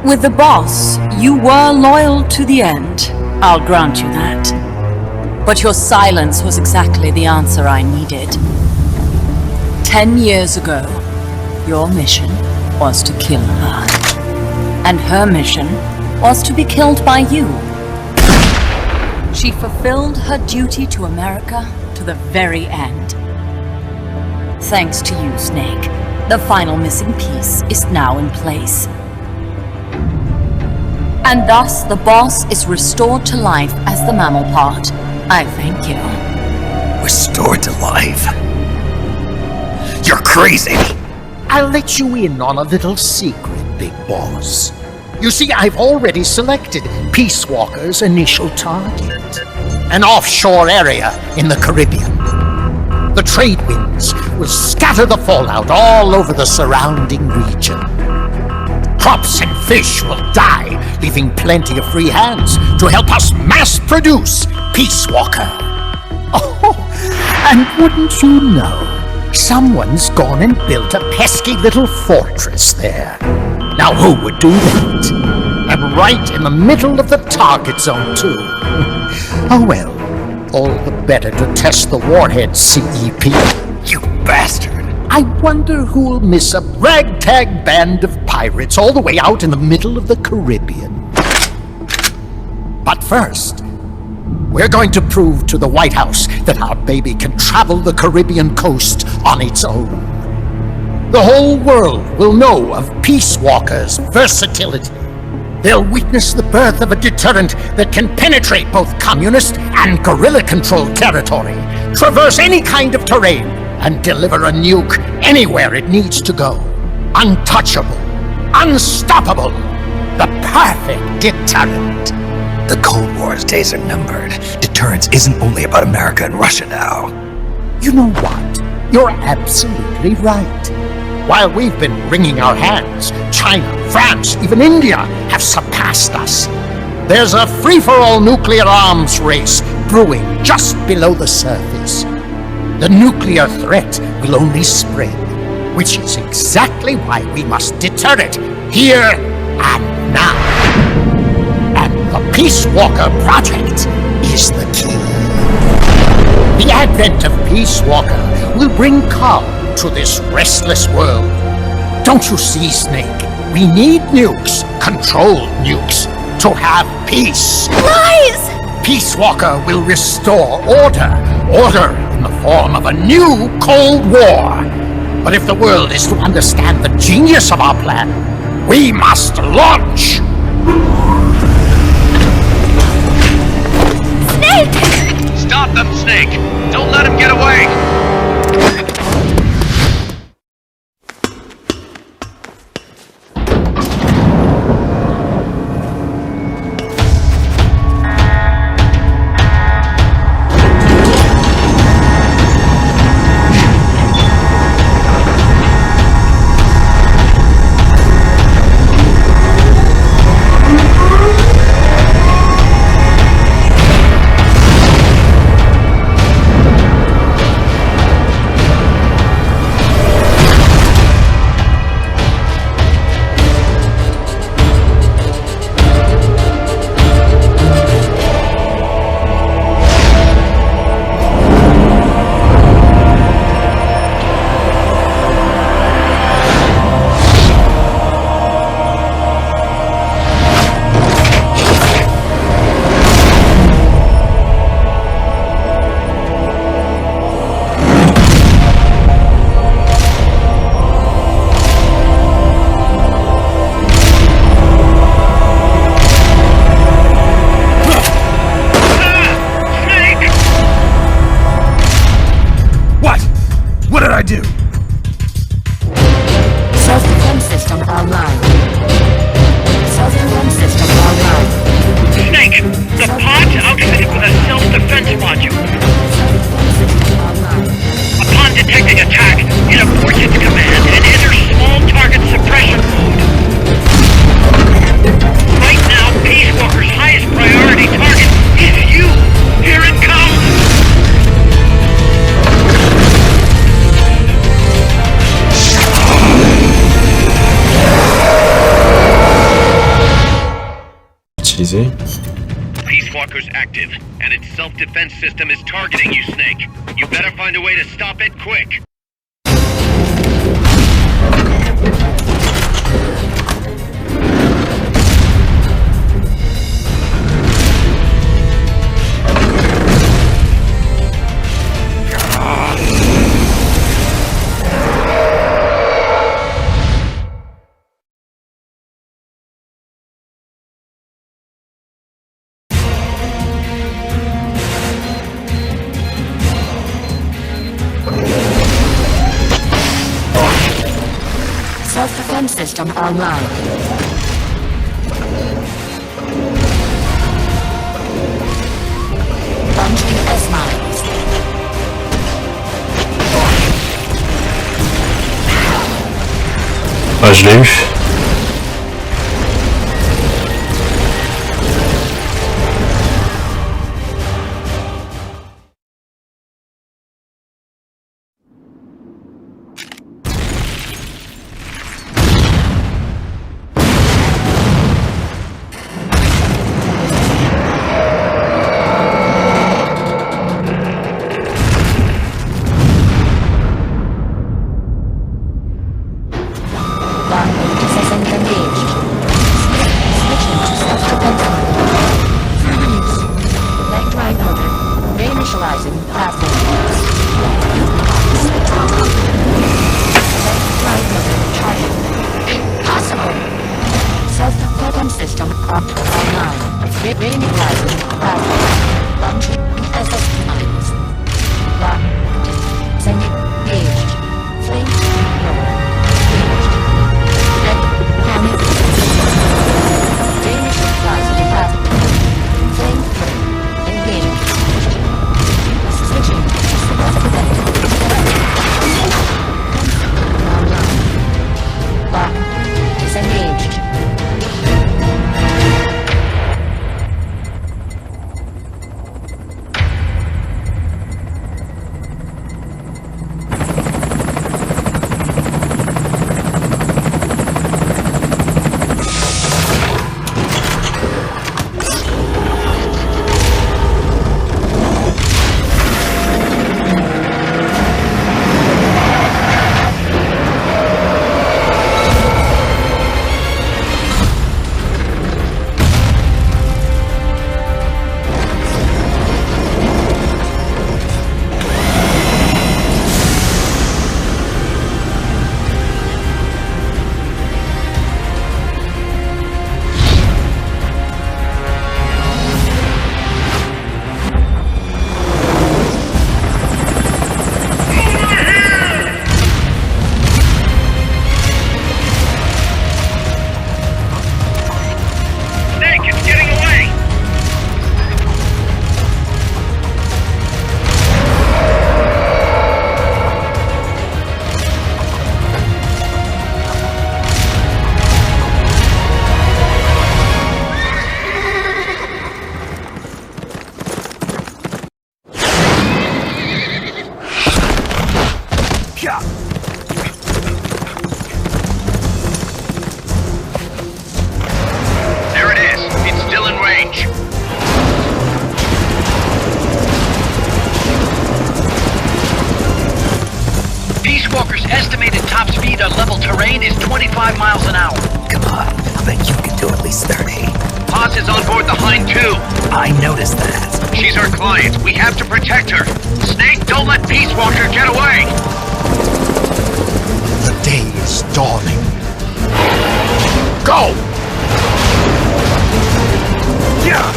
With the boss, you were loyal to the end. I'll grant you that. But your silence was exactly the answer I needed. 10 years ago, your mission was to kill her. And her mission was to be killed by you. She fulfilled her duty to America to the very end. Thanks to you, Snake, the final missing piece is now in place. And thus, the boss is restored to life as the mammal pod. I thank you. Restored to life? You're crazy! I'll let you in on a little secret, Big Boss. You see, I've already selected Peace Walker's initial target. An offshore area in the Caribbean. The trade winds will scatter the fallout all over the surrounding region. Crops and fish will die, leaving plenty of free hands to help us mass produce Peace Walker. Oh, and wouldn't you know, someone's gone and built a pesky little fortress there. Now who would do that? And right in the middle of the target zone, too. Oh well, all the better to test the warhead, CEP. You bastard! I wonder who'll miss a ragtag band of pirates all the way out in the middle of the Caribbean. But first, we're going to prove to the White House that our baby can travel the Caribbean coast on its own. The whole world will know of Peace Walker's versatility. They'll witness the birth of a deterrent that can penetrate both communist and guerrilla-controlled territory, traverse any kind of terrain, and deliver a nuke anywhere it needs to go. Untouchable, unstoppable, the perfect deterrent. The Cold War's days are numbered. Deterrence isn't only about America and Russia now. You know what? You're absolutely right. While we've been wringing our hands, China, France, even India have surpassed us. There's a free-for-all nuclear arms race brewing just below the surface. The nuclear threat will only spread, which is exactly why we must deter it here and now. And the Peace Walker project is the key. The advent of Peace Walker will bring calm to this restless world. Don't you see, Snake? We need nukes, controlled nukes, to have peace. Lies! Peace Walker will restore order. Order in the form of a new Cold War. But if the world is to understand the genius of our plan, we must launch! Snake! Stop them, Snake! Don't let him get away! utiliser. Peace Walker's active, and its self-defense system is targeting you, Snake. You better find a way to stop it quick. Self-defense system online. Launching S-mines. Ah, je l'ai eu. Estimated top speed on level terrain is 25 miles an hour. Come on, I bet you can do at least 30. Paz is on board the Hind too. I noticed that. She's our client. We have to protect her. Snake, don't let Peace Walker get away! The day is dawning. Go! Yeah!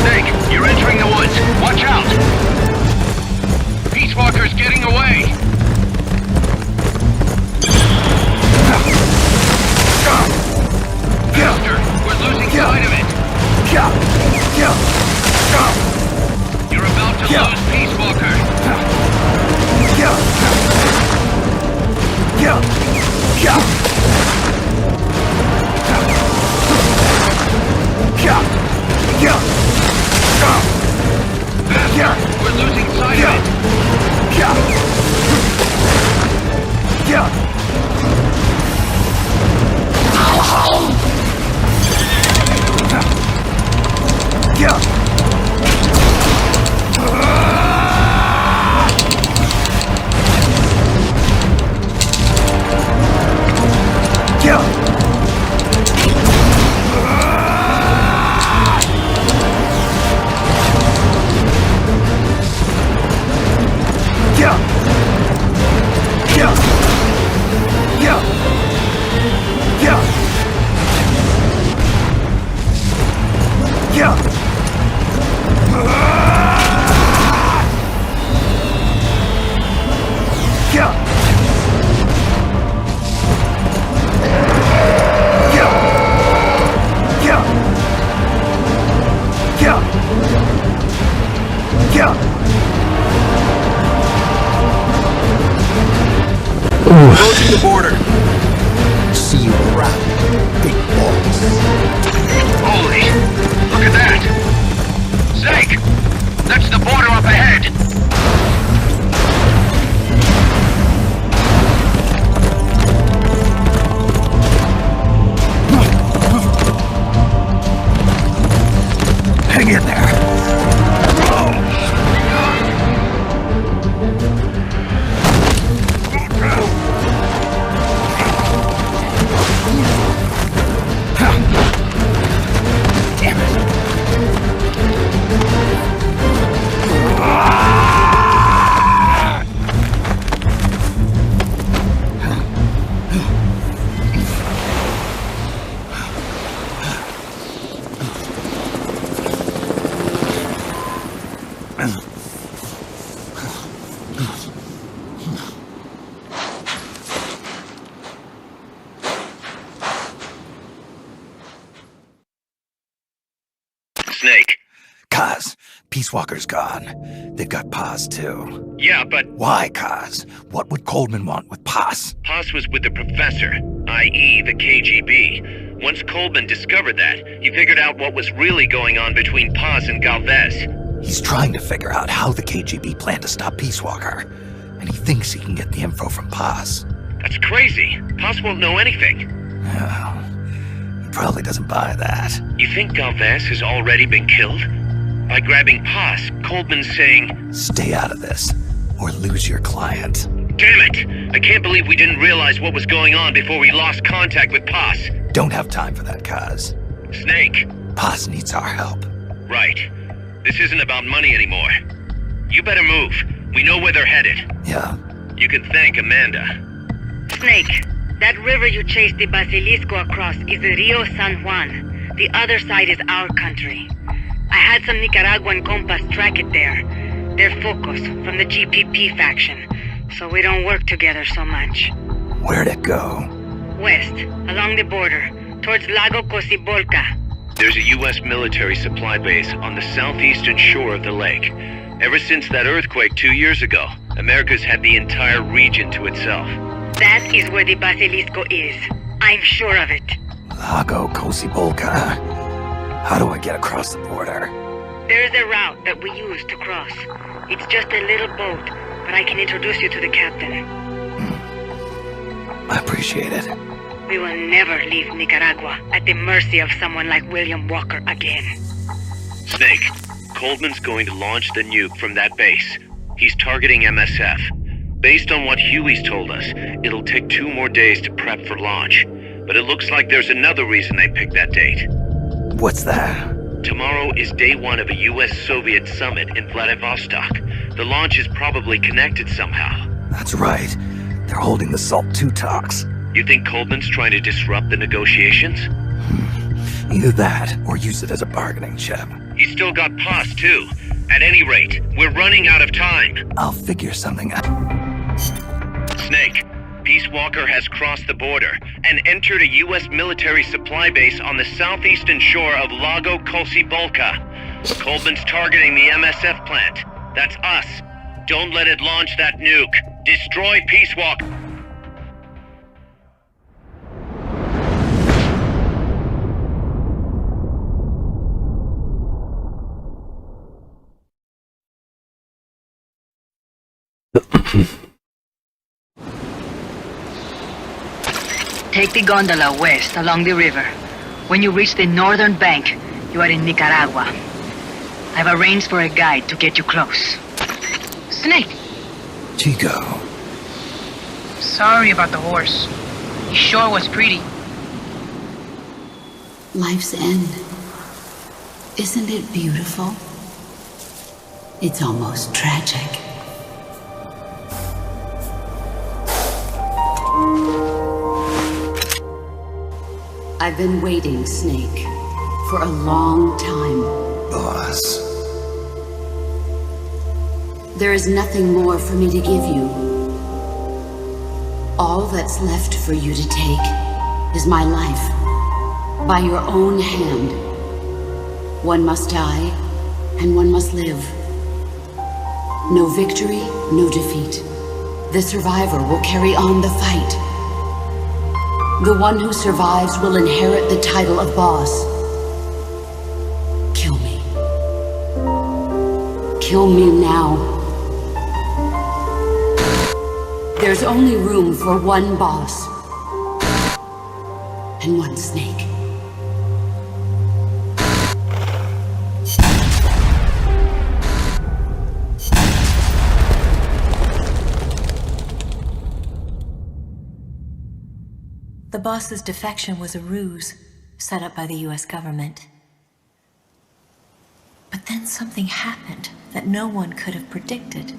Snake, you're entering the woods. Watch out! Peace Walker's getting away! We're losing sight of it. You're about to lose Peace Walker. We're losing sight of Approaching the border. See you around, big boss. Holy, look at that! Snake! That's the border up ahead! Hang in there. Snake. Kaz, Peace Walker's gone. They've got Paz, too. Yeah, but... Why, Kaz? What would Coleman want with Paz? Paz was with the professor, i.e. the KGB. Once Coleman discovered that, he figured out what was really going on between Paz and Galvez. He's trying to figure out how the KGB planned to stop Peace Walker, and he thinks he can get the info from Paz. That's crazy. Paz won't know anything. Oh, he probably doesn't buy that. You think Galvez has already been killed? By grabbing Paz, Coleman's saying... Stay out of this, or lose your client. Damn it! I can't believe we didn't realize what was going on before we lost contact with Paz. Don't have time for that, Kaz. Snake. Paz needs our help. Right. This isn't about money anymore. You better move. We know where they're headed. Yeah. You can thank Amanda. Snake, that river you chased the Basilisco across is the Rio San Juan. The other side is our country. I had some Nicaraguan compas track it there. They're focused from the GPP faction, so we don't work together so much. Where'd it go? West, along the border, towards Lago Cocibolca. There's a U.S. military supply base on the southeastern shore of the lake. Ever since that earthquake 2 years ago, America's had the entire region to itself. That is where the Basilisco is. I'm sure of it. Lago Cocibolca. How do I get across the border? There's a route that we use to cross. It's just a little boat, but I can introduce you to the captain. I appreciate it. We will never leave Nicaragua at the mercy of someone like William Walker again. Snake, Coleman's going to launch the nuke from that base. He's targeting MSF. Based on what Huey's told us, it'll take 2 more days to prep for launch. But it looks like there's another reason they picked that date. What's that? Tomorrow is day 1 of a US-Soviet summit in Vladivostok. The launch is probably connected somehow. That's right. They're holding the SALT II talks. You think Coleman's trying to disrupt the negotiations? Either that, or use it as a bargaining chip. He's still got Paz, too. At any rate, we're running out of time. I'll figure something out. Snake, Peace Walker has crossed the border and entered a U.S. military supply base on the southeastern shore of Lago Colcibolca. Coleman's targeting the MSF plant. That's us. Don't let it launch that nuke. Destroy Peace Walker. Take the gondola west along the river. When you reach the northern bank, you are in Nicaragua. I've arranged for a guide to get you close. Snake! Chico. Sorry about the horse. He sure was pretty. Life's end. Isn't it beautiful? It's almost tragic. I've been waiting, Snake, for a long time. Boss. There is nothing more for me to give you. All that's left for you to take is my life, by your own hand. One must die, and one must live. No victory, no defeat. The survivor will carry on the fight. The one who survives will inherit the title of boss. Kill me. Kill me now. There's only room for one boss. And one snake. The boss's defection was a ruse set up by the US government. But then something happened that no one could have predicted.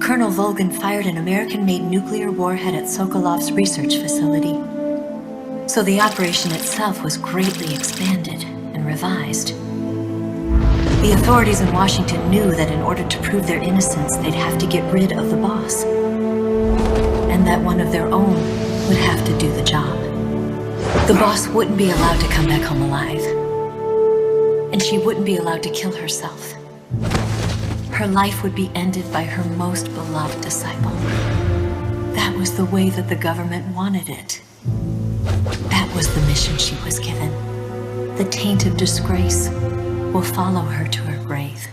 Colonel Volgan fired an American-made nuclear warhead at Sokolov's research facility. So the operation itself was greatly expanded and revised. The authorities in Washington knew that in order to prove their innocence, they'd have to get rid of the boss. And that one of their own would have to do the job. The boss wouldn't be allowed to come back home alive. And she wouldn't be allowed to kill herself. Her life would be ended by her most beloved disciple. That was the way that the government wanted it. That was the mission she was given. The taint of disgrace will follow her to her grave.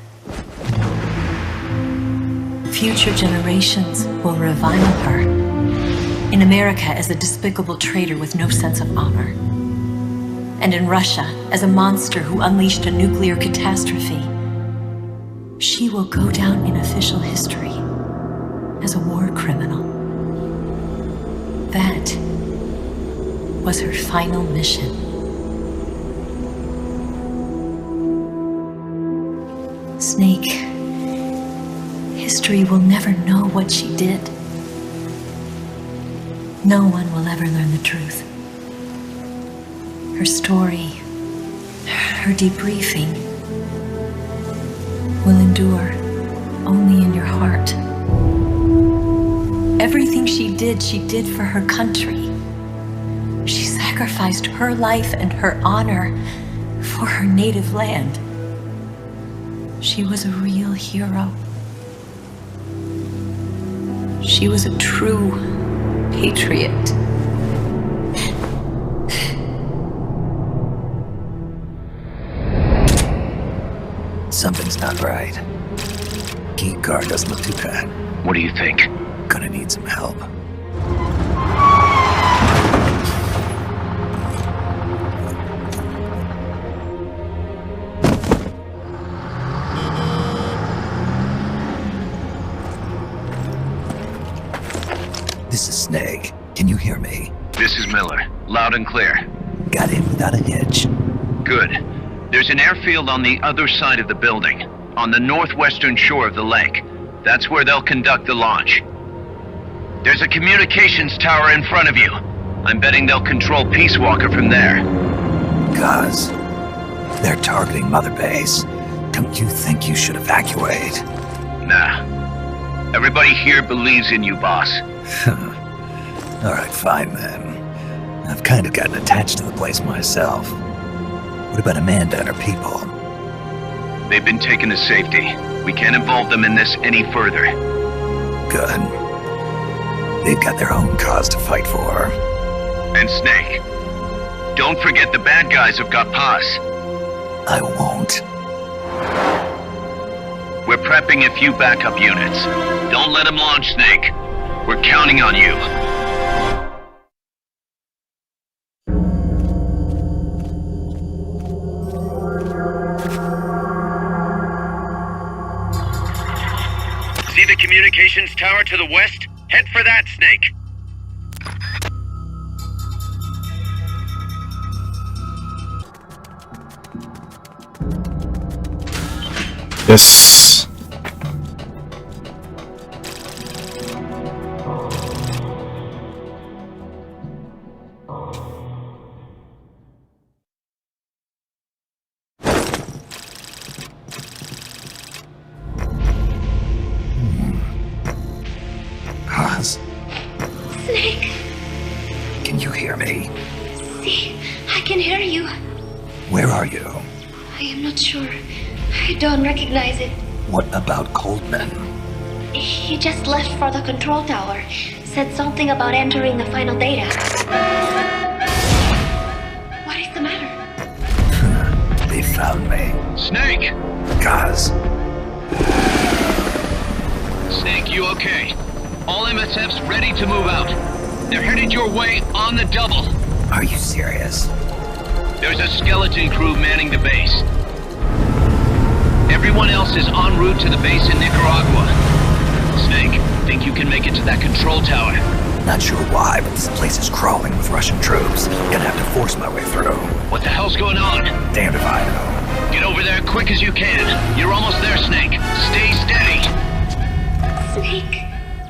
Future generations will revile her. In America as a despicable traitor with no sense of honor. And in Russia as a monster who unleashed a nuclear catastrophe. She will go down in official history as a war criminal. That was her final mission. Snake, history will never know what she did. No one will ever learn the truth. Her story, her debriefing, will endure only in your heart. Everything she did for her country. She sacrificed her life and her honor for her native land. She was a real hero. She was a true patriot. Something's not right. Key card doesn't look too bad. What do you think? Gonna need some help. This is Snake. Can you hear me? This is Miller. Loud and clear. Got in without a hitch. Good. There's an airfield on the other side of the building, on the northwestern shore of the lake. That's where they'll conduct the launch. There's a communications tower in front of you. I'm betting they'll control Peace Walker from there. Cuz they're targeting Mother Base. Don't you think you should evacuate? Nah. Everybody here believes in you, boss. Alright, fine then. I've kind of gotten attached to the place myself. What about Amanda and her people? They've been taken to safety. We can't involve them in this any further. Good. They've got their own cause to fight for. And Snake. Don't forget the bad guys have got Paz. I won't. We're prepping a few backup units. Don't let them launch, Snake. We're counting on you. See the communications tower to the west? Head for that, Snake. Yes. Paz, Snake, can you hear me? see, I can hear you. Where are you? I am not sure. I don't recognize it. What about Coldman? He just left for the control tower. Said something about entering the final data. What is the matter? They found me. Snake! Kaz. Snake, you okay? All MSFs ready to move out. They're headed your way on the double. Are you serious? There's a skeleton crew manning the base. Everyone else is en route to the base in Nicaragua. Snake, think you can make it to that control tower? Not sure why, but this place is crawling with Russian troops. Gonna have to force my way through. What the hell's going on? Damned if I know. Get over there quick as you can. You're almost there, Snake. Stay steady. Snake,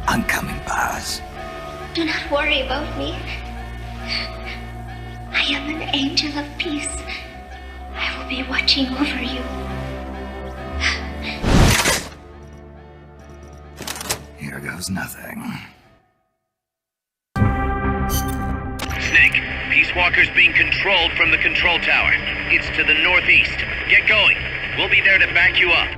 I'm coming, Paz. do not worry about me. I am an angel of peace. I will be watching over you. Here goes nothing. Snake, Peace Walker's being controlled from the control tower. It's to the northeast. Get going. We'll be there to back you up.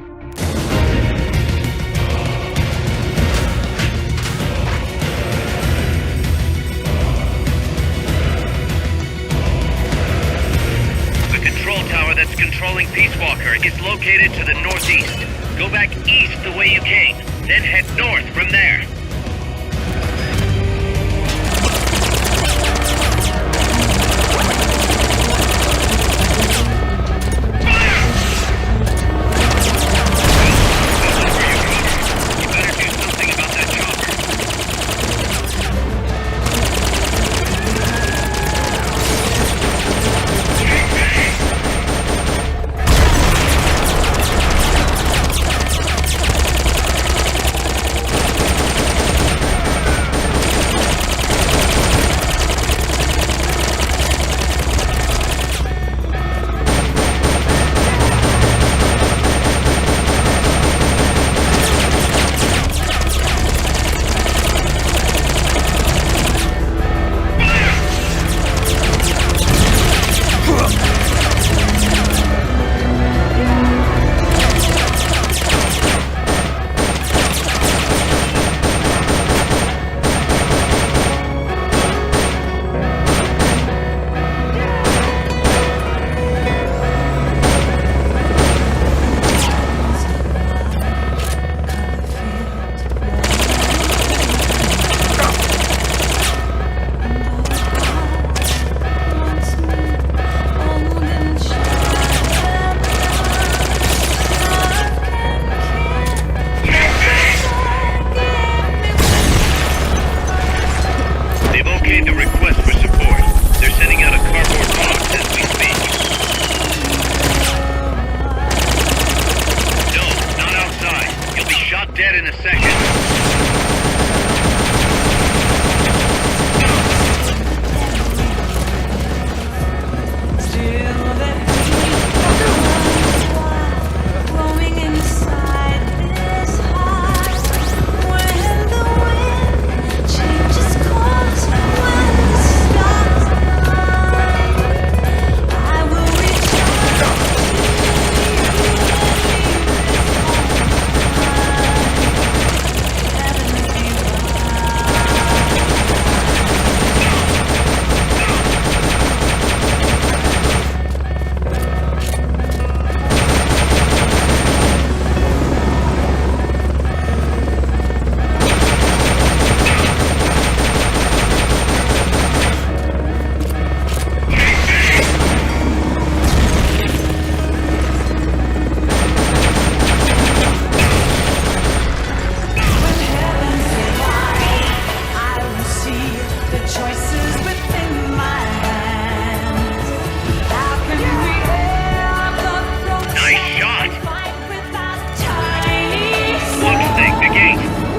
The control tower that's controlling Peace Walker is located to the northeast. Go back east the way you came, then head north from there.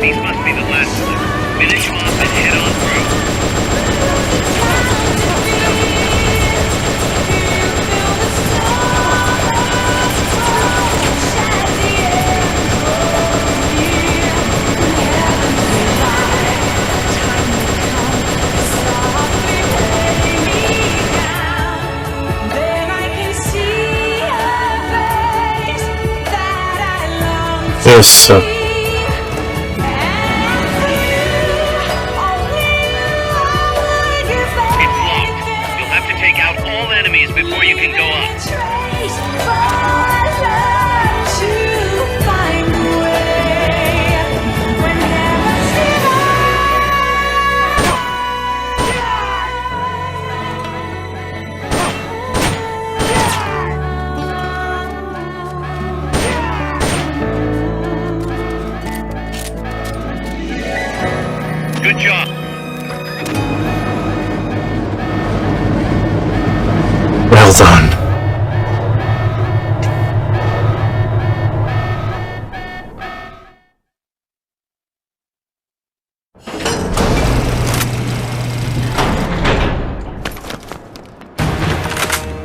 These must be the last of them. Finish them off and head on through. Yes. Take out all enemies before you can go up. Good job. Well done.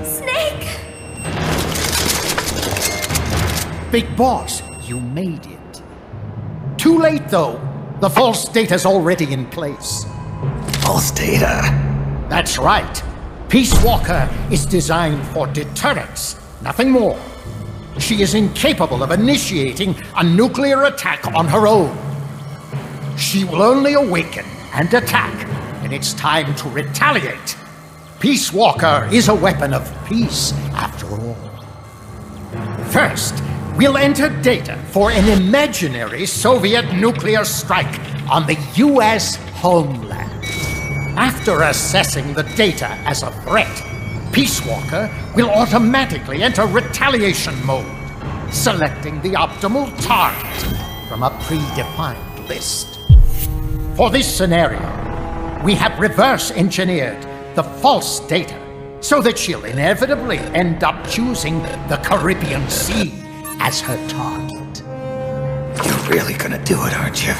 Snake! Big boss, you made it. Too late, though. The false data's already in place. False data? That's right. Peace Walker is designed for deterrence, nothing more. She is incapable of initiating a nuclear attack on her own. She will only awaken and attack when it's time to retaliate. Peace Walker is a weapon of peace, after all. First, we'll enter data for an imaginary Soviet nuclear strike on the US homeland. After assessing the data as a threat, Peace Walker will automatically enter retaliation mode, selecting the optimal target from a predefined list. For this scenario, we have reverse engineered the false data so that she'll inevitably end up choosing the Caribbean Sea as her target. You're really gonna do it, aren't you?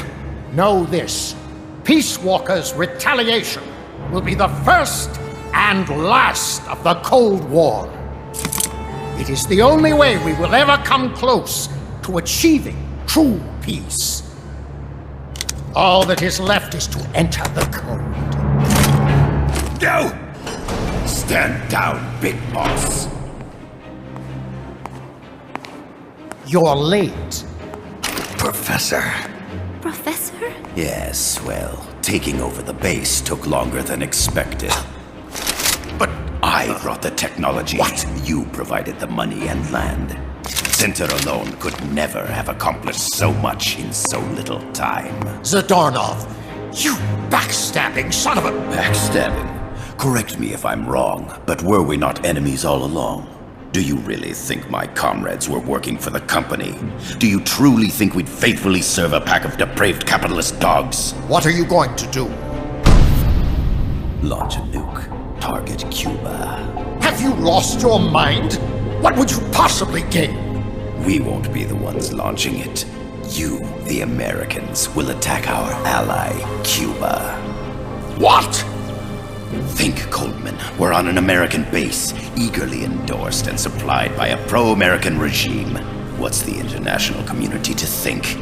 Know this. Peace Walker's retaliation will be the first and last of the Cold War. It is the only way we will ever come close to achieving true peace. All that is left is to enter the code. Go! Stand down, Big Boss. You're late. Professor. Professor? Yes, well, taking over the base took longer than expected. But I brought the technology. What? You provided the money and land. Center alone could never have accomplished so much in so little time. Zadornov, you backstabbing son of a... Backstabbing? Correct me if I'm wrong, but were we not enemies all along? Do you really think my comrades were working for the company? Do you truly think we'd faithfully serve a pack of depraved capitalist dogs? What are you going to do? Launch a nuke. Target Cuba. Have you lost your mind? What would you possibly gain? We won't be the ones launching it. You, the Americans, will attack our ally, Cuba. What? Think, Coldman. We're on an American base, eagerly endorsed and supplied by a pro-American regime. What's the international community to think?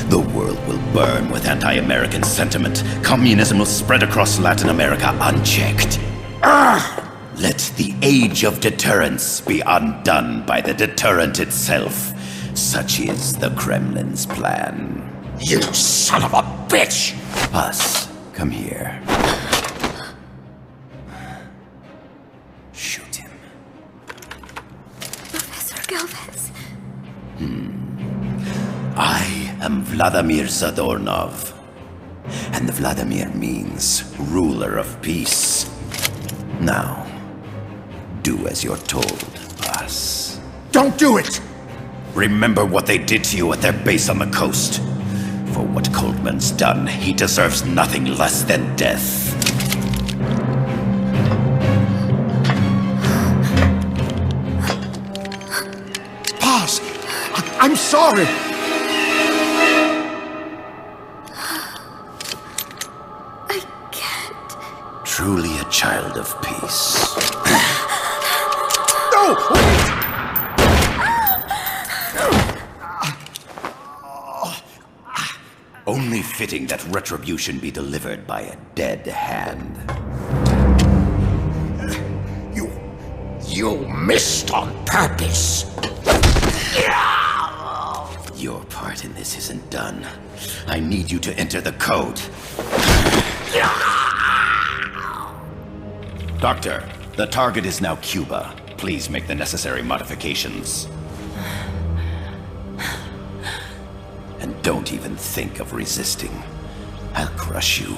The world will burn with anti-American sentiment. Communism will spread across Latin America unchecked. Let the age of deterrence be undone by the deterrent itself. Such is the Kremlin's plan. You son of a bitch! Us, come here. Shoot him. Professor Galvez. I am Vladimir Zadornov. And the Vladimir means ruler of peace. Now, do as you're told, boss. Don't do it! Remember what they did to you at their base on the coast. For what Coldman's done, he deserves nothing less than death. Boss, I'm sorry. truly a child of peace. No! Wait! Only fitting that retribution be delivered by a dead hand. You missed on purpose. Your part in this isn't done. I need you to enter the code. Doctor, the target is now Cuba. Please make the necessary modifications. And don't even think of resisting. I'll crush you,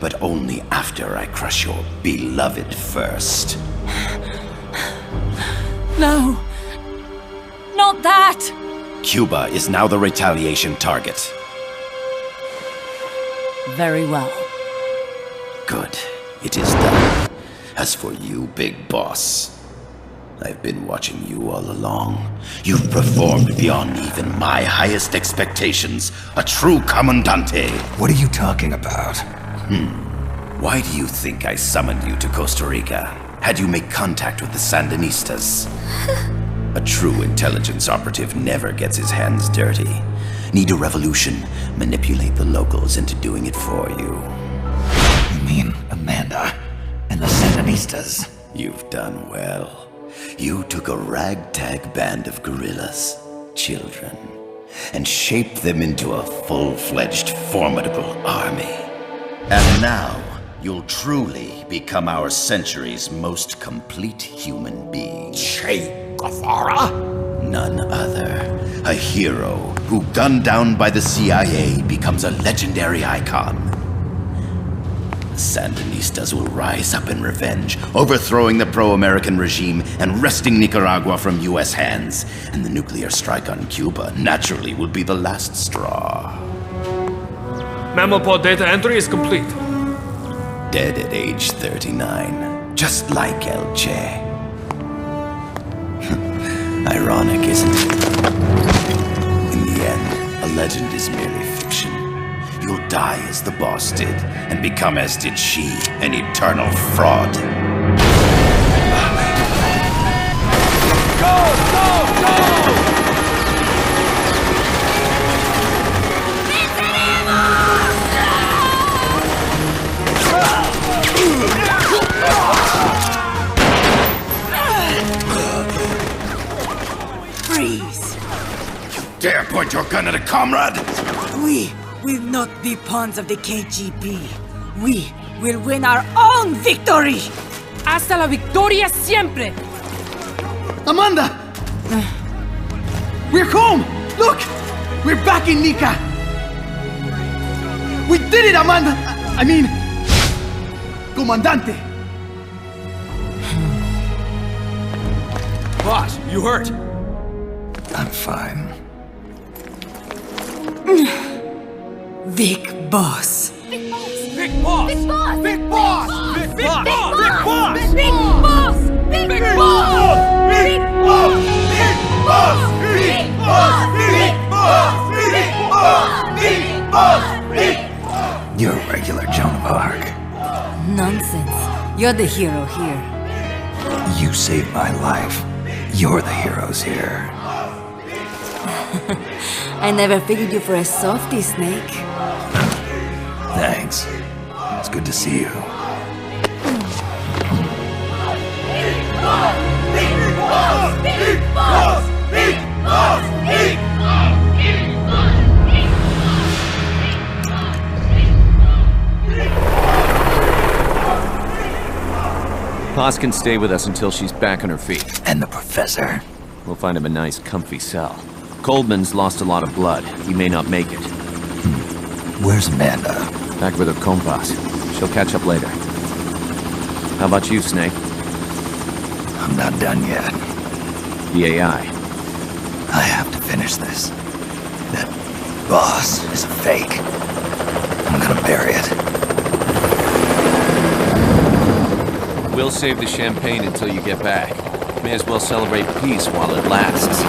but only after I crush your beloved first. No! Not that! Cuba is now the retaliation target. Very well. Good. It is done. As for you, Big Boss, I've been watching you all along. You've performed beyond even my highest expectations. A true comandante. What are you talking about? Why do you think I summoned you to Costa Rica? Had you make contact with the Sandinistas? A true intelligence operative never gets his hands dirty. Need a revolution? Manipulate the locals into doing it for you. You mean Amanda and the Sandinistas? You've done well. You took a ragtag band of guerrillas, children, and shaped them into a full-fledged, formidable army. And now, you'll truly become our century's most complete human being. Che Guevara? None other. A hero who, gunned down by the CIA, becomes a legendary icon. The Sandinistas will rise up in revenge, overthrowing the pro-American regime and wresting Nicaragua from US hands. And the nuclear strike on Cuba naturally will be the last straw. Mammal pod data entry is complete. Dead at age 39, just like El Che. Ironic, isn't it? In the end, a legend is merely fiction. You'll die as the boss did, and become as did she, an eternal fraud. Go! Go! Go! Freeze! Dare point your gun at a comrade? We will not be pawns of the KGB. We will win our own victory! Hasta la victoria siempre! Amanda! We're home! Look! We're back in Nica! We did it, Amanda! I mean... Comandante! Boss, you hurt? I'm fine. Big Boss. Big Boss! Big Boss! Big Boss! Big Big Boss! Boss! Big Boss! Big Boss! Big Boss! Big Boss! Big Boss! Big Boss! Big Boss! Big Boss! Big Boss! You're a regular Joan of Arc. Nonsense. You're the hero here. You saved my life. You're the heroes here. I never figured you for a softie, Snake. Thanks. It's good to see you. Paz can stay with us until she's back on her feet. And the professor? We'll find him a nice, comfy cell. Coldman's lost a lot of blood. He may not make it. Where's Amanda? Back with her compas. She'll catch up later. How about you, Snake? I'm not done yet. The AI. I have to finish this. That boss is a fake. I'm gonna bury it. We'll save the champagne until you get back. May as well celebrate peace while it lasts.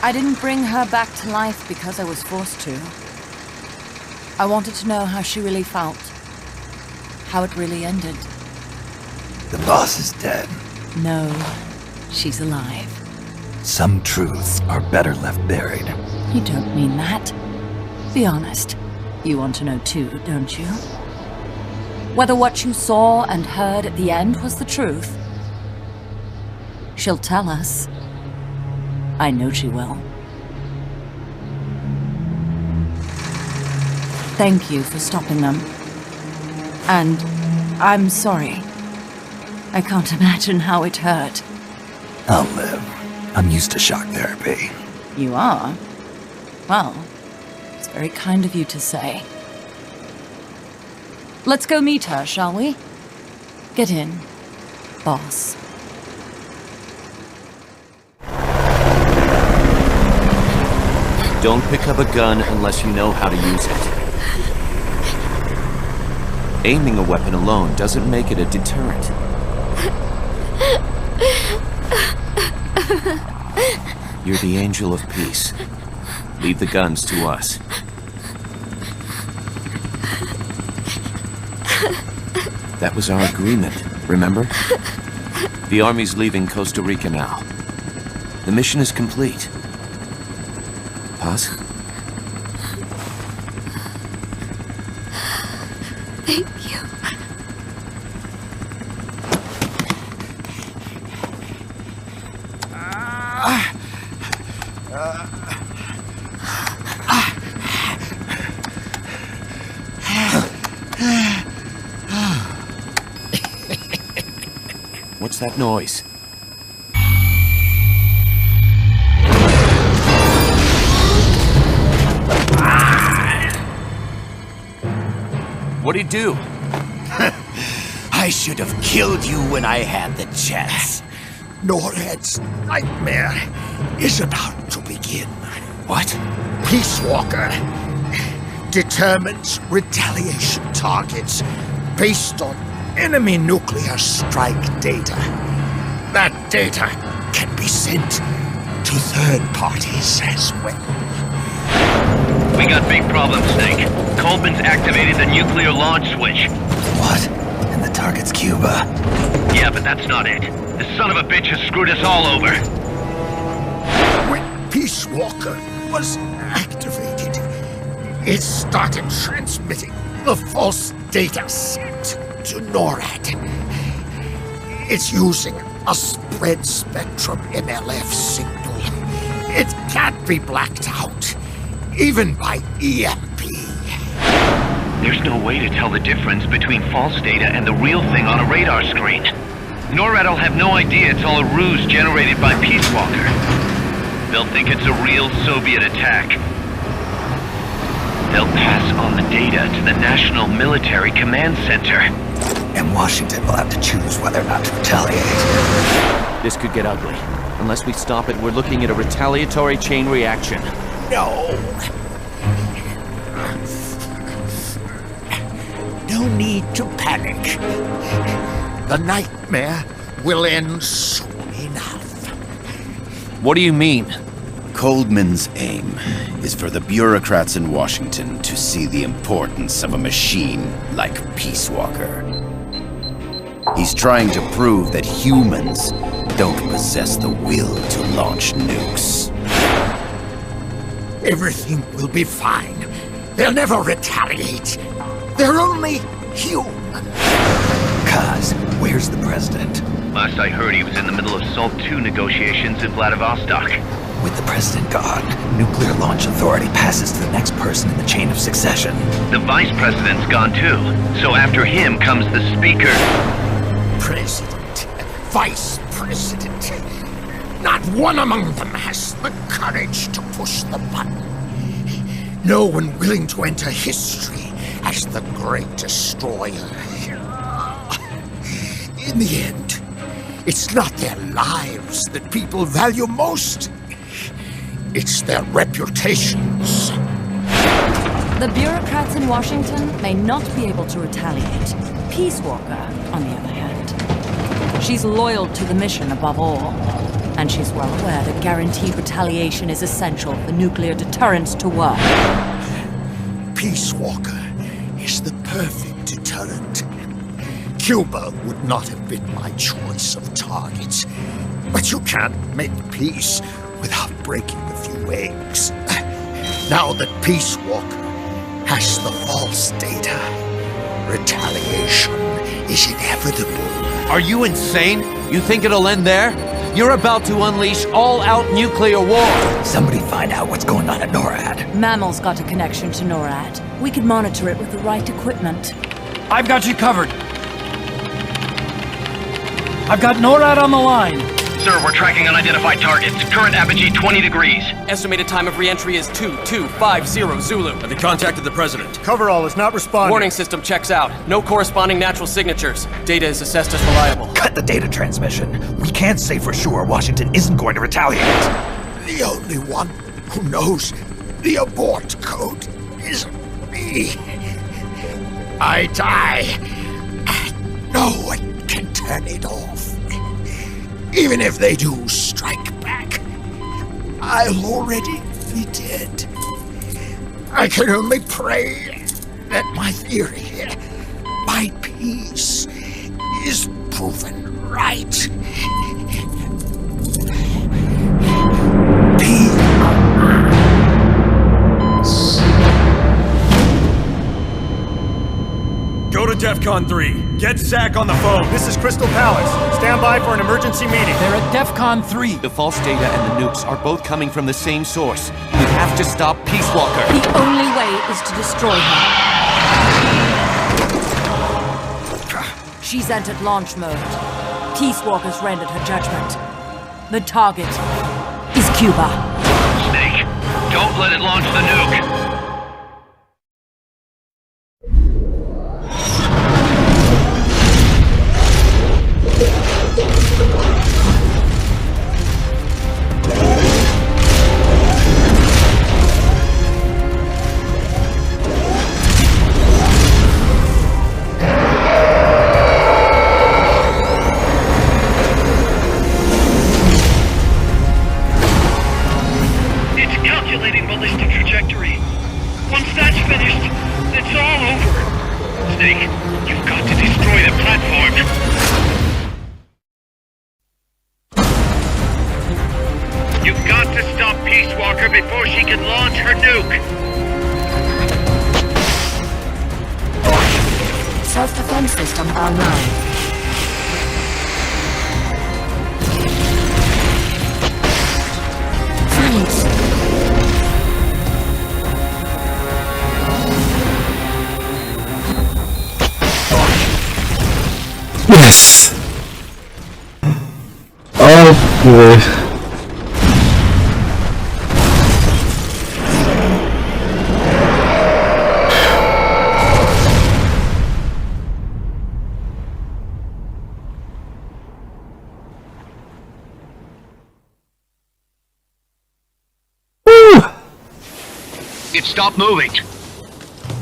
I didn't bring her back to life because I was forced to. I wanted to know how she really felt. How it really ended. The boss is dead. No, she's alive. Some truths are better left buried. You don't mean that. Be honest. You want to know too, don't you? Whether what you saw and heard at the end was the truth. She'll tell us. I know she will. Thank you for stopping them. And I'm sorry. I can't imagine how it hurt. I'll live. I'm used to shock therapy. You are? Well, it's very kind of you to say. Let's go meet her, shall we? Get in, boss. Don't pick up a gun unless you know how to use it. Aiming a weapon alone doesn't make it a deterrent. You're the angel of peace. Leave the guns to us. That was our agreement, remember? The army's leaving Costa Rica now. The mission is complete. Paz? Thank you. What's that noise? What'd he do? I should have killed you when I had the chance. NORAD's nightmare is about to begin. What? Peace Walker determines retaliation targets based on enemy nuclear strike data. That data can be sent to third parties as well. We got big problems, Snake. Coldman's activated the nuclear launch switch. What? And the target's Cuba. Yeah, but that's not it. The son of a bitch has screwed us all over. When Peace Walker was activated, it started transmitting the false data sent to NORAD. It's using a spread spectrum MLF signal. It can't be blacked out, even by EMP. There's no way to tell the difference between false data and the real thing on a radar screen. NORAD will have no idea it's all a ruse generated by Peace Walker. They'll think it's a real Soviet attack. They'll pass on the data to the National Military Command Center. And Washington will have to choose whether or not to retaliate. This could get ugly. Unless we stop it, we're looking at a retaliatory chain reaction. No. No need to panic. The nightmare will end soon enough. What do you mean? Coldman's aim is for the bureaucrats in Washington to see the importance of a machine like Peace Walker. He's trying to prove that humans don't possess the will to launch nukes. Everything will be fine. They'll never retaliate. They're only human. Kaz, where's the president? Last I heard, he was in the middle of SALT II negotiations in Vladivostok. With the president gone, Nuclear Launch Authority passes to the next person in the chain of succession. The vice president's gone too. So after him comes the speaker. President, vice president. Not one among them has the courage to push the button. No one willing to enter history as the great destroyer. In the end, it's not their lives that people value most. It's their reputations. The bureaucrats in Washington may not be able to retaliate. Peace Walker, on the other hand, she's loyal to the mission above all. And And she's well aware that guaranteed retaliation is essential for nuclear deterrence to work. Peace Walker is the perfect deterrent. Cuba would not have been my choice of targets, but you can't make peace without breaking a few eggs. Now that Peace Walker has the false data, retaliation is inevitable. Are you insane? You think it'll end there? You're about to unleash all-out nuclear war! Somebody find out what's going on at NORAD. Mammal's got a connection to NORAD. We could monitor it with the right equipment. I've got you covered. I've got NORAD on the line. Sir, we're tracking unidentified targets. Current apogee 20 degrees. Estimated time of re-entry is 2250 Zulu. Have you contacted the president? Coverall is not responding. Warning system checks out. No corresponding natural signatures. Data is assessed as reliable. Cut the data transmission. We can't say for sure Washington isn't going to retaliate. The only one who knows the abort code is me. I die, and no one can turn it off. Even if they do strike back, I'll already be dead. I can only pray that my theory, my peace, is proven right. Go to DEFCON 3. Get Zach on the phone. This is Crystal Palace. Stand by for an emergency meeting. They're at DEFCON 3. The false data and the nukes are both coming from the same source. We have to stop Peace Walker. The only way is to destroy her. She's entered launch mode. Peace Walker's rendered her judgment. The target is Cuba. Snake, don't let it launch the nuke. Before she can launch her nuke! Self-defense system online. Thanks. Yes! Oh boy. It stopped moving.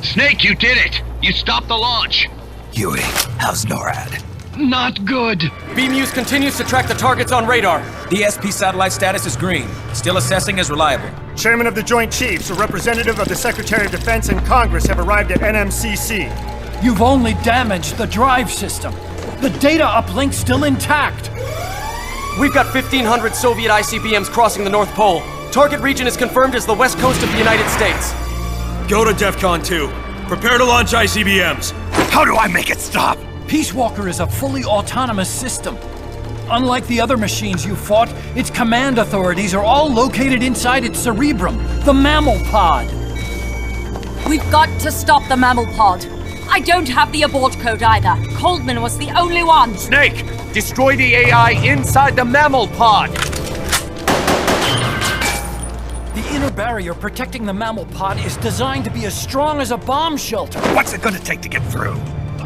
Snake, you did it! You stopped the launch! Huey, how's NORAD? Not good. B-Muse continues to track the targets on radar. DSP satellite status is green. Still assessing as reliable. Chairman of the Joint Chiefs, a representative of the Secretary of Defense and Congress have arrived at NMCC. You've only damaged the drive system. The data uplink's still intact. We've got 1,500 Soviet ICBMs crossing the North Pole. Target region is confirmed as the west coast of the United States. Go to DEFCON 2. Prepare to launch ICBMs. How do I make it stop? Peace Walker is a fully autonomous system. Unlike the other machines you fought, its command authorities are all located inside its cerebrum, the mammal pod. We've got to stop the mammal pod. I don't have the abort code either. Coldman was the only one. Snake, destroy the AI inside the mammal pod. The inner barrier protecting the mammal pod is designed to be as strong as a bomb shelter. What's it gonna take to get through?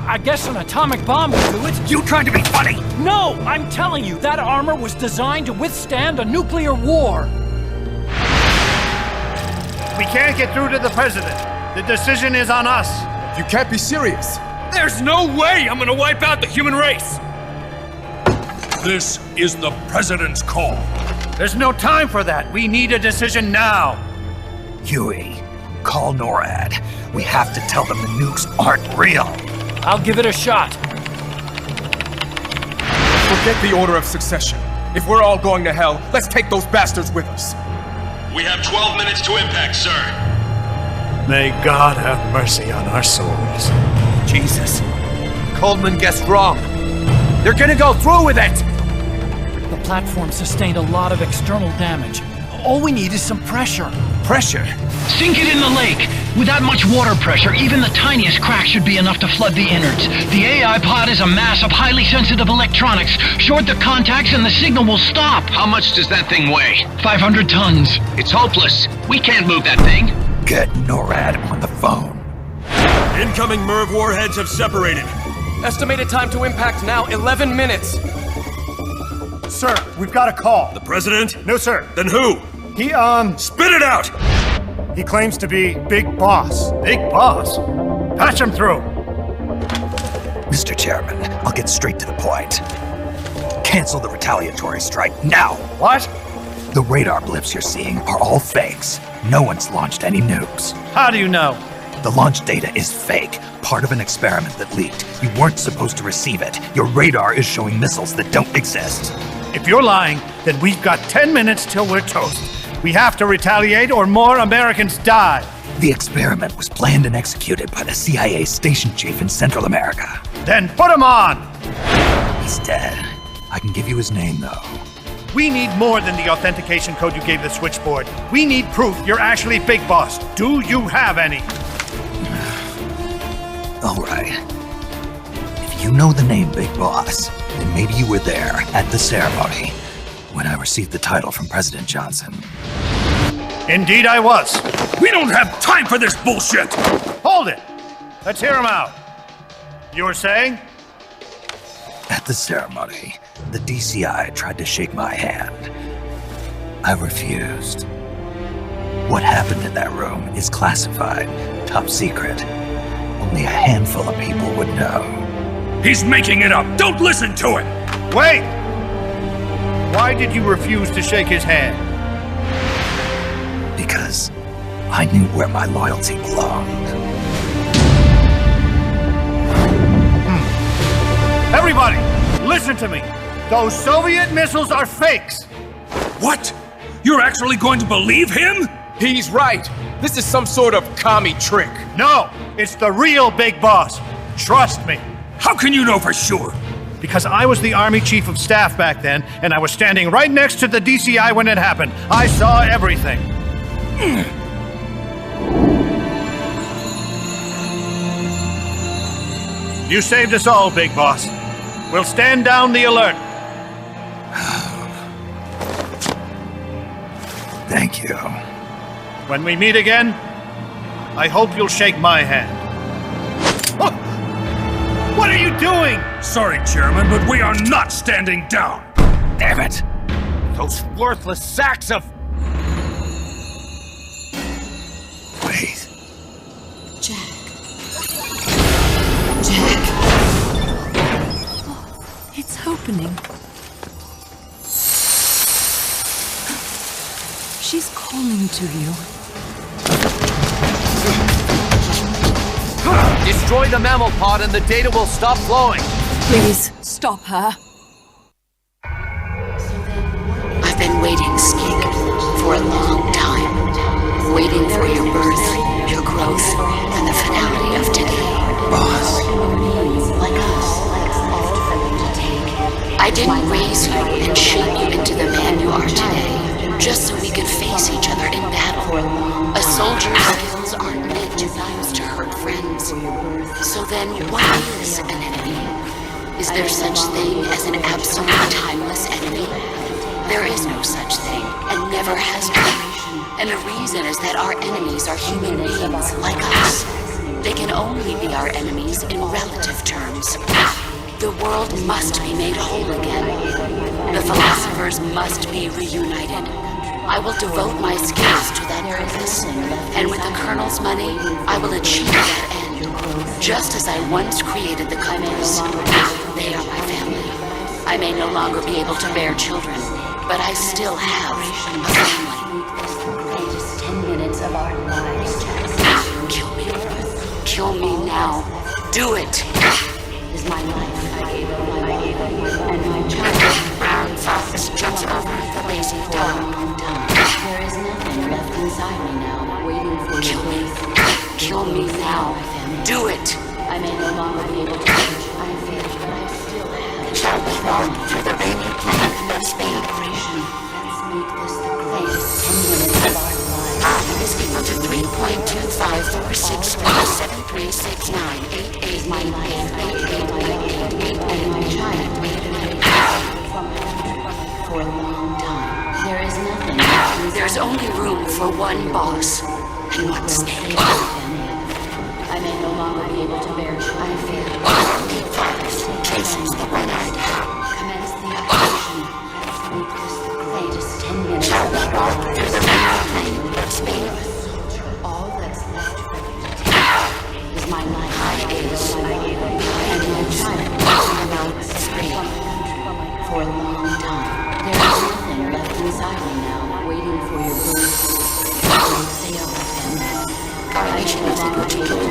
I guess an atomic bomb will do it. You trying to be funny? No, I'm telling you, that armor was designed to withstand a nuclear war. We can't get through to the president. The decision is on us. You can't be serious. There's no way I'm gonna wipe out the human race. This is the president's call. There's no time for that. We need a decision now. Huey, call NORAD. We have to tell them the nukes aren't real. I'll give it a shot. Forget the order of succession. If we're all going to hell, let's take those bastards with us. We have 12 minutes to impact, sir. May God have mercy on our souls. Jesus. Coleman guessed wrong. They're gonna go through with it! The platform sustained a lot of external damage. All we need is some pressure. Pressure? Sink it in the lake. Without much water pressure, even the tiniest crack should be enough to flood the innards. The AI pod is a mass of highly sensitive electronics. Short the contacts and the signal will stop. How much does that thing weigh? 500 tons. It's hopeless. We can't move that thing. Get NORAD on the phone. Incoming MIRV warheads have separated. Estimated time to impact now, 11 minutes. Sir, we've got a call. The President? No, sir. Then who? He, Spit it out! He claims to be Big Boss. Big Boss? Patch him through. Mr. Chairman, I'll get straight to the point. Cancel the retaliatory strike now. What? The radar blips you're seeing are all fakes. No one's launched any nukes. How do you know? The launch data is fake, part of an experiment that leaked. You weren't supposed to receive it. Your radar is showing missiles that don't exist. If you're lying, then we've got 10 minutes till we're toast. We have to retaliate or more Americans die. The experiment was planned and executed by the CIA station chief in Central America. Then put him on! He's dead. I can give you his name, though. We need more than the authentication code you gave the switchboard. We need proof you're actually Big Boss. Do you have any? All right. If you know the name Big Boss, then maybe you were there at the ceremony when I received the title from President Johnson. Indeed I was. We don't have time for this bullshit! Hold it! Let's hear him out. You were saying? At the ceremony, the DCI tried to shake my hand. I refused. What happened in that room is classified, top secret. Only a handful of people would know. He's making it up! Don't listen to him! Wait! Why did you refuse to shake his hand? Because I knew where my loyalty belonged. Everybody, listen to me. Those Soviet missiles are fakes. What? You're actually going to believe him? He's right. This is some sort of commie trick. No, it's the real Big Boss. Trust me. How can you know for sure? Because I was the Army Chief of Staff back then, and I was standing right next to the DCI when it happened. I saw everything. You saved us all, Big Boss. We'll stand down the alert. Thank you. When we meet again, I hope you'll shake my hand. Oh! What are you doing? Sorry, Chairman, but we are not standing down. Damn it! Those worthless sacks of... Wait. Jack. Jack. Oh, it's opening. She's calling to you. Destroy the mammal pod and the data will stop flowing. Please, stop her. I've been waiting, Snake, for a long time. Waiting for your birth, your growth, and the finality of today. Boss. Like us, left for you to take. I didn't raise you and shape you into the man you are today, just so we could face each other in battle. A soldier's skills aren't meant to be used to hurt friends. So then, what is an enemy? Is there such thing as an absolute timeless enemy? There is no such thing, and never has been. And the reason is that our enemies are human beings like us. They can only be our enemies in relative terms. The world must be made whole again. The philosophers must be reunited. I will devote my skills to that purpose, and with the Colonel's money, I will achieve that end. Just as I once created the camions, they are my family. I may no longer be able to bear children, But I still have a family. The greatest 10 minutes of our lives. Kill me. Kill me now. Do it. Is my life. I gave up my life and my child. Brown fox jumps over the lazy dog. There is nothing left inside me now, waiting for you. Kill me now. Do it. I may no longer be able to reach. I feel, but I still have. Shall we walk through the rainy planet of speed? Let's make this the greatest 10 minutes of our lives. Is equal to 3.254617369888. My life, and my child. For a long time. There is nothing. There's only room for one boss and one snake. I may no longer be able to bear. I fear. Traces the one-eyed hound. Commence the operation. Make this the greatest 10 minutes of our lives. All that's left for you to take is my life. And my child. For a long time. There is nothing left inside me now, waiting for your birth. Sail with him. I should no longer be able to bear.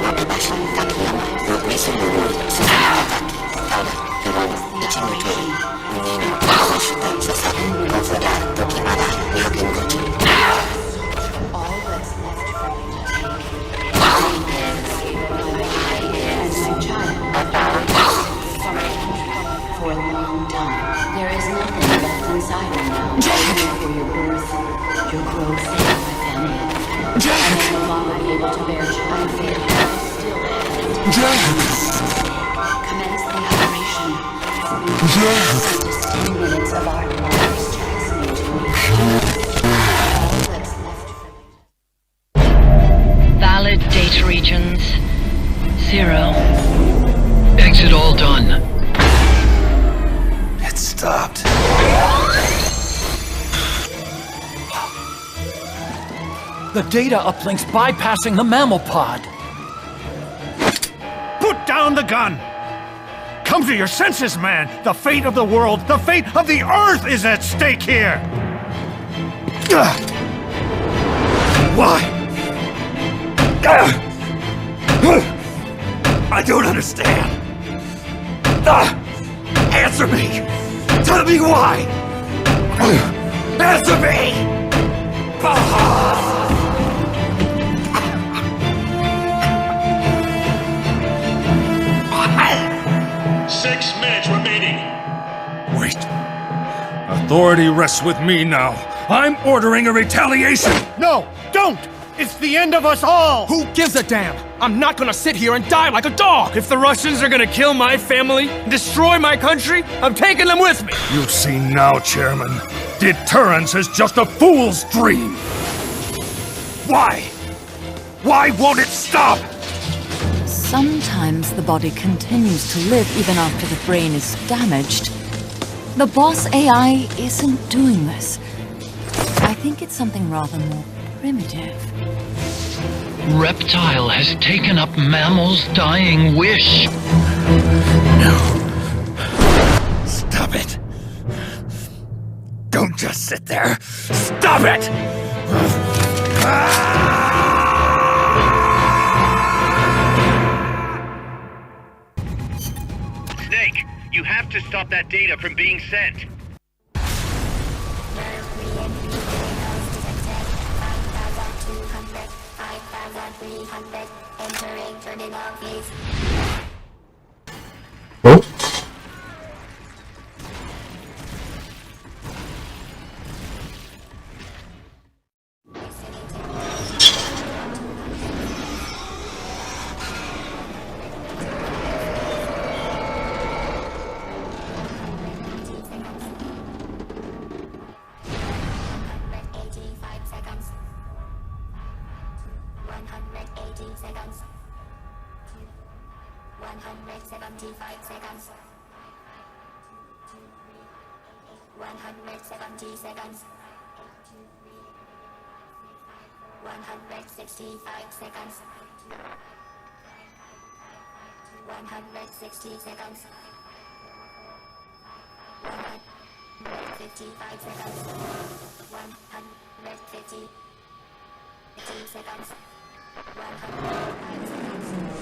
All that's left for you to take. And my child. For a long time. There is nothing left inside me now, waiting for your birth, your growth, and I may no longer be able to bear. I fear I still have. Commence the operation. Just 10 minutes of our lives listening to me. All that's left for you. Valid data regions 0. Exit all done. It stopped. The data uplink's bypassing the mammal pod. Put down the gun! Come to your senses, man! The fate of the world, the fate of the Earth is at stake here! Why? I don't understand. Answer me! Tell me why! Answer me! 6 minutes remaining. Wait. Authority rests with me now. I'm ordering a retaliation! No! Don't! It's the end of us all! Who gives a damn? I'm not gonna sit here and die like a dog! If the Russians are gonna kill my family and destroy my country, I'm taking them with me! You see now, Chairman. Deterrence is just a fool's dream! Why? Why won't it stop? Sometimes the body continues to live even after the brain is damaged. The boss AI isn't doing this. I think it's something rather more primitive. Reptile has taken up mammal's dying wish. No. Stop it. Don't just sit there. Stop it! Snake, you have to stop that data from being sent. Oh. 55 seconds. 150. 15 seconds. 105 seconds.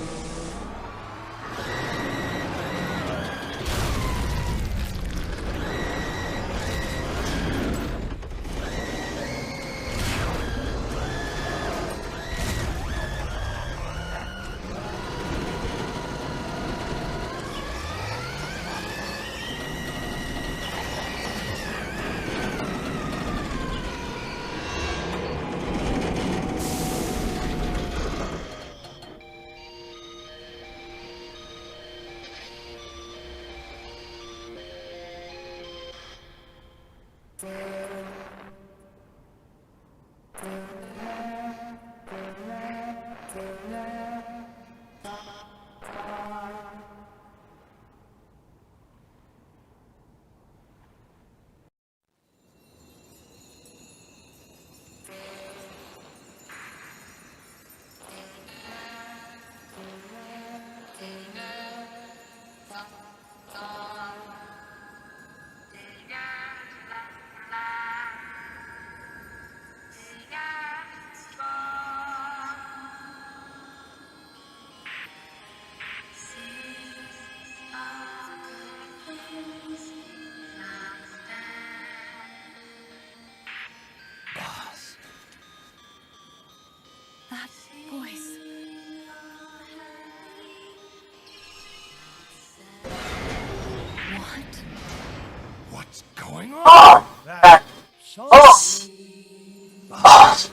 Boss!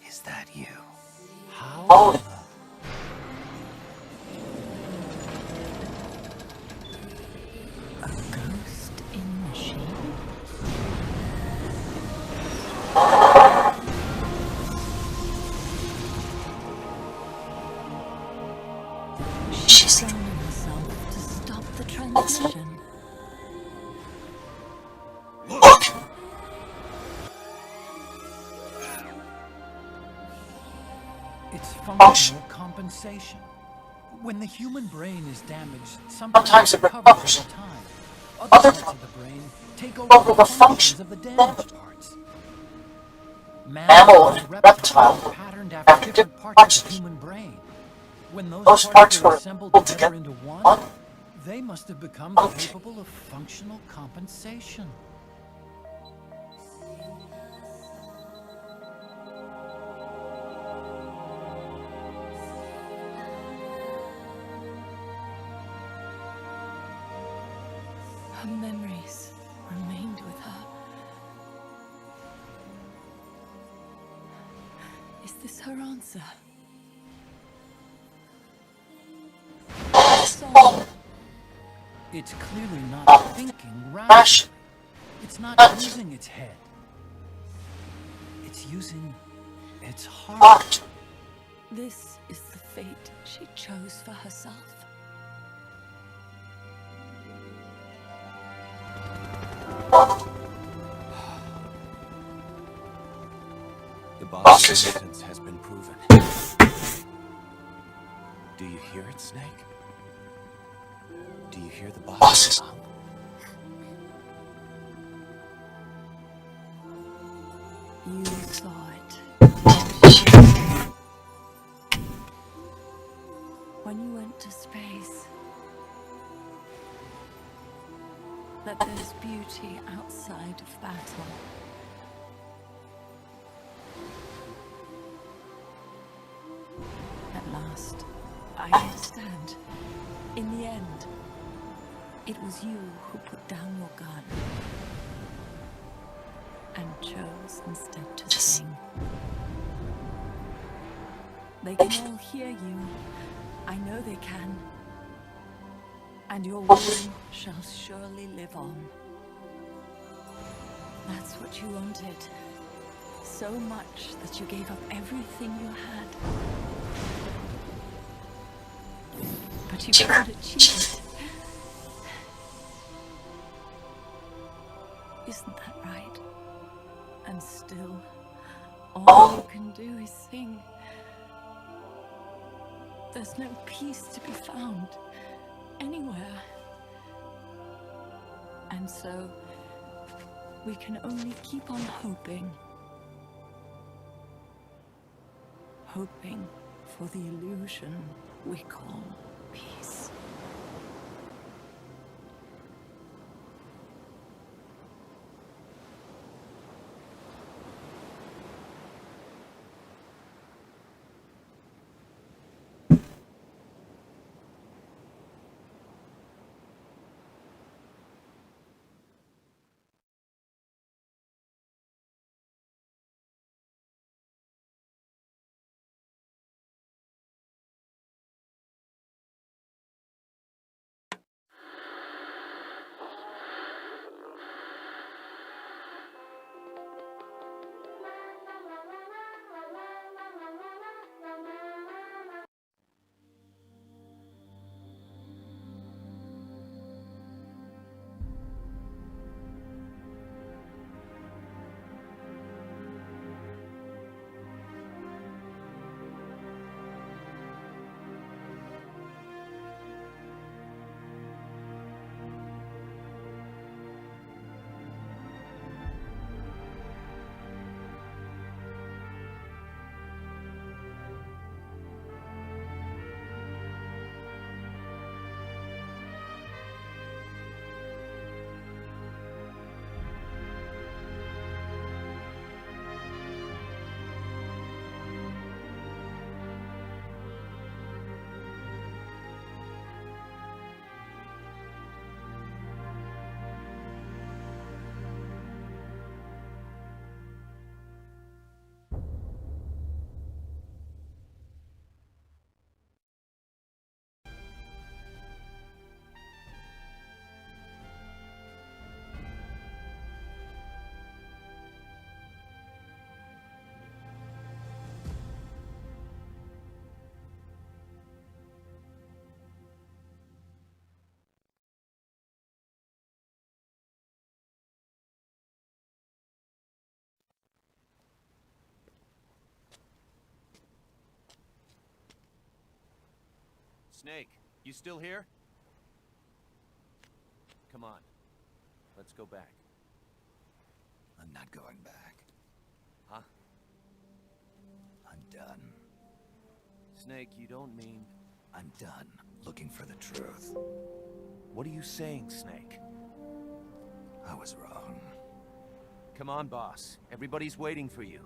Is that you? How? A ghost in the shade? She's throwing herself to stop the transmission. Functional compensation. When the human brain is damaged, sometimes it recovers over time. Other parts of the brain take over the functions of the damaged parts. Mammal and reptile were patterned after different parts of the human brain. When those parts were assembled together into one, they must have become capable of functional compensation. Her memories remained with her. Is this her answer? It's clearly not thinking rationally. It's not using its head. It's using its heart. This is the fate she chose for herself. The boss's sentence has been proven. Do you hear it, Snake? Do you hear the boss's song? You saw it. When you went to space, that there's beauty outside of battle. At last, I understand. In the end, it was you who put down your gun and chose instead to sing. They can all hear you. I know they can. And your will shall surely live on. That's what you wanted. So much that you gave up everything you had. But you can't achieve it. Isn't that right? And still, all you can do is sing. There's no peace to be found anywhere. And so, We can only keep on hoping. Hoping for the illusion we call peace. Snake, you still here? Come on. Let's go back. I'm not going back. Huh? I'm done. Snake, you don't mean... I'm done looking for the truth. What are you saying, Snake? I was wrong. Come on, boss. Everybody's waiting for you.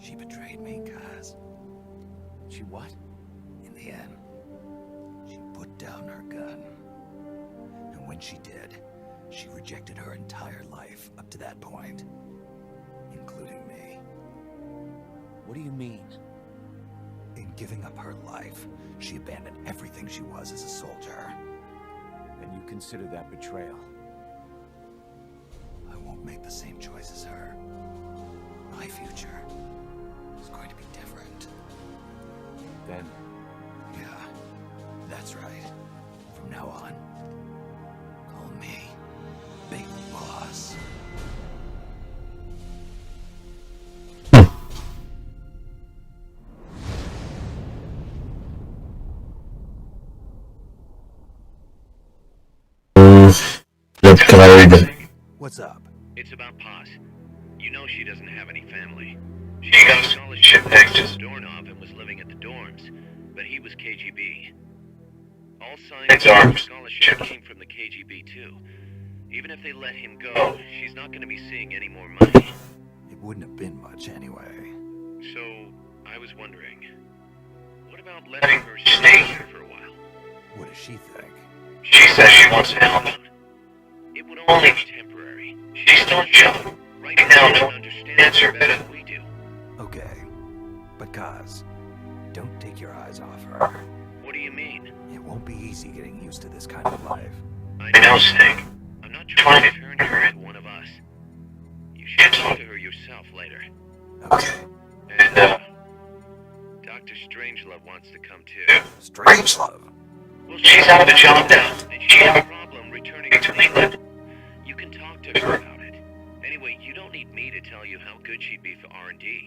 She betrayed me, Kaz. She what? In the end, she put down her gun. And when she did, she rejected her entire life up to that point, including me. What do you mean? In giving up her life, she abandoned everything she was as a soldier. And you consider that betrayal? I won't make the same choice as her. My future is going to be different. Then... Yeah, that's right. From now on, call me Big Boss. What's up? It's about Paz. You know she doesn't have any family. She got a scholarship next to Doorknob and was living at the dorms, but he was KGB. All signs of her scholarship came from the KGB too. Even if they let him go, she's not going to be seeing any more money. It wouldn't have been much anyway. So, I was wondering, what about letting her stay here for a while? What does she think? She says she wants to help out. It would only be temporary. She's still young. Right now, no one understands her better than we do. Okay, but Kaz, don't take your eyes off her. What do you mean? It won't be easy getting used to this kind of life. I know, Snake. I'm not trying to turn her into one of us. You should talk to her yourself later. Okay. And, Dr. Strangelove wants to come too. Strangelove? Well, she's out of a job now, and she had a problem returning to England. You can talk to her about it. Anyway, you don't need me to tell you how good she'd be for R&D.